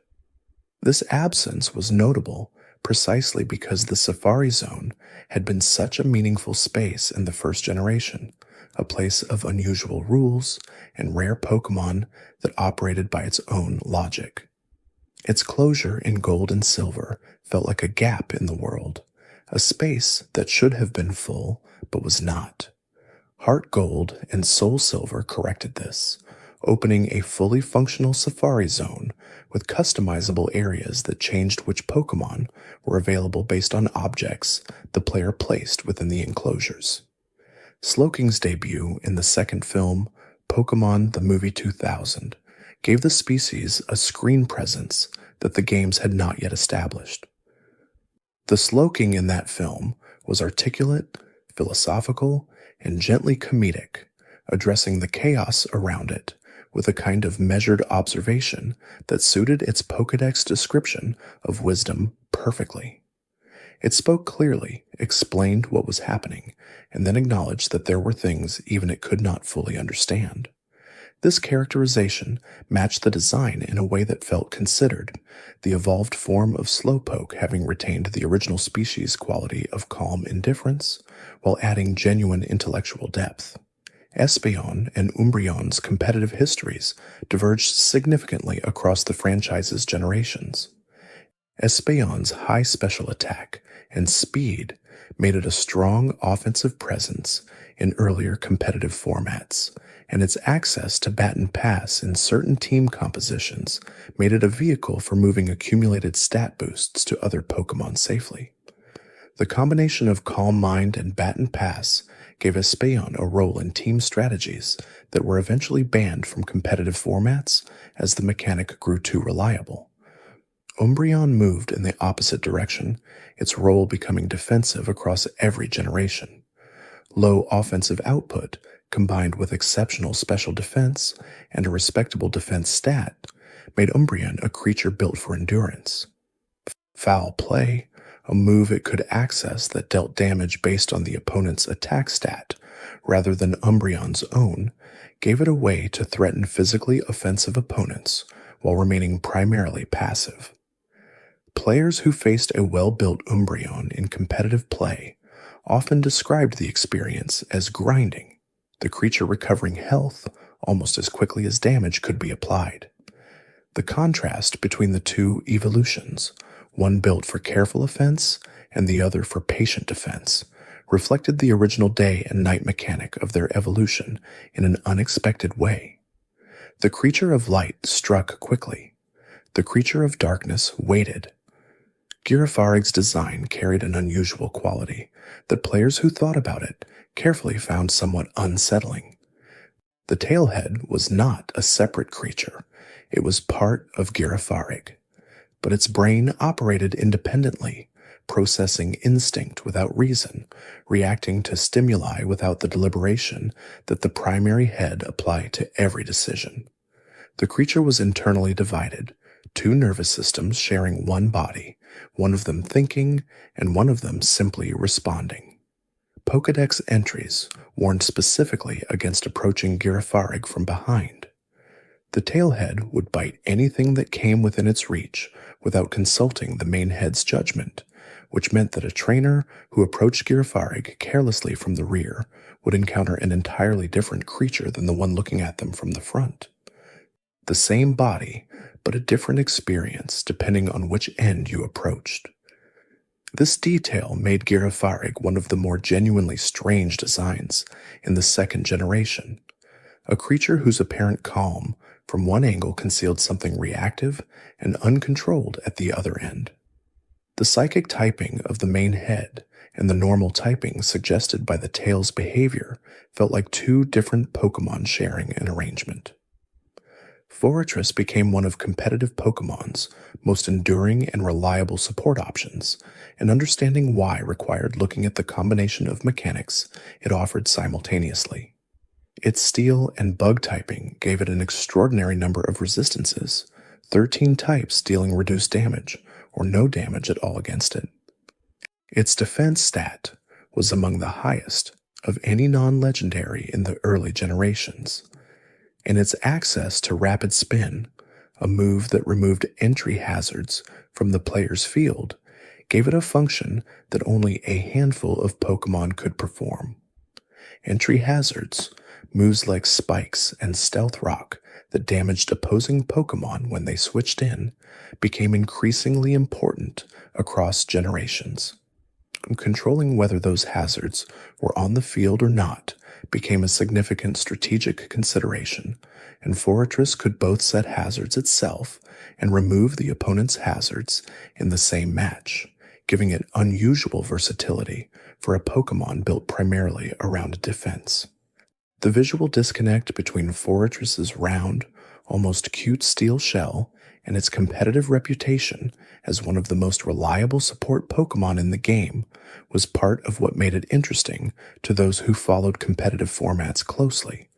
This absence was notable precisely because the Safari Zone had been such a meaningful space in the first generation, a place of unusual rules and rare Pokémon that operated by its own logic. Its closure in Gold and Silver felt like a gap in the world, a space that should have been full but was not. Heart Gold and Soul Silver corrected this, opening a fully functional Safari Zone with customizable areas that changed which Pokémon were available based on objects the player placed within the enclosures. Slowking's debut in the second film, Pokémon the Movie 2000, gave the species a screen presence that the games had not yet established. The Slowking in that film was articulate, philosophical, and gently comedic, addressing the chaos around it with a kind of measured observation that suited its Pokédex description of wisdom perfectly. It spoke clearly, explained what was happening, and then acknowledged that there were things even it could not fully understand. This characterization matched the design in a way that felt considered, the evolved form of Slowpoke having retained the original species quality of calm indifference, while adding genuine intellectual depth. Espeon and Umbreon's competitive histories diverged significantly across the franchise's generations. Espeon's high special attack and speed made it a strong offensive presence in earlier competitive formats, and its access to bat and pass in certain team compositions made it a vehicle for moving accumulated stat boosts to other Pokémon safely. The combination of Calm Mind and Bat and Pass gave Espeon a role in team strategies that were eventually banned from competitive formats as the mechanic grew too reliable. Umbreon moved in the opposite direction, its role becoming defensive across every generation. Low offensive output, combined with exceptional special defense and a respectable defense stat, made Umbreon a creature built for endurance. Foul Play, a move it could access that dealt damage based on the opponent's attack stat rather than Umbreon's own, gave it a way to threaten physically offensive opponents while remaining primarily passive. Players who faced a well-built Umbreon in competitive play often described the experience as grinding, the creature recovering health almost as quickly as damage could be applied. The contrast between the two evolutions, one built for careful offense and the other for patient defense, reflected the original day and night mechanic of their evolution in an unexpected way. The creature of light struck quickly. The creature of darkness waited. Girafarig's design carried an unusual quality that players who thought about it carefully found somewhat unsettling. The tailhead was not a separate creature. It was part of Girafarig, but its brain operated independently, processing instinct without reason, reacting to stimuli without the deliberation that the primary head applied to every decision. The creature was internally divided, two nervous systems sharing one body, one of them thinking and one of them simply responding. Pokédex entries warned specifically against approaching Girafarig from behind. The tailhead would bite anything that came within its reach without consulting the main head's judgment, which meant that a trainer who approached Girafarig carelessly from the rear would encounter an entirely different creature than the one looking at them from the front. The same body, but a different experience depending on which end you approached. This detail made Girafarig one of the more genuinely strange designs in the second generation, a creature whose apparent calm from one angle concealed something reactive and uncontrolled at the other end. The psychic typing of the main head and the normal typing suggested by the tail's behavior felt like two different Pokémon sharing an arrangement. Forretress became one of competitive Pokémon's most enduring and reliable support options, and understanding why required looking at the combination of mechanics it offered simultaneously. Its steel and bug typing gave it an extraordinary number of resistances, 13 types dealing reduced damage or no damage at all against it. Its defense stat was among the highest of any non-legendary in the early generations, and its access to Rapid Spin, a move that removed entry hazards from the player's field, gave it a function that only a handful of Pokémon could perform. Entry hazards, moves like Spikes and Stealth Rock that damaged opposing Pokémon when they switched in, became increasingly important across generations. Controlling whether those hazards were on the field or not became a significant strategic consideration, and Forretress could both set hazards itself and remove the opponent's hazards in the same match, giving it unusual versatility for a Pokémon built primarily around defense. The visual disconnect between Forretress's round, almost cute steel shell, and its competitive reputation as one of the most reliable support Pokemon in the game was part of what made it interesting to those who followed competitive formats closely.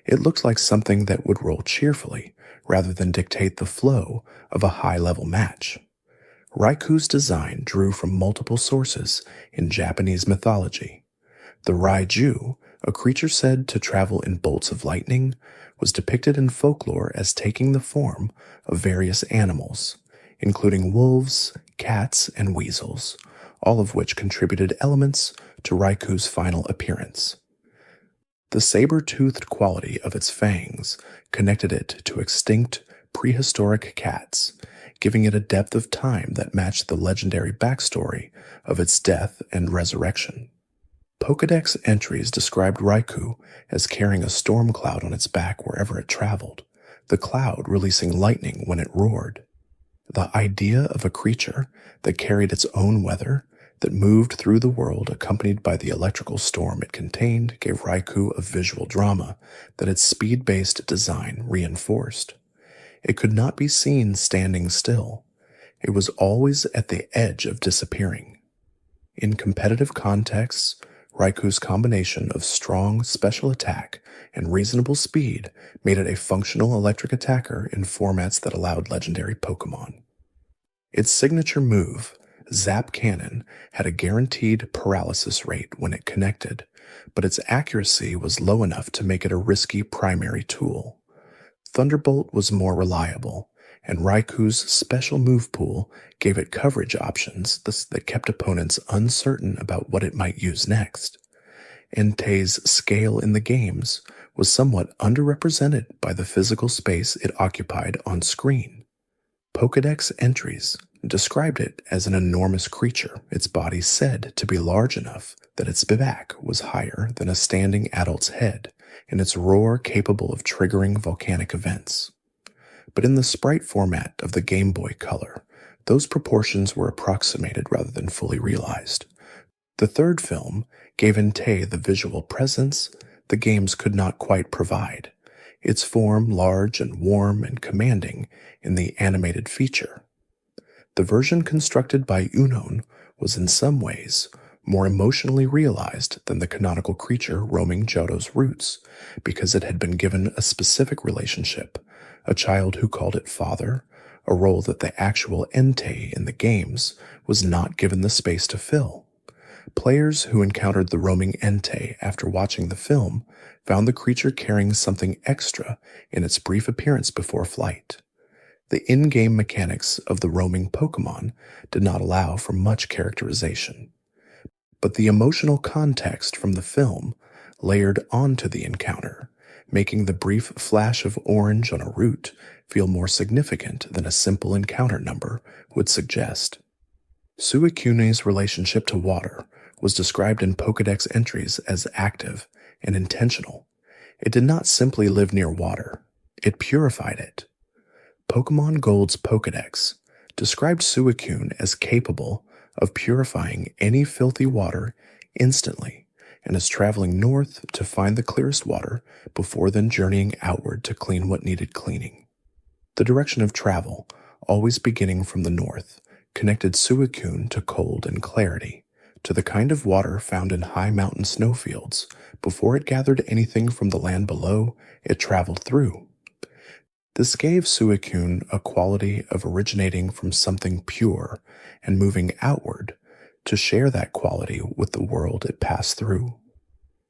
It looked like something that would roll cheerfully rather than dictate the flow of a high-level match. Raiku's design drew from multiple sources in Japanese mythology. The Raiju, a creature said to travel in bolts of lightning, was depicted in folklore as taking the form of various animals, including wolves, cats, and weasels, all of which contributed elements to Raiku's final appearance. The saber-toothed quality of its fangs connected it to extinct prehistoric cats, giving it a depth of time that matched the legendary backstory of its death and resurrection. Pokédex entries described Raikou as carrying a storm cloud on its back wherever it traveled, the cloud releasing lightning when it roared. The idea of a creature that carried its own weather, that moved through the world accompanied by the electrical storm it contained, gave Raikou a visual drama that its speed-based design reinforced. It could not be seen standing still. It was always at the edge of disappearing. In competitive contexts, Raikou's combination of strong special attack and reasonable speed made it a functional electric attacker in formats that allowed legendary Pokemon. Its signature move, Zap Cannon, had a guaranteed paralysis rate when it connected, but its accuracy was low enough to make it a risky primary tool. Thunderbolt was more reliable, and Raikou's special move pool gave it coverage options that kept opponents uncertain about what it might use next. Entei's scale in the games was somewhat underrepresented by the physical space it occupied on screen. Pokédex entries described it as an enormous creature, its body said to be large enough that its back was higher than a standing adult's head, and its roar capable of triggering volcanic events. But in the sprite format of the Game Boy Color, those proportions were approximated rather than fully realized. The third film gave Entei the visual presence the games could not quite provide, its form large and warm and commanding in the animated feature. The version constructed by Unknown was in some ways more emotionally realized than the canonical creature roaming Johto's roots, because it had been given a specific relationship, a child who called it father, a role that the actual Entei in the games was not given the space to fill. Players who encountered the roaming Entei after watching the film found the creature carrying something extra in its brief appearance before flight. The in-game mechanics of the roaming Pokemon did not allow for much characterization, but the emotional context from the film layered onto the encounter, making the brief flash of orange on a route feel more significant than a simple encounter number would suggest. Suicune's relationship to water was described in Pokédex entries as active and intentional. It did not simply live near water, it purified it. Pokemon Gold's Pokédex described Suicune as capable of purifying any filthy water instantly and as traveling north to find the clearest water before then journeying outward to clean what needed cleaning. The direction of travel, always beginning from the north, connected Suicune to cold and clarity, to the kind of water found in high mountain snowfields before it gathered anything from the land below it traveled through. This gave Suicune a quality of originating from something pure and moving outward to share that quality with the world it passed through.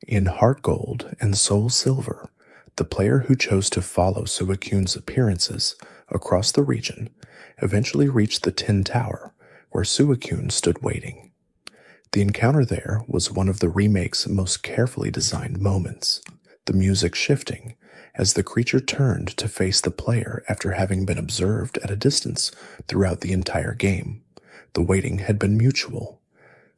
In Heart Gold and Soul Silver, the player who chose to follow Suicune's appearances across the region eventually reached the Tin Tower, where Suicune stood waiting. The encounter there was one of the remake's most carefully designed moments, the music shifting as the creature turned to face the player after having been observed at a distance throughout the entire game. The waiting had been mutual.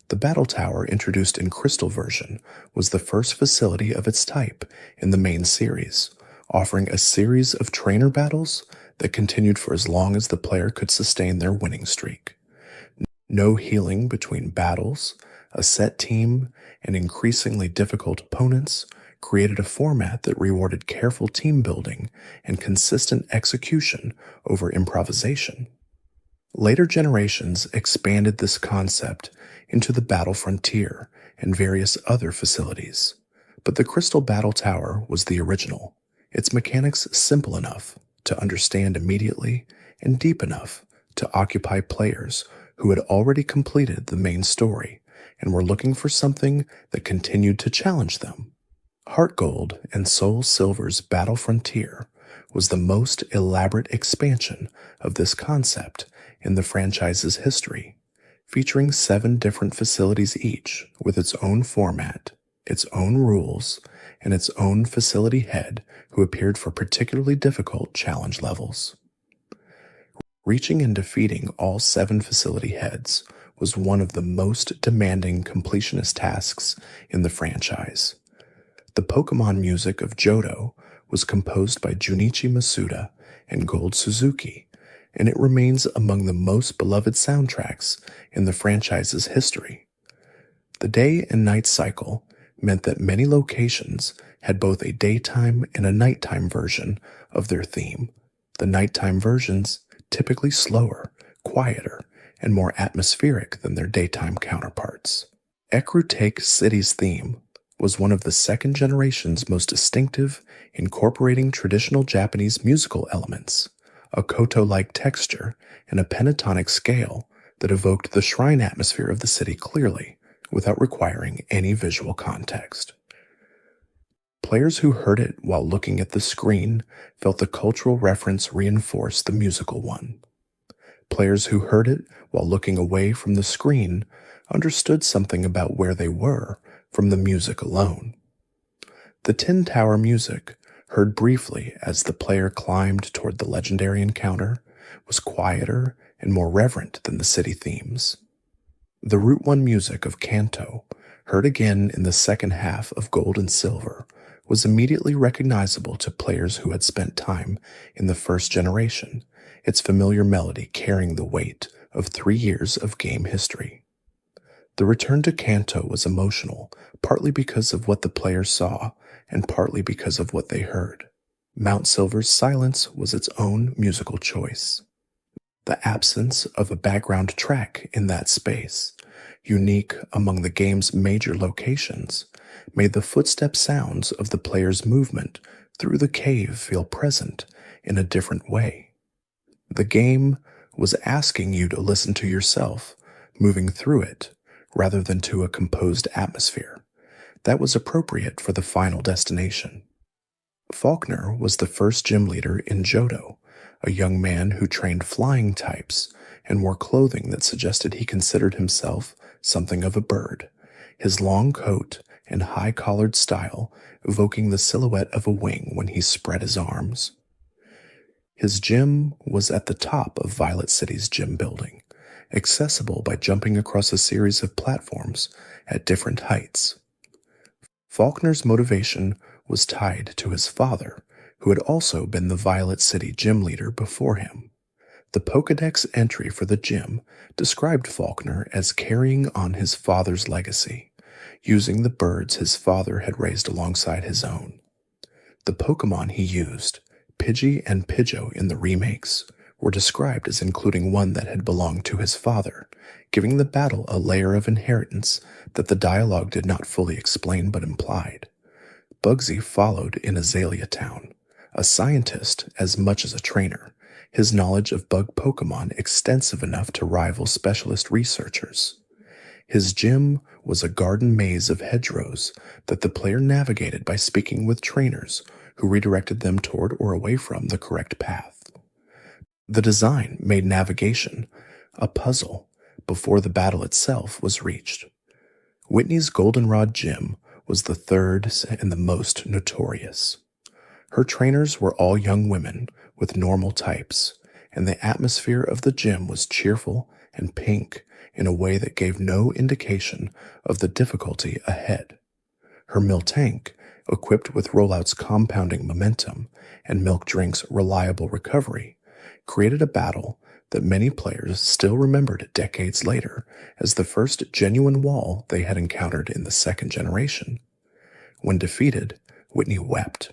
The Battle Tower introduced in Crystal version was the first facility of its type in the main series, offering a series of trainer battles that continued for as long as the player could sustain their winning streak. No healing between battles, a set team, and increasingly difficult opponents created a format that rewarded careful team building and consistent execution over improvisation. Later generations expanded this concept into the Battle Frontier and various other facilities, but the Crystal Battle Tower was the original, its mechanics simple enough to understand immediately and deep enough to occupy players who had already completed the main story and were looking for something that continued to challenge them. Heart Gold and Soul Silver's Battle Frontier was the most elaborate expansion of this concept in the franchise's history, featuring 7 different facilities each with its own format, its own rules, and its own facility head who appeared for particularly difficult challenge levels. Reaching and defeating all 7 facility heads was one of the most demanding completionist tasks in the franchise. The Pokémon music of Johto was composed by Junichi Masuda and Gold Suzuki, and it remains among the most beloved soundtracks in the franchise's history. The day and night cycle meant that many locations had both a daytime and a nighttime version of their theme, the nighttime versions typically slower, quieter, and more atmospheric than their daytime counterparts. Ecruteak City's theme was one of the second generation's most distinctive, incorporating traditional Japanese musical elements, a koto-like texture, and a pentatonic scale that evoked the shrine atmosphere of the city clearly, without requiring any visual context. Players who heard it while looking at the screen felt the cultural reference reinforce the musical one. Players who heard it while looking away from the screen understood something about where they were from the music alone. The Tin Tower music, heard briefly as the player climbed toward the legendary encounter, was quieter and more reverent than the city themes. The Route 1 music of Kanto, heard again in the second half of Gold and Silver, was immediately recognizable to players who had spent time in the first generation, its familiar melody carrying the weight of 3 years of game history. The return to Kanto was emotional, partly because of what the players saw, and partly because of what they heard. Mount Silver's silence was its own musical choice. The absence of a background track in that space, unique among the game's major locations, made the footstep sounds of the player's movement through the cave feel present in a different way. The game was asking you to listen to yourself, moving through it, rather than to a composed atmosphere that was appropriate for the final destination. Faulkner was the first gym leader in Johto, a young man who trained flying types and wore clothing that suggested he considered himself something of a bird, his long coat and high-collared style evoking the silhouette of a wing when he spread his arms. His gym was at the top of Violet City's gym building, accessible by jumping across a series of platforms at different heights. Faulkner's motivation was tied to his father, who had also been the Violet City gym leader before him. The Pokédex entry for the gym described Faulkner as carrying on his father's legacy, using the birds his father had raised alongside his own. The Pokémon he used, Pidgey and Pidgeot in the remakes, were described as including one that had belonged to his father, giving the battle a layer of inheritance that the dialogue did not fully explain but implied. Bugsy followed in Azalea Town, a scientist as much as a trainer, his knowledge of bug Pokémon extensive enough to rival specialist researchers. His gym was a garden maze of hedgerows that the player navigated by speaking with trainers who redirected them toward or away from the correct path. The design made navigation a puzzle before the battle itself was reached. Whitney's Goldenrod gym was the third and the most notorious. Her trainers were all young women with normal types, and the atmosphere of the gym was cheerful and pink in a way that gave no indication of the difficulty ahead. Her Miltank, equipped with rollouts compounding momentum and Milk Drink's reliable recovery, created a battle that many players still remembered decades later as the first genuine wall they had encountered in the second generation. When defeated, Whitney wept.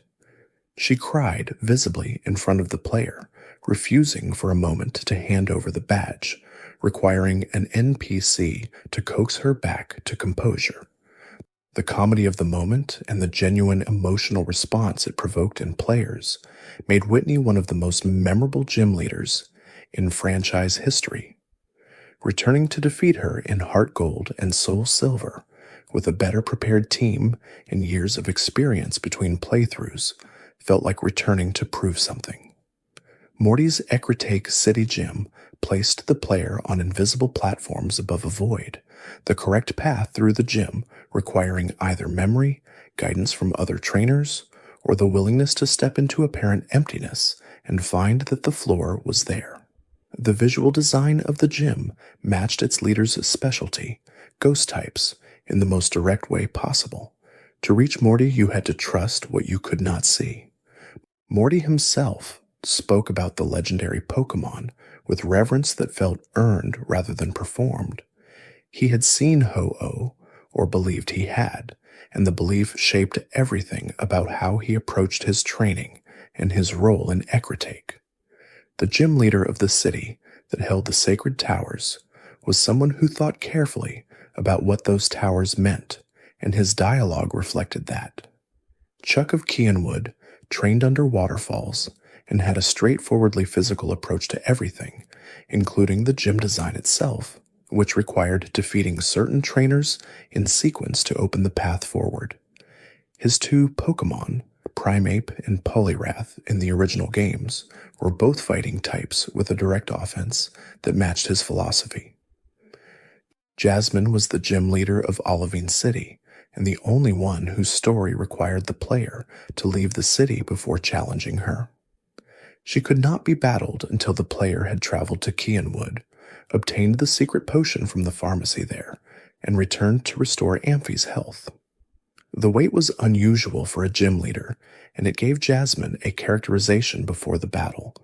She cried visibly in front of the player, refusing for a moment to hand over the badge, requiring an NPC to coax her back to composure. The comedy of the moment and the genuine emotional response it provoked in players made Whitney one of the most memorable gym leaders in franchise history. Returning to defeat her in Heart Gold and Soul Silver, with a better prepared team and years of experience between playthroughs, felt like returning to prove something. Morty's Ecritake City Gym placed the player on invisible platforms above a void, the correct path through the gym requiring either memory, guidance from other trainers, or the willingness to step into apparent emptiness and find that the floor was there. The visual design of the gym matched its leader's specialty, ghost types, in the most direct way possible. To reach Morty, you had to trust what you could not see. Morty himself spoke about the legendary Pokémon with reverence that felt earned rather than performed. He had seen Ho-Oh, or believed he had, and the belief shaped everything about how he approached his training and his role in Ecritake. The gym leader of the city that held the sacred towers was someone who thought carefully about what those towers meant, and his dialogue reflected that. Chuck of Keonwood trained under waterfalls and had a straightforwardly physical approach to everything, including the gym design itself, which required defeating certain trainers in sequence to open the path forward. His two Pokémon, Primeape and Poliwrath, in the original games, were both fighting types with a direct offense that matched his philosophy. Jasmine was the gym leader of Olivine City, and the only one whose story required the player to leave the city before challenging her. She could not be battled until the player had traveled to Keonwood, obtained the secret potion from the pharmacy there, and returned to restore Amphie's health. The wait was unusual for a gym leader, and it gave Jasmine a characterization before the battle.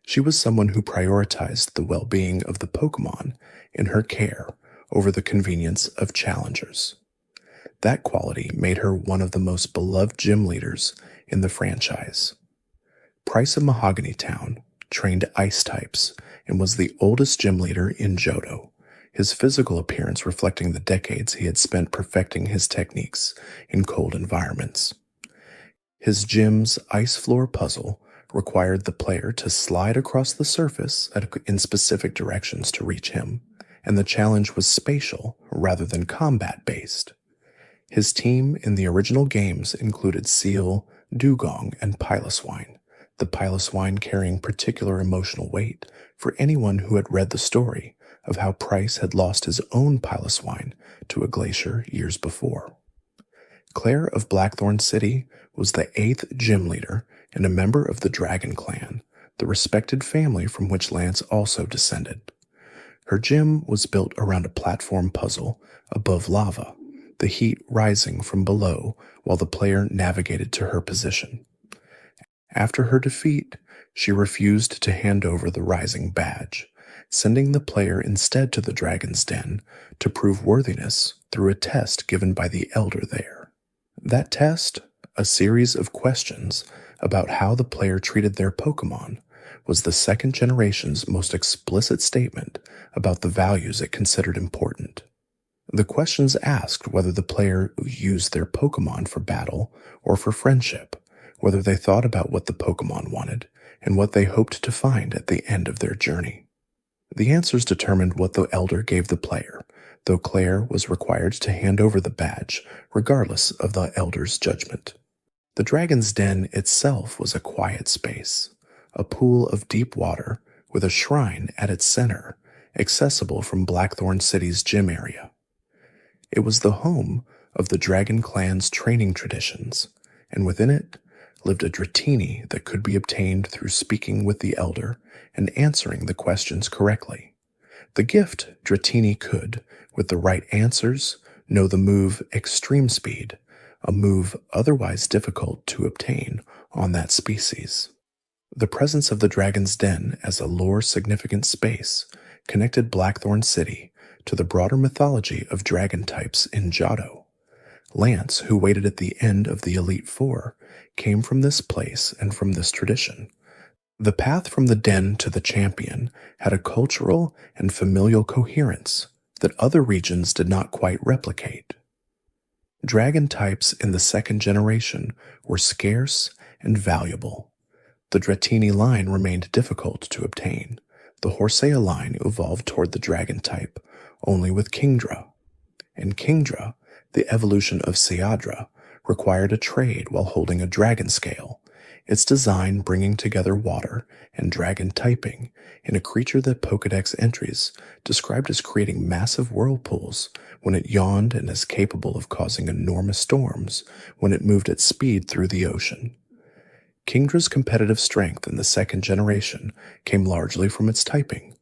She was someone who prioritized the well-being of the Pokémon in her care over the convenience of challengers. That quality made her one of the most beloved gym leaders in the franchise. Price of Mahogany Town trained ice types and was the oldest gym leader in Johto, his physical appearance reflecting the decades he had spent perfecting his techniques in cold environments. His gym's ice floor puzzle required the player to slide across the surface in specific directions to reach him, and the challenge was spatial rather than combat-based. His team in the original games included Seal, Dugong, and Piloswine, the Piloswine carrying particular emotional weight for anyone who had read the story of how Price had lost his own Piloswine to a glacier years before. Claire of Blackthorn City was the 8th gym leader and a member of the Dragon Clan, the respected family from which Lance also descended. Her gym was built around a platform puzzle above lava, the heat rising from below while the player navigated to her position. After her defeat, she refused to hand over the rising badge, sending the player instead to the Dragon's Den to prove worthiness through a test given by the Elder there. That test, a series of questions about how the player treated their Pokémon, was the second generation's most explicit statement about the values it considered important. The questions asked whether the player used their Pokémon for battle or for friendship, whether they thought about what the Pokémon wanted, and what they hoped to find at the end of their journey. The answers determined what the Elder gave the player, though Claire was required to hand over the badge regardless of the Elder's judgment. The Dragon's Den itself was a quiet space, a pool of deep water with a shrine at its center, accessible from Blackthorn City's gym area. It was the home of the Dragon Clan's training traditions, and within it lived a Dratini that could be obtained through speaking with the Elder and answering the questions correctly. The gift Dratini could, with the right answers, know the move Extreme Speed, a move otherwise difficult to obtain on that species. The presence of the Dragon's Den as a lore-significant space connected Blackthorn City to the broader mythology of dragon types in Johto. Lance, who waited at the end of the Elite Four, came from this place and from this tradition. The path from the den to the champion had a cultural and familial coherence that other regions did not quite replicate. Dragon types in the second generation were scarce and valuable. The Dratini line remained difficult to obtain. The Horsea line evolved toward the dragon type only with Kingdra. And Kingdra, the evolution of Seadra, required a trade while holding a dragon scale, its design bringing together water and dragon typing in a creature that Pokédex entries described as creating massive whirlpools when it yawned and as capable of causing enormous storms when it moved at speed through the ocean. Kingdra's competitive strength in the second generation came largely from its typing.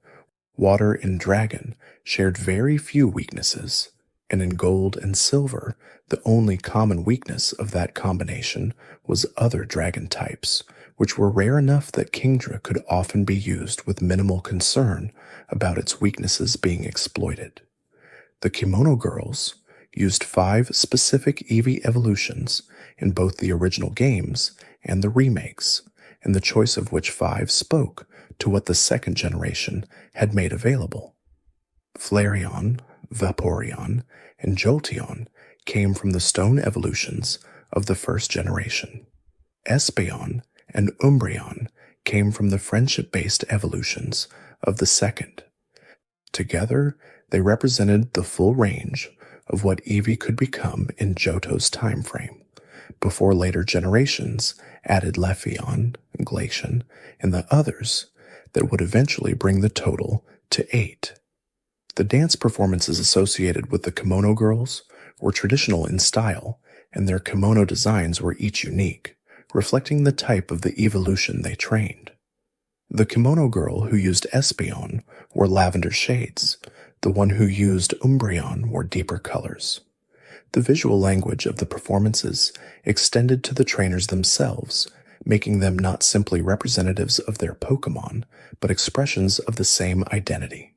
Water and dragon shared very few weaknesses, and in gold and silver, the only common weakness of that combination was other dragon types, which were rare enough that Kingdra could often be used with minimal concern about its weaknesses being exploited. The Kimono Girls used 5 specific Eevee evolutions in both the original games and the remakes, and the choice of which 5 spoke to what the second generation had made available. Flareon, Vaporeon, and Jolteon came from the stone evolutions of the first generation. Espeon and Umbreon came from the friendship-based evolutions of the second. Together, they represented the full range of what Eevee could become in Johto's time frame, before later generations added Leafeon, Glaceon, and the others that would eventually bring the total to 8. The dance performances associated with the Kimono Girls were traditional in style, and their kimono designs were each unique, reflecting the type of the evolution they trained. The Kimono Girl who used Espeon wore lavender shades, the one who used Umbreon wore deeper colors. The visual language of the performances extended to the trainers themselves, making them not simply representatives of their Pokémon, but expressions of the same identity.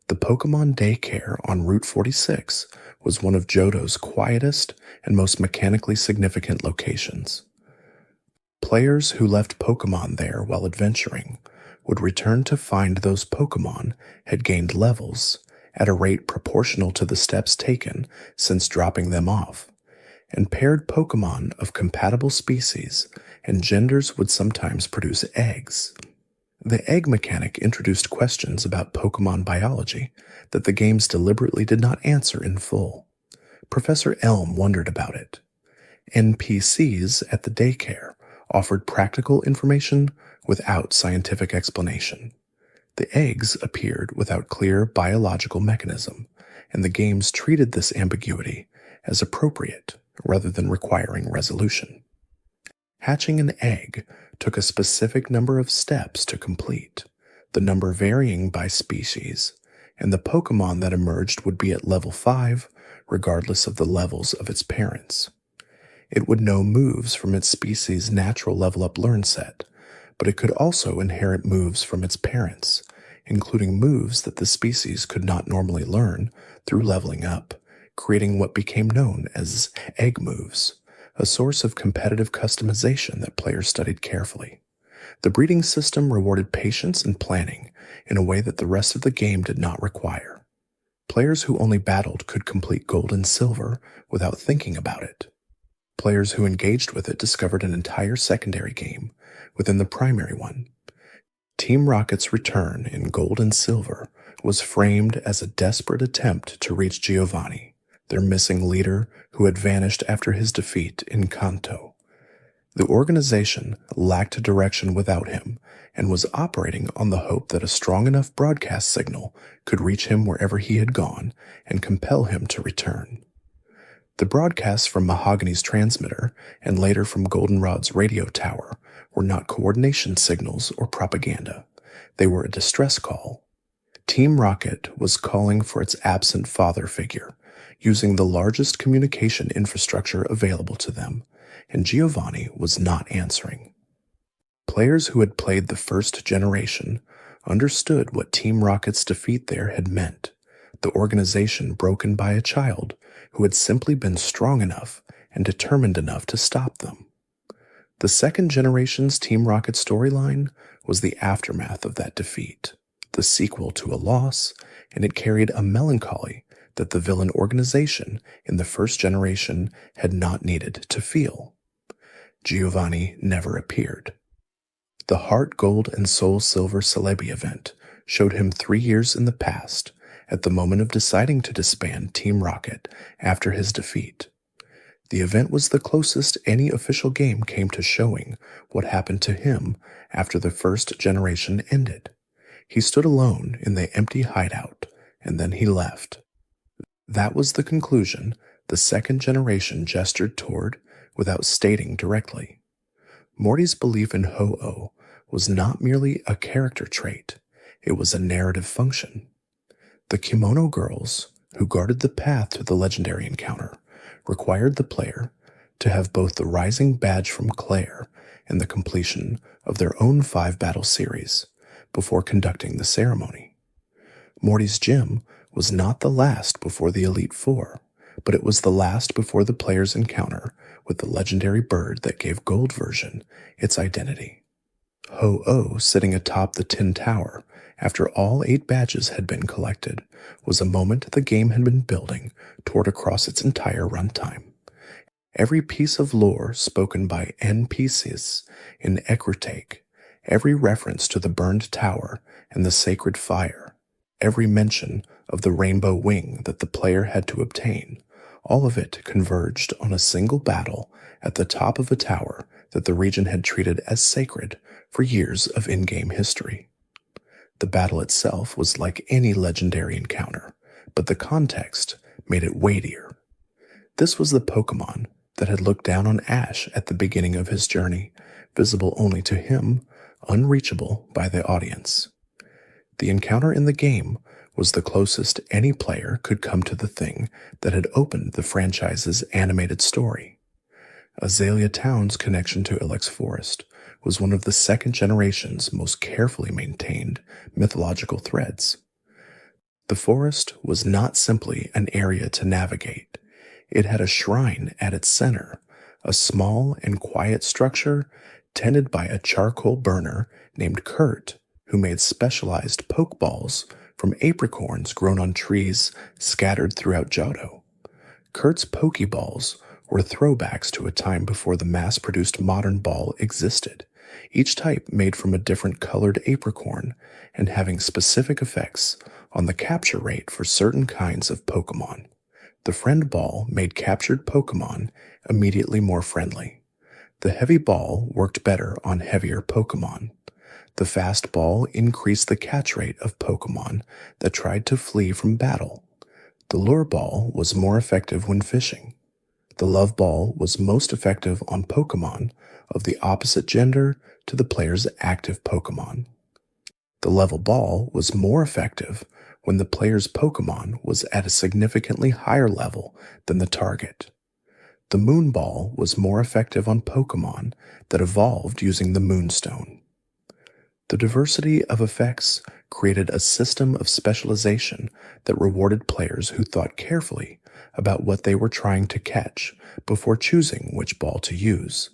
The Pokémon Daycare on Route 46 was one of Johto's quietest and most mechanically significant locations. Players who left Pokémon there while adventuring would return to find those Pokémon had gained levels at a rate proportional to the steps taken since dropping them off, and paired Pokémon of compatible species and genders would sometimes produce eggs. The egg mechanic introduced questions about Pokémon biology that the games deliberately did not answer in full. Professor Elm wondered about it. NPCs at the daycare offered practical information without scientific explanation. The eggs appeared without clear biological mechanism, and the games treated this ambiguity as appropriate rather than requiring resolution. Hatching an egg took a specific number of steps to complete, the number varying by species, and the Pokémon that emerged would be at level 5, regardless of the levels of its parents. It would know moves from its species' natural level-up learn set, but it could also inherit moves from its parents, including moves that the species could not normally learn through leveling up, creating what became known as egg moves, a source of competitive customization that players studied carefully. The breeding system rewarded patience and planning in a way that the rest of the game did not require. Players who only battled could complete gold and silver without thinking about it. Players who engaged with it discovered an entire secondary game within the primary one. Team Rocket's return in gold and silver was framed as a desperate attempt to reach Giovanni, their missing leader who had vanished after his defeat in Kanto. The organization lacked direction without him and was operating on the hope that a strong enough broadcast signal could reach him wherever he had gone and compel him to return. The broadcasts from Mahogany's transmitter and later from Goldenrod's radio tower were not coordination signals or propaganda. They were a distress call. Team Rocket was calling for its absent father figure, using the largest communication infrastructure available to them, and Giovanni was not answering. Players who had played the first generation understood what Team Rocket's defeat there had meant. the organization broken by a child who had simply been strong enough and determined enough to stop them. The second generation's Team Rocket storyline was the aftermath of that defeat, the sequel to a loss, and it carried a melancholy that the villain organization in the first generation had not needed to feel. Giovanni never appeared. The Heart Gold and Soul Silver Celebi event showed him 3 years in the past, at the moment of deciding to disband Team Rocket after his defeat. The event was the closest any official game came to showing what happened to him after the first generation ended. He stood alone in the empty hideout, and then he left. That was the conclusion the second generation gestured toward without stating directly. Morty's belief in Ho-Oh was not merely a character trait, it was a narrative function. The Kimono Girls, who guarded the path to the legendary encounter, required the player to have both the Rising Badge from Claire and the completion of their own 5-battle series before conducting the ceremony. Morty's gym was not the last before the Elite Four, but it was the last before the player's encounter with the legendary bird that gave Gold version its identity. Ho-Oh sitting atop the Tin Tower after all 8 badges had been collected was a moment the game had been building toward across its entire runtime. Every piece of lore spoken by NPCs in Ecrotake, every reference to the burned tower and the sacred fire, every mention of the rainbow wing that the player had to obtain, all of it converged on a single battle at the top of a tower that the region had treated as sacred for years of in-game history. The battle itself was like any legendary encounter, but the context made it weightier. This was the Pokémon that had looked down on Ash at the beginning of his journey, visible only to him, unreachable by the audience. The encounter in the game was the closest any player could come to the thing that had opened the franchise's animated story. Azalea Town's connection to Ilex Forest was one of the second generation's most carefully maintained mythological threads. The forest was not simply an area to navigate. It had a shrine at its center, a small and quiet structure tended by a charcoal burner named Kurt, who made specialized pokeballs from apricorns grown on trees scattered throughout Johto. Kurt's Pokeballs were throwbacks to a time before the mass-produced modern ball existed, each type made from a different colored apricorn and having specific effects on the capture rate for certain kinds of Pokémon. The friend ball made captured Pokémon immediately more friendly. The heavy ball worked better on heavier Pokémon. The fast ball increased the catch rate of Pokémon that tried to flee from battle. The lure ball was more effective when fishing. The love ball was most effective on Pokémon of the opposite gender to the player's active Pokémon. The level ball was more effective when the player's Pokémon was at a significantly higher level than the target. The moon ball was more effective on Pokémon that evolved using the Moonstone. The diversity of effects created a system of specialization that rewarded players who thought carefully about what they were trying to catch before choosing which ball to use.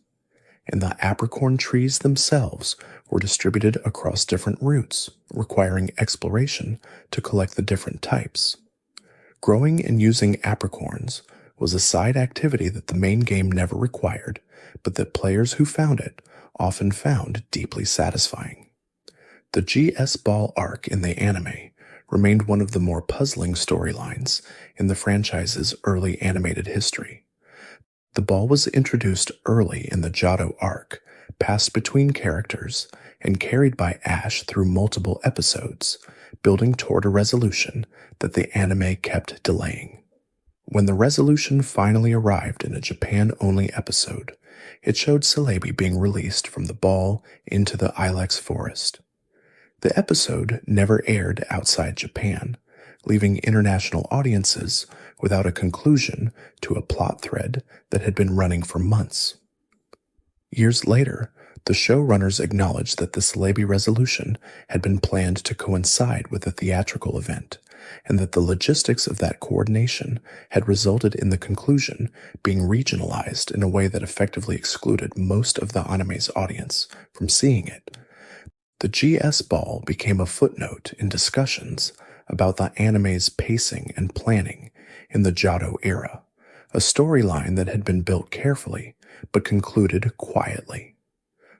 And the apricorn trees themselves were distributed across different routes, requiring exploration to collect the different types. Growing and using apricorns was a side activity that the main game never required, but that players who found it often found deeply satisfying. The GS Ball arc in the anime remained one of the more puzzling storylines in the franchise's early animated history. The ball was introduced early in the Johto arc, passed between characters, and carried by Ash through multiple episodes, building toward a resolution that the anime kept delaying. When the resolution finally arrived in a Japan-only episode, it showed Celebi being released from the ball into the Ilex Forest. The episode never aired outside Japan, leaving international audiences without a conclusion to a plot thread that had been running for months. Years later, The showrunners acknowledged that the Celebi resolution had been planned to coincide with the theatrical event, and that the logistics of that coordination had resulted in the conclusion being regionalized in a way that effectively excluded most of the anime's audience from seeing it. The GS Ball became a footnote in discussions about the anime's pacing and planning in the Johto era, a storyline that had been built carefully but concluded quietly.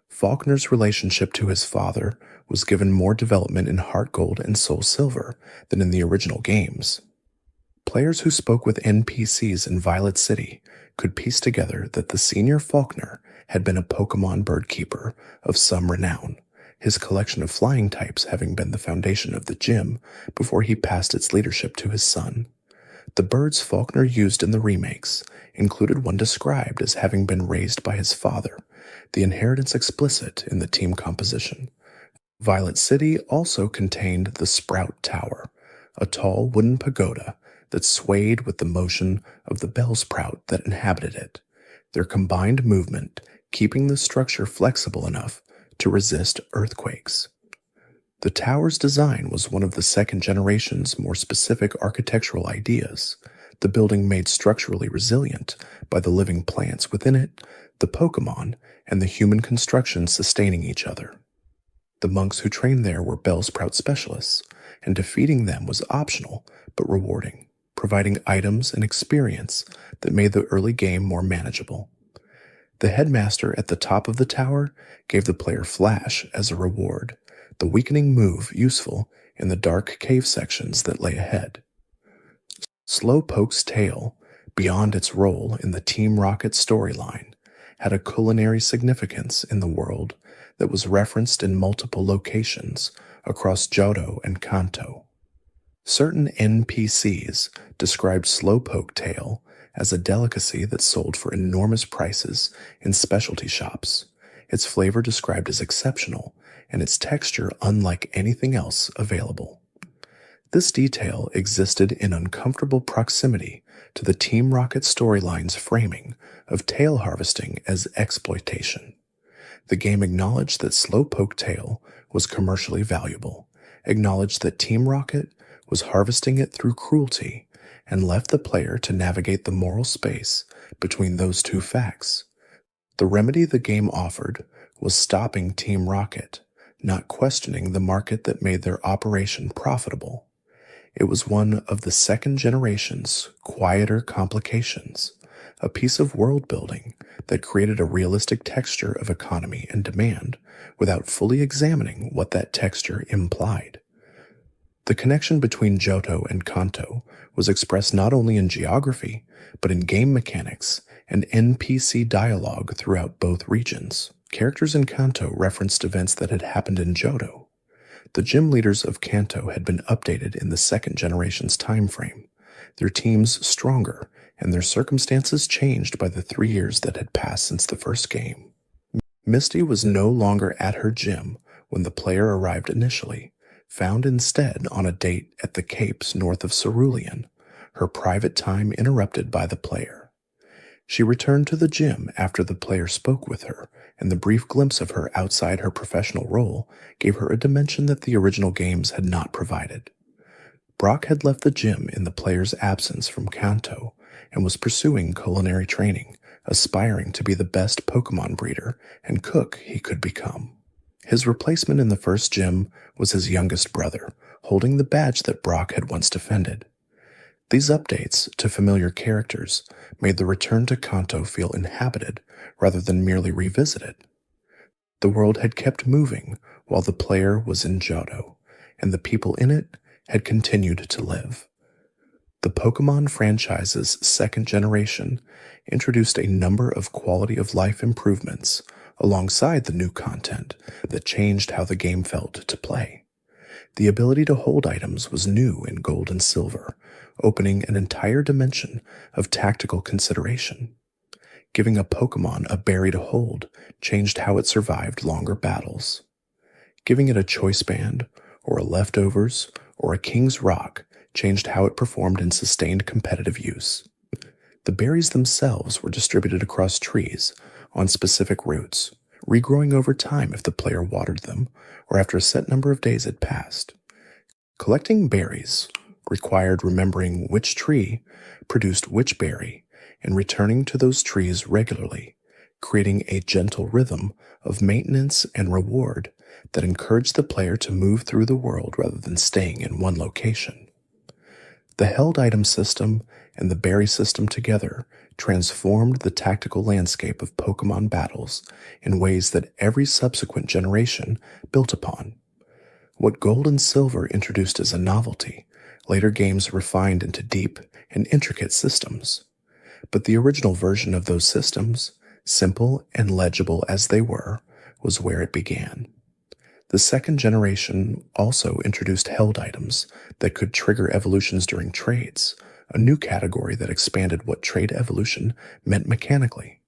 Faulkner's relationship to his father was given more development in Heart Gold and Soul Silver than in the original games. Players who spoke with NPCs in Violet City could piece together that the senior Faulkner had been a Pokemon bird keeper of some renown, his collection of flying types having been the foundation of the gym before he passed its leadership to his son. The birds Faulkner used in the remakes included one described as having been raised by his father, the inheritance explicit in the team composition. Violet City also contained the Sprout Tower, a tall wooden pagoda that swayed with the motion of the Bellsprout that inhabited it, their combined movement keeping the structure flexible enough to resist earthquakes. The tower's design was one of the second generation's more specific architectural ideas, the building made structurally resilient by the living plants within it, the Pokemon, and the human construction sustaining each other. The monks who trained there were Bellsprout specialists, and defeating them was optional but rewarding, providing items and experience that made the early game more manageable. The headmaster at the top of the tower gave the player Flash as a reward, the weakening move useful in the dark cave sections that lay ahead. Slowpoke's tail, beyond its role in the Team Rocket storyline, had a culinary significance in the world that was referenced in multiple locations across Johto and Kanto. Certain NPCs described Slowpoke tail as a delicacy that sold for enormous prices in specialty shops, its flavor described as exceptional, and its texture unlike anything else available. This detail existed in uncomfortable proximity to the Team Rocket storyline's framing of tail harvesting as exploitation. The game acknowledged that Slowpoke tail was commercially valuable, acknowledged that Team Rocket was harvesting it through cruelty, and left the player to navigate the moral space between those two facts. The remedy the game offered was stopping Team Rocket, not questioning the market that made their operation profitable. It was one of the second generation's quieter complications, a piece of world building that created a realistic texture of economy and demand without fully examining what that texture implied. The connection between Johto and Kanto was expressed not only in geography, but in game mechanics and NPC dialogue throughout both regions. Characters in Kanto referenced events that had happened in Johto. The gym leaders of Kanto had been updated in the second generation's time frame, their teams stronger, and their circumstances changed by the 3 years that had passed since the first game. Misty was no longer at her gym when the player arrived initially, found instead on a date at the Capes north of Cerulean, her private time interrupted by the player. She returned to the gym after the player spoke with her, and the brief glimpse of her outside her professional role gave her a dimension that the original games had not provided. Brock had left the gym in the player's absence from Kanto and was pursuing culinary training, aspiring to be the best Pokemon breeder and cook he could become. His replacement in the first gym was his youngest brother, holding the badge that Brock had once defended. These updates to familiar characters made the return to Kanto feel inhabited rather than merely revisited. The world had kept moving while the player was in Johto, and the people in it had continued to live. The Pokemon franchise's second generation introduced a number of quality of life improvements alongside the new content that changed how the game felt to play. The ability to hold items was new in Gold and Silver, opening an entire dimension of tactical consideration. Giving a Pokemon a berry to hold changed how it survived longer battles. Giving it a choice band, or a leftovers, or a King's Rock changed how it performed in sustained competitive use. The berries themselves were distributed across trees on specific routes, regrowing over time if the player watered them or after a set number of days had passed. Collecting berries required remembering which tree produced which berry and returning to those trees regularly, creating a gentle rhythm of maintenance and reward that encouraged the player to move through the world rather than staying in one location. The held item system and the berry system together transformed the tactical landscape of Pokémon battles in ways that every subsequent generation built upon. What Gold and Silver introduced as a novelty, later games refined into deep and intricate systems. But the original version of those systems, simple and legible as they were, was where it began. The second generation also introduced held items that could trigger evolutions during trades, a new category that expanded what trade evolution meant mechanically.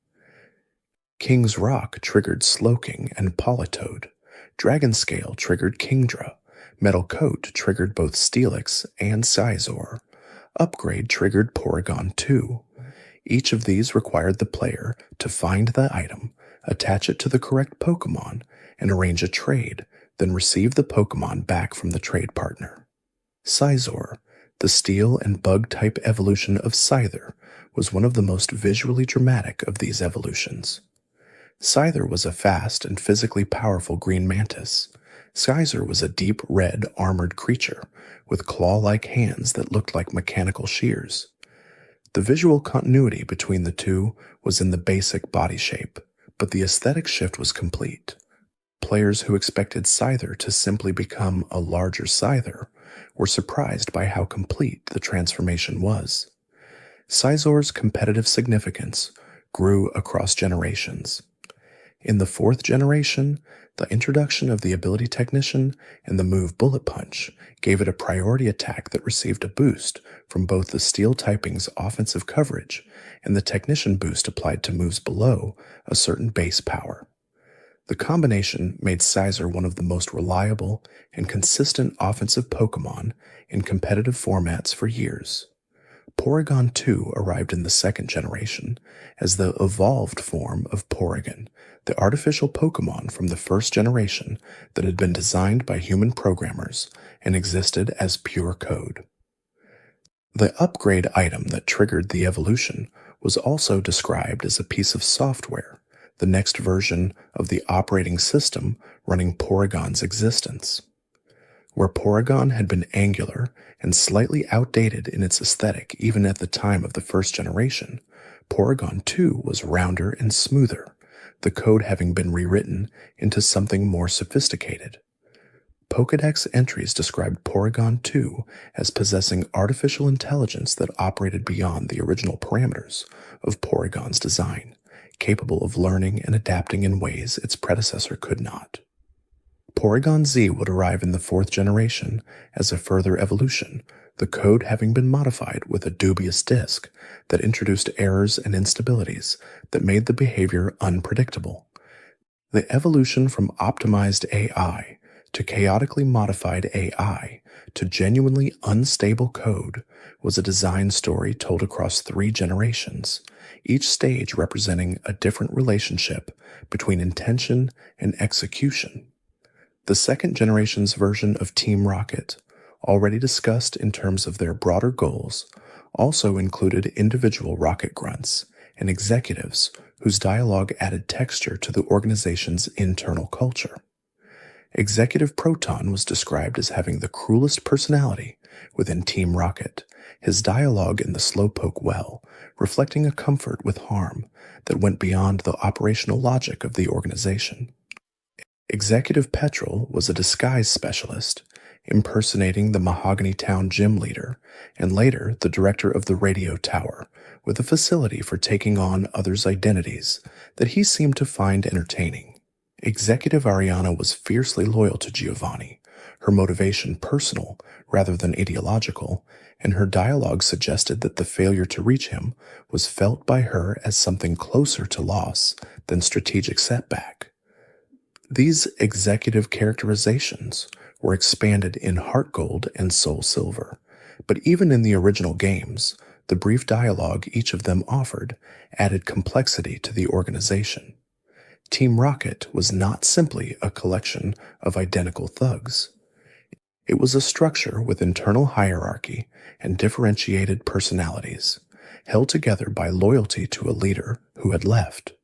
King's Rock triggered Slowking and Politoed, Dragon Scale triggered Kingdra, Metal Coat triggered both Steelix and Scizor, Upgrade triggered Porygon 2. Each of these required the player to find the item, attach it to the correct Pokémon, and arrange a trade, then receive the Pokémon back from the trade partner. Scizor, the steel and bug-type evolution of Scyther, was one of the most visually dramatic of these evolutions. Scyther was a fast and physically powerful green mantis. Scizor was a deep red armored creature with claw-like hands that looked like mechanical shears. The visual continuity between the two was in the basic body shape, but the aesthetic shift was complete. Players who expected Scyther to simply become a larger Scyther were surprised by how complete the transformation was. Scizor's competitive significance grew across generations. In the fourth generation, the introduction of the ability Technician and the move Bullet Punch gave it a priority attack that received a boost from both the Steel typing's offensive coverage and the Technician boost applied to moves below a certain base power. The combination made Scizor one of the most reliable and consistent offensive Pokémon in competitive formats for years. Porygon 2 arrived in the second generation as the evolved form of Porygon, the artificial Pokémon from the first generation that had been designed by human programmers and existed as pure code. The upgrade item that triggered the evolution was also described as a piece of software, the next version of the operating system running Porygon's existence. Where Porygon had been angular and slightly outdated in its aesthetic even at the time of the first generation, Porygon 2 was rounder and smoother, the code having been rewritten into something more sophisticated. Pokédex entries described Porygon 2 as possessing artificial intelligence that operated beyond the original parameters of Porygon's design, capable of learning and adapting in ways its predecessor could not. Porygon Z would arrive in the fourth generation as a further evolution, the code having been modified with a dubious disk that introduced errors and instabilities that made the behavior unpredictable. The evolution from optimized AI to chaotically modified AI to genuinely unstable code was a design story told across 3 generations, each stage representing a different relationship between intention and execution. The second generation's version of Team Rocket, already discussed in terms of their broader goals, also included individual rocket grunts and executives whose dialogue added texture to the organization's internal culture. Executive Proton was described as having the cruelest personality within Team Rocket, his dialogue in the Slowpoke well, reflecting a comfort with harm that went beyond the operational logic of the organization. Executive Petrel was a disguise specialist, impersonating the Mahogany Town gym leader, and later the director of the radio tower, with a facility for taking on others' identities that he seemed to find entertaining. Executive Ariana was fiercely loyal to Giovanni, her motivation personal rather than ideological, and her dialogue suggested that the failure to reach him was felt by her as something closer to loss than strategic setback. These executive characterizations were expanded in Heart Gold and Soul Silver, but even in the original games, the brief dialogue each of them offered added complexity to the organization. Team Rocket was not simply a collection of identical thugs. It was a structure with internal hierarchy and differentiated personalities, held together by loyalty to a leader who had left.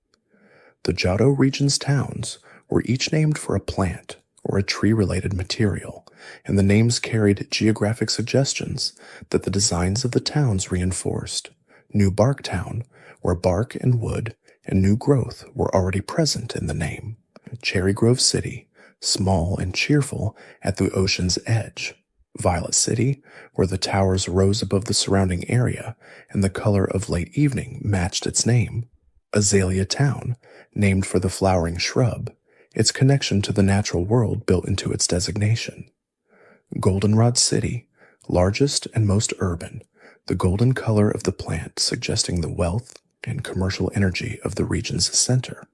The Johto region's towns were each named for a plant or a tree-related material, and the names carried geographic suggestions that the designs of the towns reinforced. New Bark Town, where bark and wood and new growth were already present in the name. Cherry Grove City, small and cheerful at the ocean's edge. Violet City, where the towers rose above the surrounding area and the color of late evening matched its name. Azalea Town, named for the flowering shrub, its connection to the natural world built into its designation. Goldenrod City, largest and most urban, the golden color of the plant suggesting the wealth and commercial energy of the region's center.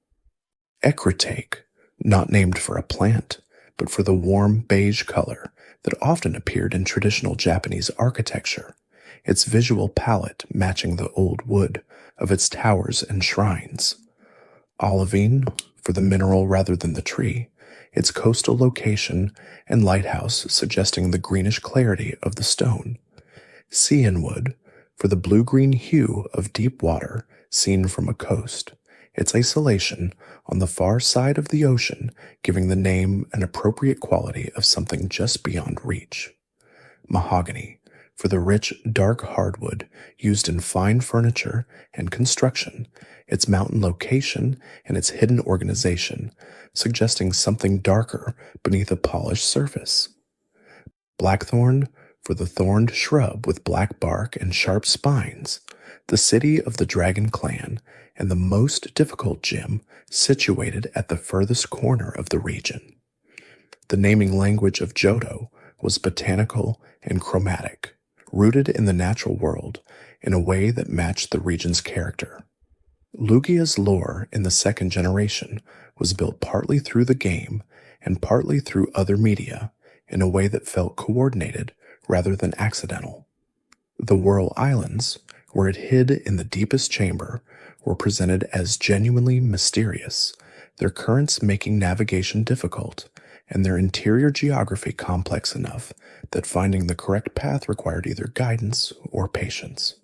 Ecritake, not named for a plant, but for the warm beige color that often appeared in traditional Japanese architecture, its visual palette matching the old wood of its towers and shrines. Olivine, for the mineral rather than the tree, its coastal location and lighthouse suggesting the greenish clarity of the stone. Cianwood, for the blue-green hue of deep water seen from a coast, its isolation on the far side of the ocean giving the name an appropriate quality of something just beyond reach. Mahogany, for the rich, dark hardwood used in fine furniture and construction, its mountain location and its hidden organization, suggesting something darker beneath a polished surface. Blackthorn, for the thorned shrub with black bark and sharp spines, the city of the Dragon Clan, and the most difficult gym situated at the furthest corner of the region. The naming language of Johto was botanical and chromatic, rooted in the natural world in a way that matched the region's character. Lugia's lore in the second generation was built partly through the game and partly through other media in a way that felt coordinated rather than accidental. The Whirl Islands, where it hid in the deepest chamber, were presented as genuinely mysterious, their currents making navigation difficult, and their interior geography complex enough that finding the correct path required either guidance or patience.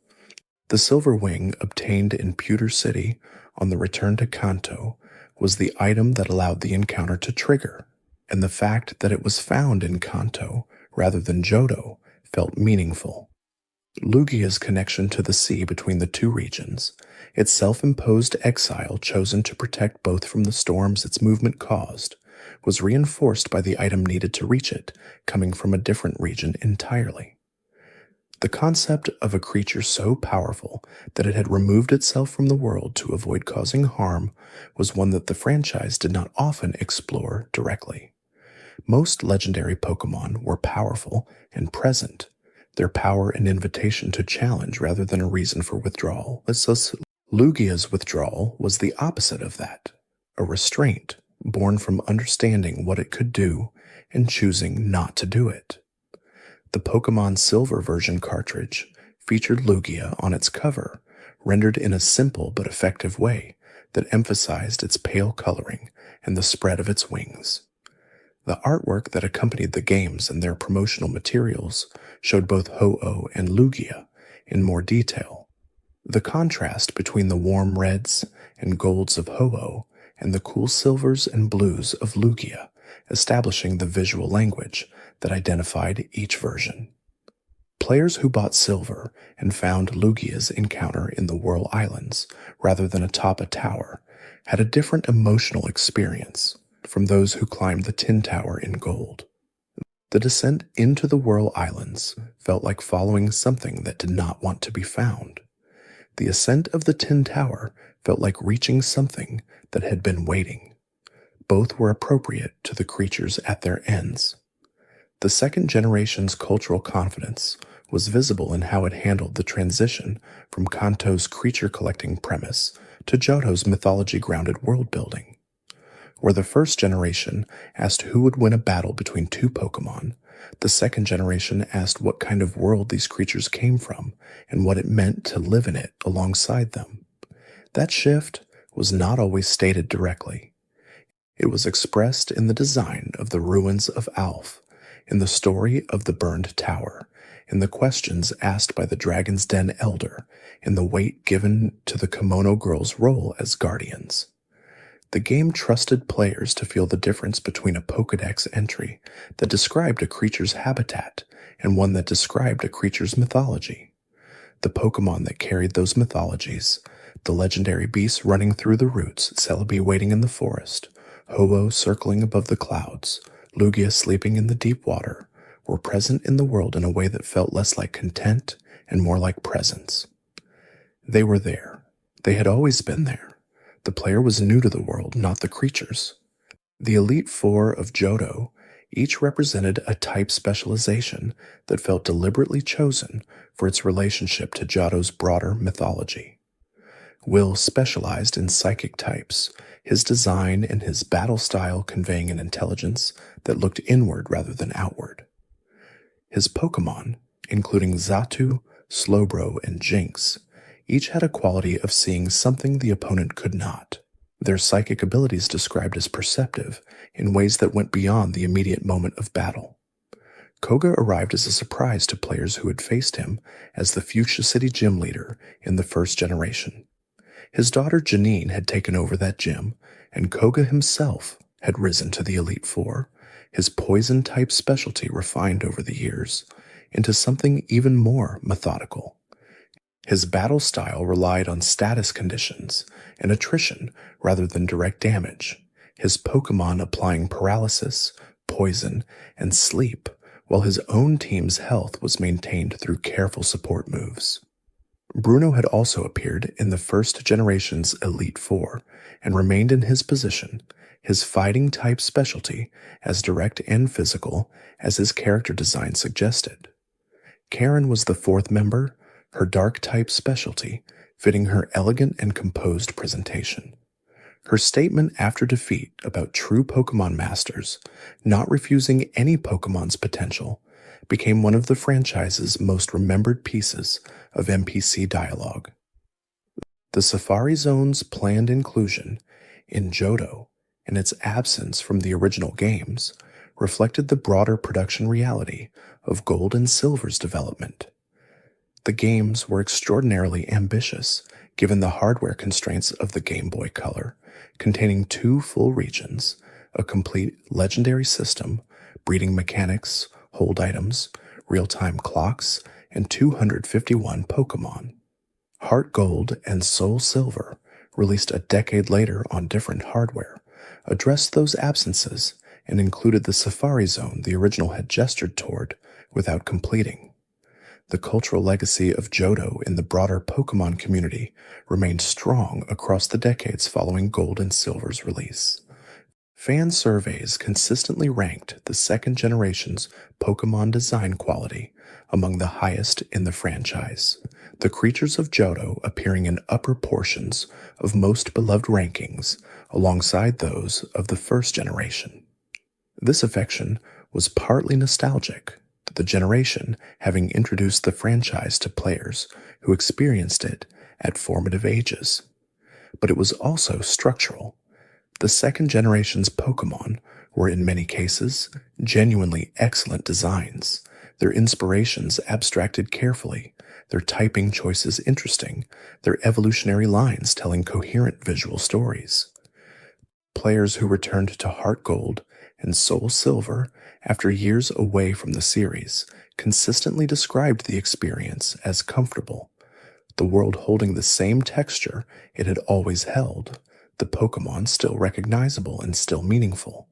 The silver wing obtained in Pewter City on the return to Kanto was the item that allowed the encounter to trigger, and the fact that it was found in Kanto rather than Johto felt meaningful. Lugia's connection to the sea between the two regions, its self-imposed exile chosen to protect both from the storms its movement caused, was reinforced by the item needed to reach it, coming from a different region entirely. The concept of a creature so powerful that it had removed itself from the world to avoid causing harm was one that the franchise did not often explore directly. Most legendary Pokémon were powerful and present, their power an invitation to challenge rather than a reason for withdrawal. Lugia's withdrawal was the opposite of that, a restraint born from understanding what it could do and choosing not to do it. The Pokémon Silver version cartridge featured Lugia on its cover, rendered in a simple but effective way that emphasized its pale coloring and the spread of its wings. The artwork that accompanied the games and their promotional materials showed both Ho-Oh and Lugia in more detail. The contrast between the warm reds and golds of Ho-Oh and the cool silvers and blues of Lugia, establishing the visual language that identified each version. Players who bought Silver and found Lugia's encounter in the Whirl Islands rather than atop a tower had a different emotional experience from those who climbed the Tin Tower in Gold. The descent into the Whirl Islands felt like following something that did not want to be found. The ascent of the Tin Tower felt like reaching something that had been waiting. Both were appropriate to the creatures at their ends. The second generation's cultural confidence was visible in how it handled the transition from Kanto's creature-collecting premise to Johto's mythology-grounded world-building. Where the first generation asked who would win a battle between two Pokémon, the second generation asked what kind of world these creatures came from and what it meant to live in it alongside them. That shift was not always stated directly. It was expressed in the design of the ruins of Alf, in the story of the burned tower, in the questions asked by the Dragon's Den elder, in the weight given to the kimono girl's role as guardians. The game trusted players to feel the difference between a Pokédex entry that described a creature's habitat and one that described a creature's mythology. The Pokémon that carried those mythologies, the legendary beasts running through the roots, Celebi waiting in the forest, Ho-Oh circling above the clouds, Lugia sleeping in the deep water, were present in the world in a way that felt less like content and more like presence. They were there. They had always been there. The player was new to the world, not the creatures. The Elite Four of Johto each represented a type specialization that felt deliberately chosen for its relationship to Johto's broader mythology. Will specialized in psychic types, his design and his battle style conveying an intelligence that looked inward rather than outward. His Pokémon, including Xatu, Slowbro, and Jinx, each had a quality of seeing something the opponent could not, their psychic abilities described as perceptive in ways that went beyond the immediate moment of battle. Koga arrived as a surprise to players who had faced him as the Fuchsia City gym leader in the first generation. His daughter Janine had taken over that gym, and Koga himself had risen to the Elite Four, his poison-type specialty refined over the years, into something even more methodical. His battle style relied on status conditions and attrition rather than direct damage, his Pokémon applying paralysis, poison, and sleep, while his own team's health was maintained through careful support moves. Bruno had also appeared in the first generation's Elite Four and remained in his position, his fighting-type specialty as direct and physical as his character design suggested. Karen was the fourth member, her dark-type specialty fitting her elegant and composed presentation. Her statement after defeat about true Pokémon masters not refusing any Pokémon's potential became one of the franchise's most remembered pieces of NPC dialogue. The Safari Zone's planned inclusion in Johto and its absence from the original games reflected the broader production reality of Gold and Silver's development. The games were extraordinarily ambitious given the hardware constraints of the Game Boy Color, containing 2 full regions, a complete legendary system, breeding mechanics, hold items, real-time clocks, and 251 Pokémon. Heart Gold and Soul Silver, released a decade later on different hardware, addressed those absences and included the Safari Zone the original had gestured toward without completing. The cultural legacy of Johto in the broader Pokémon community remained strong across the decades following Gold and Silver's release. Fan surveys consistently ranked the second generation's Pokémon design quality among the highest in the franchise, the creatures of Johto appearing in upper portions of most beloved rankings alongside those of the first generation. This affection was partly nostalgic, the generation having introduced the franchise to players who experienced it at formative ages. But it was also structural. The second generation's Pokémon were in many cases genuinely excellent designs, their inspirations abstracted carefully, their typing choices interesting, their evolutionary lines telling coherent visual stories. Players who returned to Heart Gold and Soul Silver after years away from the series consistently described the experience as comfortable, the world holding the same texture it had always held, the Pokémon still recognizable and still meaningful.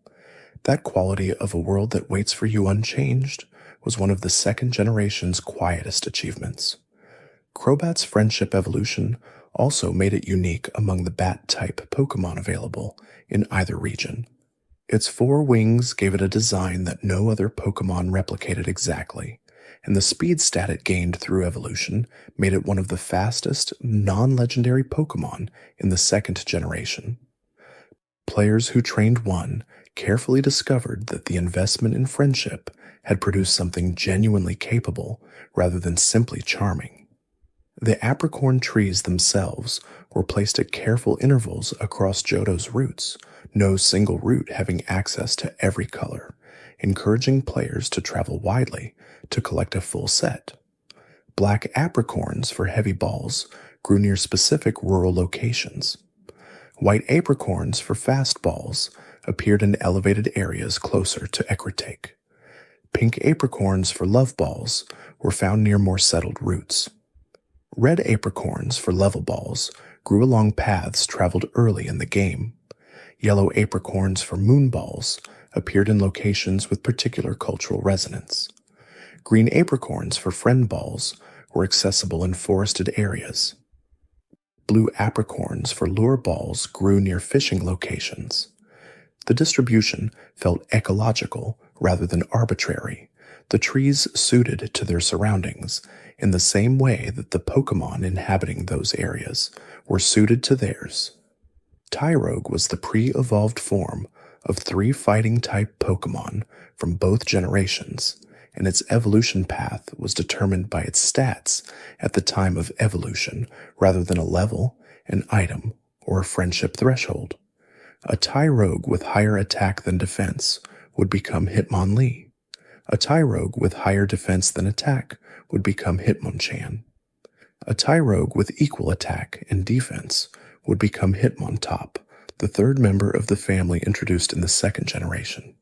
That quality of a world that waits for you unchanged was one of the second generation's quietest achievements. Crobat's friendship evolution also made it unique among the bat-type Pokémon available in either region. Its 4 wings gave it a design that no other Pokémon replicated exactly, and the speed stat it gained through evolution made it one of the fastest, non-legendary Pokémon in the second generation. Players who trained one carefully discovered that the investment in friendship had produced something genuinely capable rather than simply charming. The apricorn trees themselves were placed at careful intervals across Johto's roots, no single root having access to every color, encouraging players to travel widely to collect a full set. Black apricorns for heavy balls grew near specific rural locations. White apricorns for fast balls appeared in elevated areas closer to Ecritake. Pink apricorns for love balls were found near more settled routes. Red apricorns for level balls grew along paths traveled early in the game. Yellow apricorns for moon balls appeared in locations with particular cultural resonance. Green apricorns for friend balls were accessible in forested areas. Blue apricorns for lure balls grew near fishing locations. The distribution felt ecological rather than arbitrary, the trees suited to their surroundings in the same way that the Pokémon inhabiting those areas were suited to theirs. Tyrogue was the pre-evolved form of 3 fighting-type Pokémon from both generations, and its evolution path was determined by its stats at the time of evolution rather than a level, an item, or a friendship threshold. A Tyrogue with higher attack than defense would become Hitmonlee. A Tyrogue with higher defense than attack would become Hitmonchan. A Tyrogue with equal attack and defense would become Hitmontop, the third member of the family introduced in the second generation.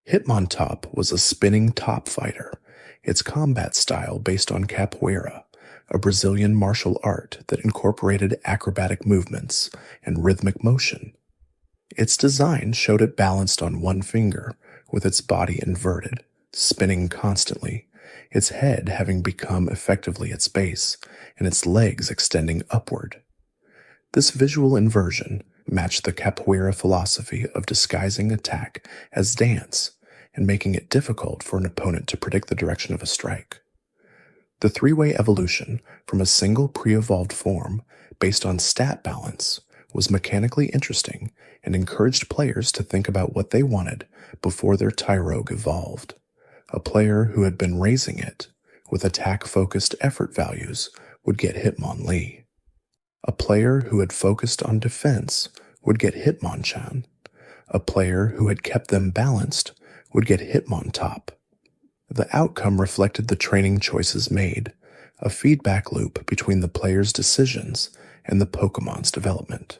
Hitmontop was a spinning top fighter, its combat style based on capoeira, a Brazilian martial art that incorporated acrobatic movements and rhythmic motion. Its design showed it balanced on one finger, with its body inverted, spinning constantly, its head having become effectively its base, and its legs extending upward. This visual inversion matched the capoeira philosophy of disguising attack as dance and making it difficult for an opponent to predict the direction of a strike. The three-way evolution from a single pre-evolved form based on stat balance was mechanically interesting and encouraged players to think about what they wanted before their Tyrogue evolved. A player who had been raising it with attack-focused effort values would get Hitmonlee. A player who had focused on defense would get Hitmonchan. A player who had kept them balanced would get Hitmontop. The outcome reflected the training choices made, a feedback loop between the player's decisions and the Pokémon's development.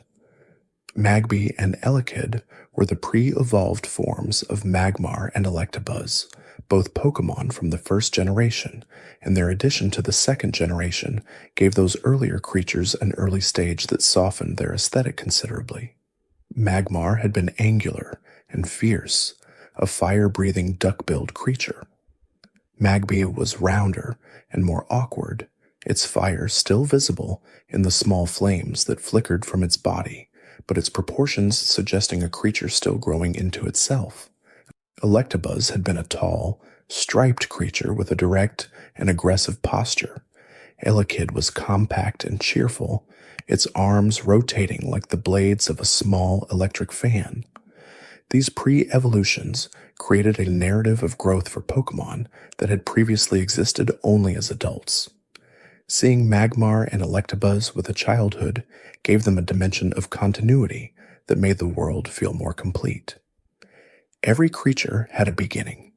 Magby and Elekid were the pre-evolved forms of Magmar and Electabuzz, both Pokémon from the first generation, and their addition to the second generation gave those earlier creatures an early stage that softened their aesthetic considerably. Magmar had been angular and fierce, a fire-breathing duck-billed creature. Magby was rounder and more awkward, its fire still visible in the small flames that flickered from its body, but its proportions suggesting a creature still growing into itself. Electabuzz had been a tall, striped creature with a direct and aggressive posture. Elekid was compact and cheerful, its arms rotating like the blades of a small electric fan. These pre-evolutions created a narrative of growth for Pokémon that had previously existed only as adults. Seeing Magmar and Electabuzz with a childhood gave them a dimension of continuity that made the world feel more complete. Every creature had a beginning.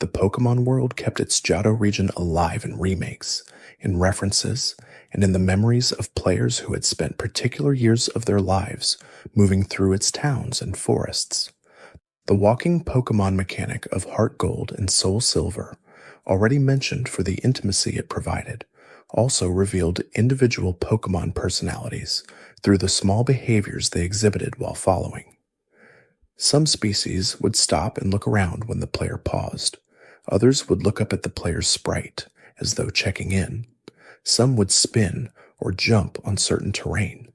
The Pokémon world kept its Johto region alive in remakes, in references, and in the memories of players who had spent particular years of their lives moving through its towns and forests. The walking Pokémon mechanic of Heart Gold and Soul Silver, already mentioned for the intimacy it provided, also revealed individual Pokémon personalities through the small behaviors they exhibited while following. Some species would stop and look around when the player paused. Others would look up at the player's sprite, as though checking in. Some would spin or jump on certain terrain.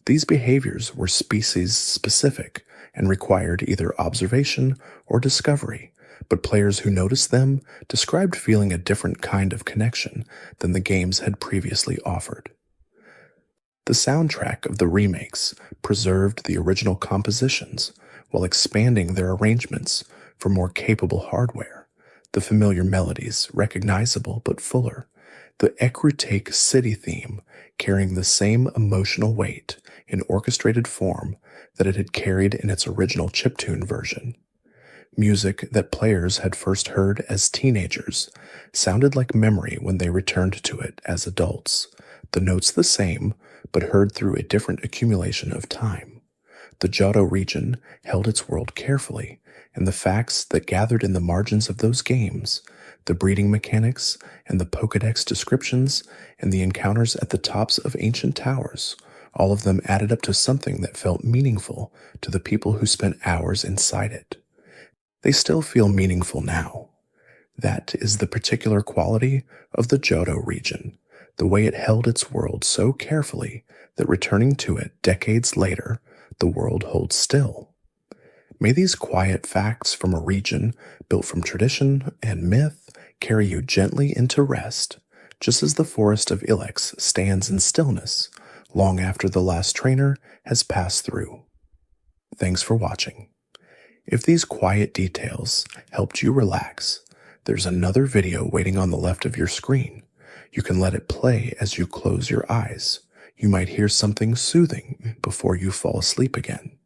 These behaviors were species-specific and required either observation or discovery, but players who noticed them described feeling a different kind of connection than the games had previously offered. The soundtrack of the remakes preserved the original compositions while expanding their arrangements for more capable hardware, the familiar melodies recognizable but fuller, The Ecruteak city theme carrying the same emotional weight in orchestrated form that it had carried in its original chiptune version. Music that players had first heard as teenagers sounded like memory when they returned to it as adults, the notes the same, but heard through a different accumulation of time. The Johto region held its world carefully, and the facts that gathered in the margins of those games, the breeding mechanics, and the Pokédex descriptions, and the encounters at the tops of ancient towers, all of them added up to something that felt meaningful to the people who spent hours inside it. They still feel meaningful now. That is the particular quality of the Johto region, the way it held its world so carefully that returning to it decades later, the world holds still. May these quiet facts from a region built from tradition and myth carry you gently into rest, just as the forest of Ilex stands in stillness long after the last trainer has passed through. Thanks for watching. If these quiet details helped you relax, there's another video waiting on the left of your screen. You can let it play as you close your eyes. You might hear something soothing before you fall asleep again.